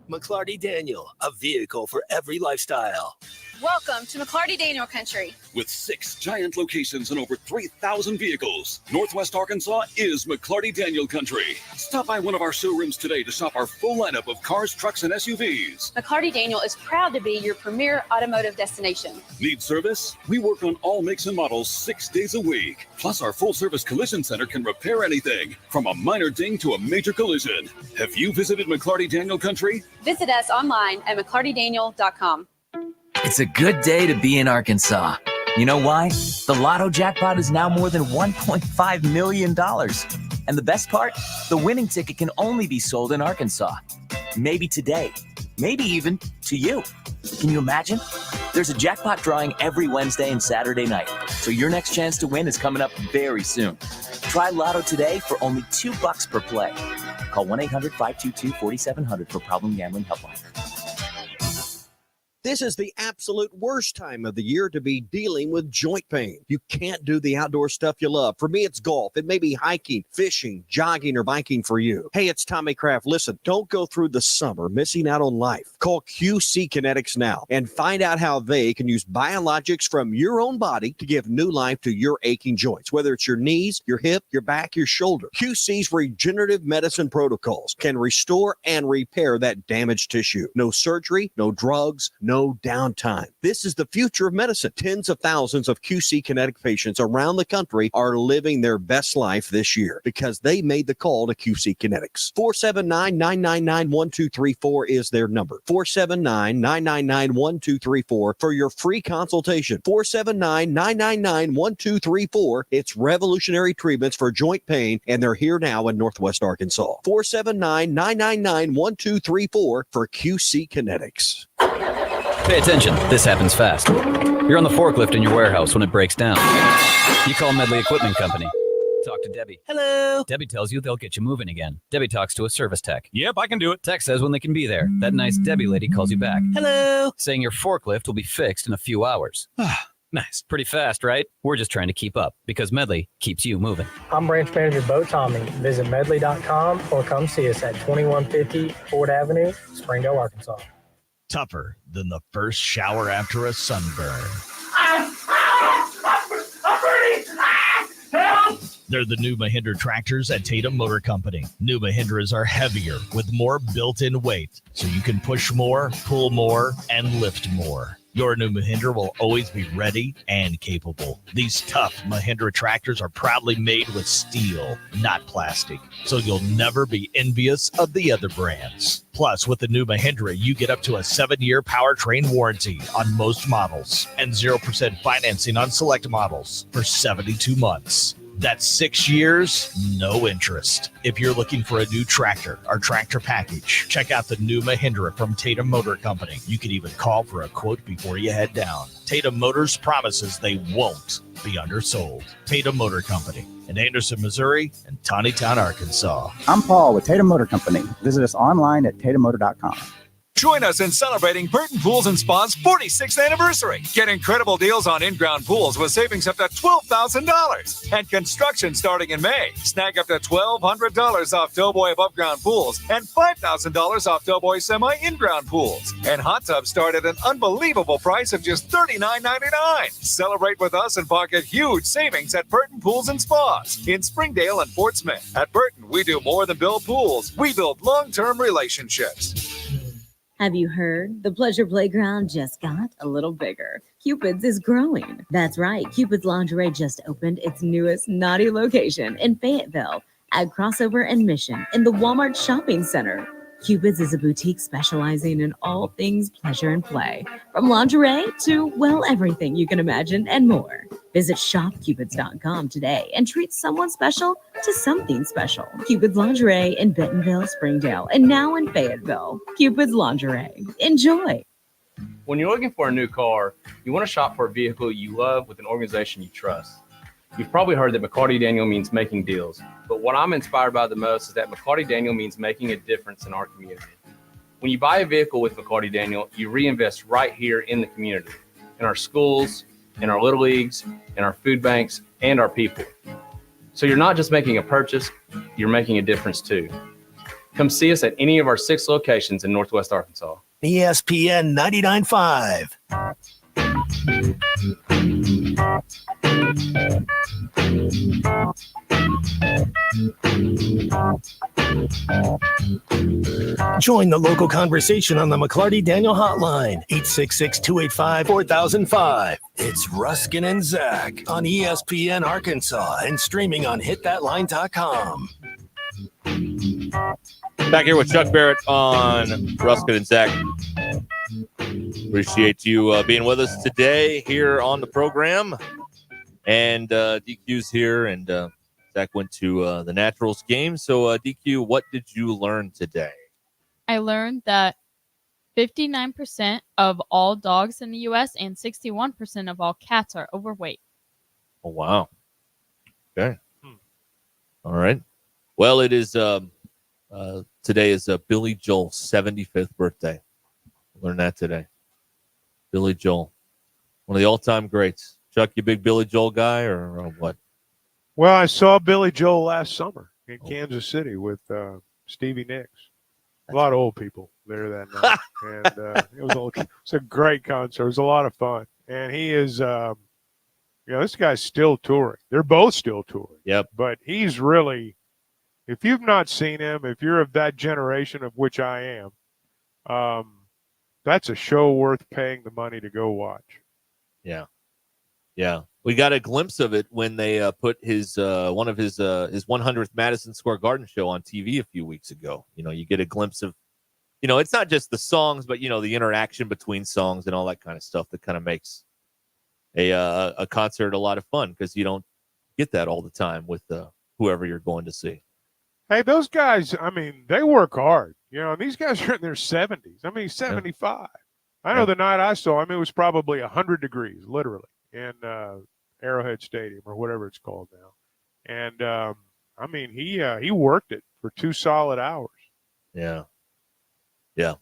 McClarty Daniel, a vehicle for every lifestyle. Welcome to McClarty Daniel Country. With 6 giant locations and over 3,000 vehicles, Northwest Arkansas is McClarty Daniel Country. Stop by one of our showrooms today to shop our full lineup of cars, trucks, and SUVs. McClarty Daniel is proud to be your premier automotive destination. Need service? We work on all makes and models 6 days a week. Plus, our full-service collision center can repair anything, from a minor ding to a major collision. Have you visited McClarty Daniel Country? Visit us online at McClartyDaniel.com. It's a good day to be in Arkansas. You know why? The Lotto jackpot is now more than $1.5 million. And the best part? The winning ticket can only be sold in Arkansas. Maybe today. Maybe even to you. Can you imagine? There's a jackpot drawing every Wednesday and Saturday night. So your next chance to win is coming up very soon. Try Lotto today for only $2 per play. Call 1-800-522-4700 for Problem Gambling Helpline. This is the absolute worst time of the year to be dealing with joint pain. You can't do the outdoor stuff you love. For me, it's golf. It may be hiking, fishing, jogging, or biking for you. Hey, it's Tommy Kraft. Listen, don't go through the summer missing out on life. Call QC Kinetics now and find out how they can use biologics from your own body to give new life to your aching joints, whether it's your knees, your hip, your back, your shoulder. QC's regenerative medicine protocols can restore and repair that damaged tissue. No surgery, no drugs, no downtime. This is the future of medicine. Tens of thousands of QC Kinetic patients around the country are living their best life this year because they made the call to QC Kinetics. 479-999-1234 is their number. 479-999-1234 for your free consultation. 479-999-1234. It's revolutionary treatments for joint pain, and they're here now in Northwest Arkansas. 479-999-1234 for QC Kinetics. Pay attention, this happens fast. You're on the forklift in your warehouse when it breaks down. You call Medley Equipment Company. talk to Debbie. Hello. Debbie tells you they'll get you moving again. Debbie talks to a service tech. Yep, I can do it. Tech says when they can be there. That nice Debbie lady calls you back. Hello. Saying your forklift will be fixed in a few hours. Nice. Pretty fast, right? We're just trying to keep up because Medley keeps you moving. I'm Branch Manager Bo Tommy. Visit medley.com or come see us at 2150 Ford Avenue, Springdale, Arkansas. Tougher than the first shower after a sunburn. They're the new Mahindra tractors at Tatum Motor Company. New Mahindras are heavier with more built-in weight, so you can push more, pull more, and lift more. Your new Mahindra will always be ready and capable. These tough Mahindra tractors are proudly made with steel, not plastic, so you'll never be envious of the other brands. Plus, with the new Mahindra, you get up to a 7-year powertrain warranty on most models and 0% financing on select models for 72 months. That's 6 years, no interest. If you're looking for a new tractor or tractor package, check out the new Mahindra from Tatum Motor Company. You can even call for a quote before you head down. Tatum Motors promises they won't be undersold. Tatum Motor Company in Anderson, Missouri, and Tawnytown, Arkansas. I'm Paul with Tatum Motor Company. Visit us online at tatummotor.com. Join us in celebrating Burton Pools and Spa's 46th anniversary. Get incredible deals on in-ground pools with savings up to $12,000 and construction starting in May. Snag up to $1,200 off Doughboy above-ground pools and $5,000 off Doughboy semi-in-ground pools. And hot tubs start at an unbelievable price of just $39.99. Celebrate with us and pocket huge savings at Burton Pools and Spas in Springdale and Fort Smith. At Burton, we do more than build pools. We build long-term relationships. Have you heard? The Pleasure Playground just got a little bigger. Cupid's is growing. That's right. Cupid's Lingerie just opened its newest naughty location in Fayetteville at Crossover and Mission in the Walmart Shopping Center. Cupid's is a boutique specializing in all things pleasure and play, from lingerie to, well, everything you can imagine and more. Visit shopcupids.com today and treat someone special to something special. Cupid's Lingerie in Bentonville, Springdale, and now in Fayetteville. Cupid's Lingerie. Enjoy. When you're looking for a new car, you want to shop for a vehicle you love with an organization you trust. You've probably heard that McCarty Daniel means making deals, but what I'm inspired by the most is that McCarty Daniel means making a difference in our community. When you buy a vehicle with McCarty Daniel, you reinvest right here in the community, in our schools, in our little leagues, in our food banks, and our people. So you're not just making a purchase, you're making a difference too. Come see us at any of our 6 locations in Northwest Arkansas. ESPN 99.5. Join the local conversation on the McClarty Daniel hotline, 866-285-4005. It's Ruscin and Zach on ESPN Arkansas and streaming on hitthatline.com. Back here with Chuck Barrett on Ruscin and Zach. Appreciate you being with us today here on the program. And DQ's here, and Zach went to the Naturals game. So, DQ, what did you learn today? I learned that 59% of all dogs in the U.S. and 61% of all cats are overweight. Oh, wow. Okay. All right. Well, it is today is Billy Joel's 75th birthday. Learned that today. Billy Joel, one of the all-time greats. Chuck, you big Billy Joel guy or what? Well, I saw Billy Joel last summer in Kansas City with Stevie Nicks. A lot of old people there that night. And it was a great concert. It was a lot of fun. And he is, this guy's still touring. They're both still touring. Yep. But he's really, if you've not seen him, if you're of that generation of which I am, that's a show worth paying the money to go watch. Yeah. Yeah. We got a glimpse of it when they put his one of his 100th Madison Square Garden show on TV a few weeks ago. You get a glimpse of, it's not just the songs, but, the interaction between songs and all that kind of stuff that kind of makes a concert a lot of fun because you don't get that all the time with whoever you're going to see. Hey, those guys, they work hard. These guys are in their 70s. He's 75. I know the night I saw him, it was probably 100 degrees, literally, in Arrowhead Stadium or whatever it's called now. And I mean, he worked it for 2 solid hours. Yeah. Yeah.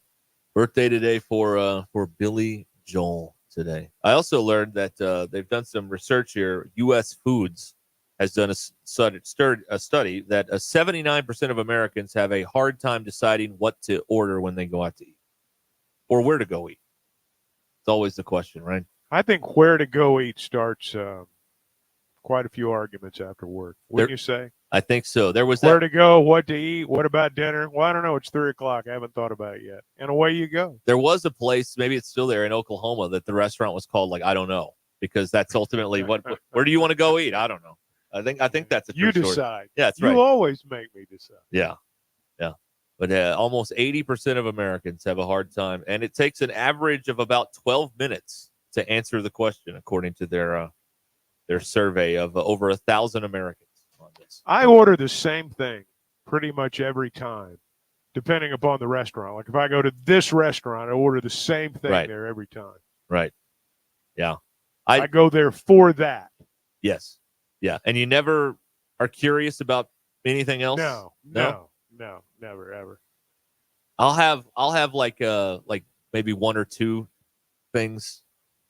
Birthday today for Billy Joel today. I also learned that they've done some research here. U.S. Foods has done a study that 79% of Americans have a hard time deciding what to order when they go out to eat or where to go eat. It's always the question, right? I think where to go eat starts quite a few arguments after work. Wouldn't you say? I think so. There was where to go, what to eat, what about dinner? Well, I don't know. It's 3:00. I haven't thought about it yet. And away you go. There was a place, maybe it's still there in Oklahoma, that the restaurant was called I don't know, because that's ultimately where do you want to go eat? I don't know. I think that's a you true decide. Story. Yeah, that's right. You always make me decide. Yeah. But almost 80% of Americans have a hard time, and it takes an average of about 12 minutes to answer the question, according to their survey of over 1,000 Americans on this. I order the same thing pretty much every time, depending upon the restaurant. Like if I go to this restaurant, I order the same thing there every time. Right. Yeah. I go there for that. Yes. Yeah. And you never are curious about anything else? No, never, ever. I'll have like maybe 1 or 2 things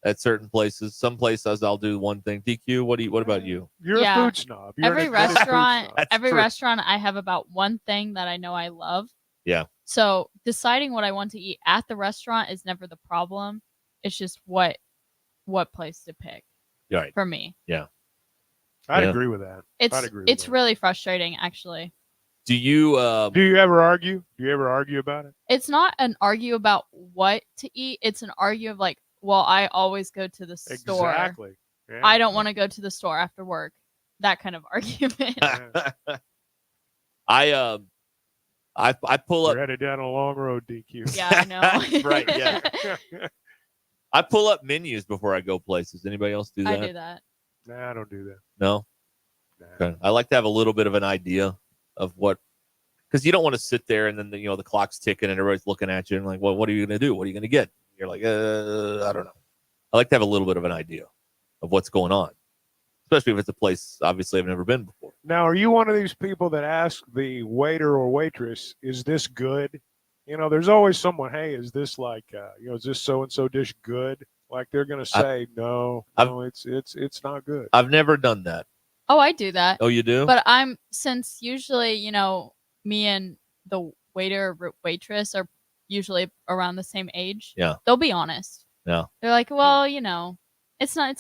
at certain places. Some places I'll do one thing. DQ, what about you? You're a food snob. Every restaurant I have about one thing that I know I love. Yeah. So deciding what I want to eat at the restaurant is never the problem. It's just what place to pick. Right. For me. Yeah. I'd agree with that. It's really frustrating, actually. Do you ever argue? Do you ever argue about it? It's not an argue about what to eat. It's an argue of well, I always go to the store. Exactly. Yeah. I don't want to go to the store after work. That kind of argument. I pull up. You're headed down a long road, DQ. Yeah, I know. Right. Yeah. I pull up menus before I go places. Anybody else do that? I do that. Nah, I don't do that. No. Nah. Okay. I like to have a little bit of an idea of what, because you don't want to sit there and then the clock's ticking and everybody's looking at you and like, well, what are you going to do? What are you going to get? You're like, I don't know. I like to have a little bit of an idea of what's going on, especially if it's a place obviously I've never been before. Now, are you one of these people that ask the waiter or waitress, "Is this good?" There's always someone, "Hey, is this is this so and so dish good?" Like they're gonna say, "No, it's not good." I've never done that. Oh, I do that. Oh, you do? But since usually, me and the waiter or waitress are usually around the same age. Yeah. They'll be honest. Yeah. They're like, well, it's not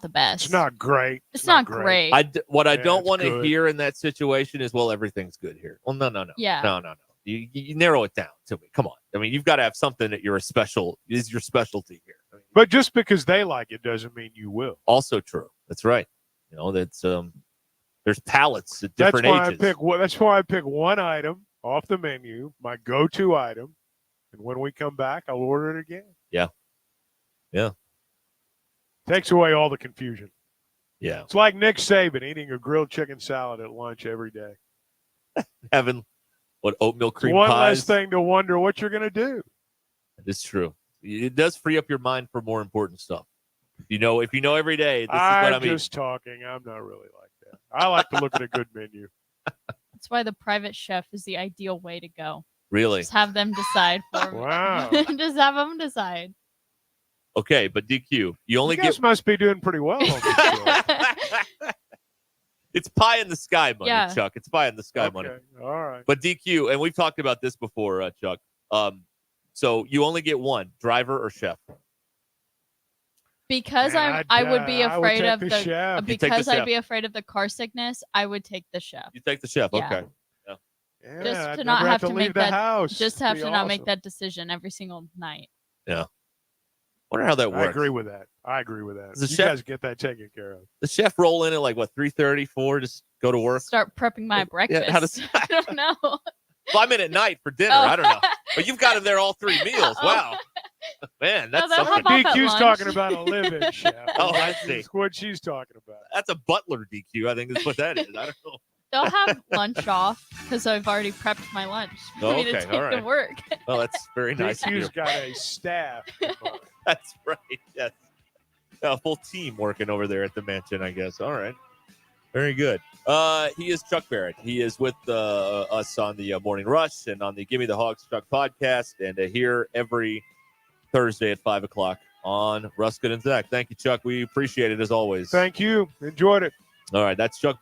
the best. It's not great. It's not great. What I don't want to hear in that situation is, well, everything's good here. Well, no. Yeah. No. You narrow it down to me. Come on. I mean, you've got to have something that is your specialty here. I mean, but just because they like it doesn't mean you will. Also true. That's right. That's there's palettes at different ages. That's why I pick one item off the menu, my go-to item, and when we come back, I'll order it again. Yeah. Yeah. Takes away all the confusion. Yeah. It's like Nick Saban eating a grilled chicken salad at lunch every day. Having oatmeal cream one pies. less thing to wonder what you're going to do. It's true. It does free up your mind for more important stuff. If you know every day, this is what I mean. I'm just talking. I'm not really like that. I like to look at a good menu. That's why the private chef is the ideal way to go. Really? Just have them decide for me. Wow. Just have them decide. Okay, but DQ, you guys must be doing pretty well. It's pie in the sky money, Yeah. Chuck. It's pie in the sky money. All right. But DQ, and we've talked about this before, Chuck. So you only get one, driver or chef. Because Man, I would be I would afraid take of the chef. You take the because I'd chef. be afraid of the car sickness, I would take the chef. You take the chef. Yeah. Okay. Yeah. Yeah, Just I'd to not never have to leave make the that house. just have It'd to be not make awesome. that decision every single night. Yeah. Wonder how that works. I agree with that. Does the You chef- guys get that taken care of. The chef roll in at 3:30, 4, just go to work. Start prepping my breakfast. Yeah, how does- I don't know. Well, I'm in at night for dinner. Oh. I don't know. But you've got him there all 3 meals. Wow. Man, that's they'll something. hop off at DQ's lunch. talking about a live-in chef. Oh, I see. That's what she's talking about. That's a butler DQ. I think that's what that is. I don't know. They'll have lunch off because I've already prepped my lunch for me to Okay, take all to right. work. Well, that's very nice of you. DQ's got a staff. That's right. Yes. A full team working over there at the mansion, I guess. All right. Very good. He is Chuck Barrett. He is with us on the Morning Rush and on the Give Me the Hogs Chuck podcast, and here every Thursday at 5 o'clock on Ruscin and Zach. Thank you, Chuck. We appreciate it as always. Thank you. Enjoyed it. All right, that's Chuck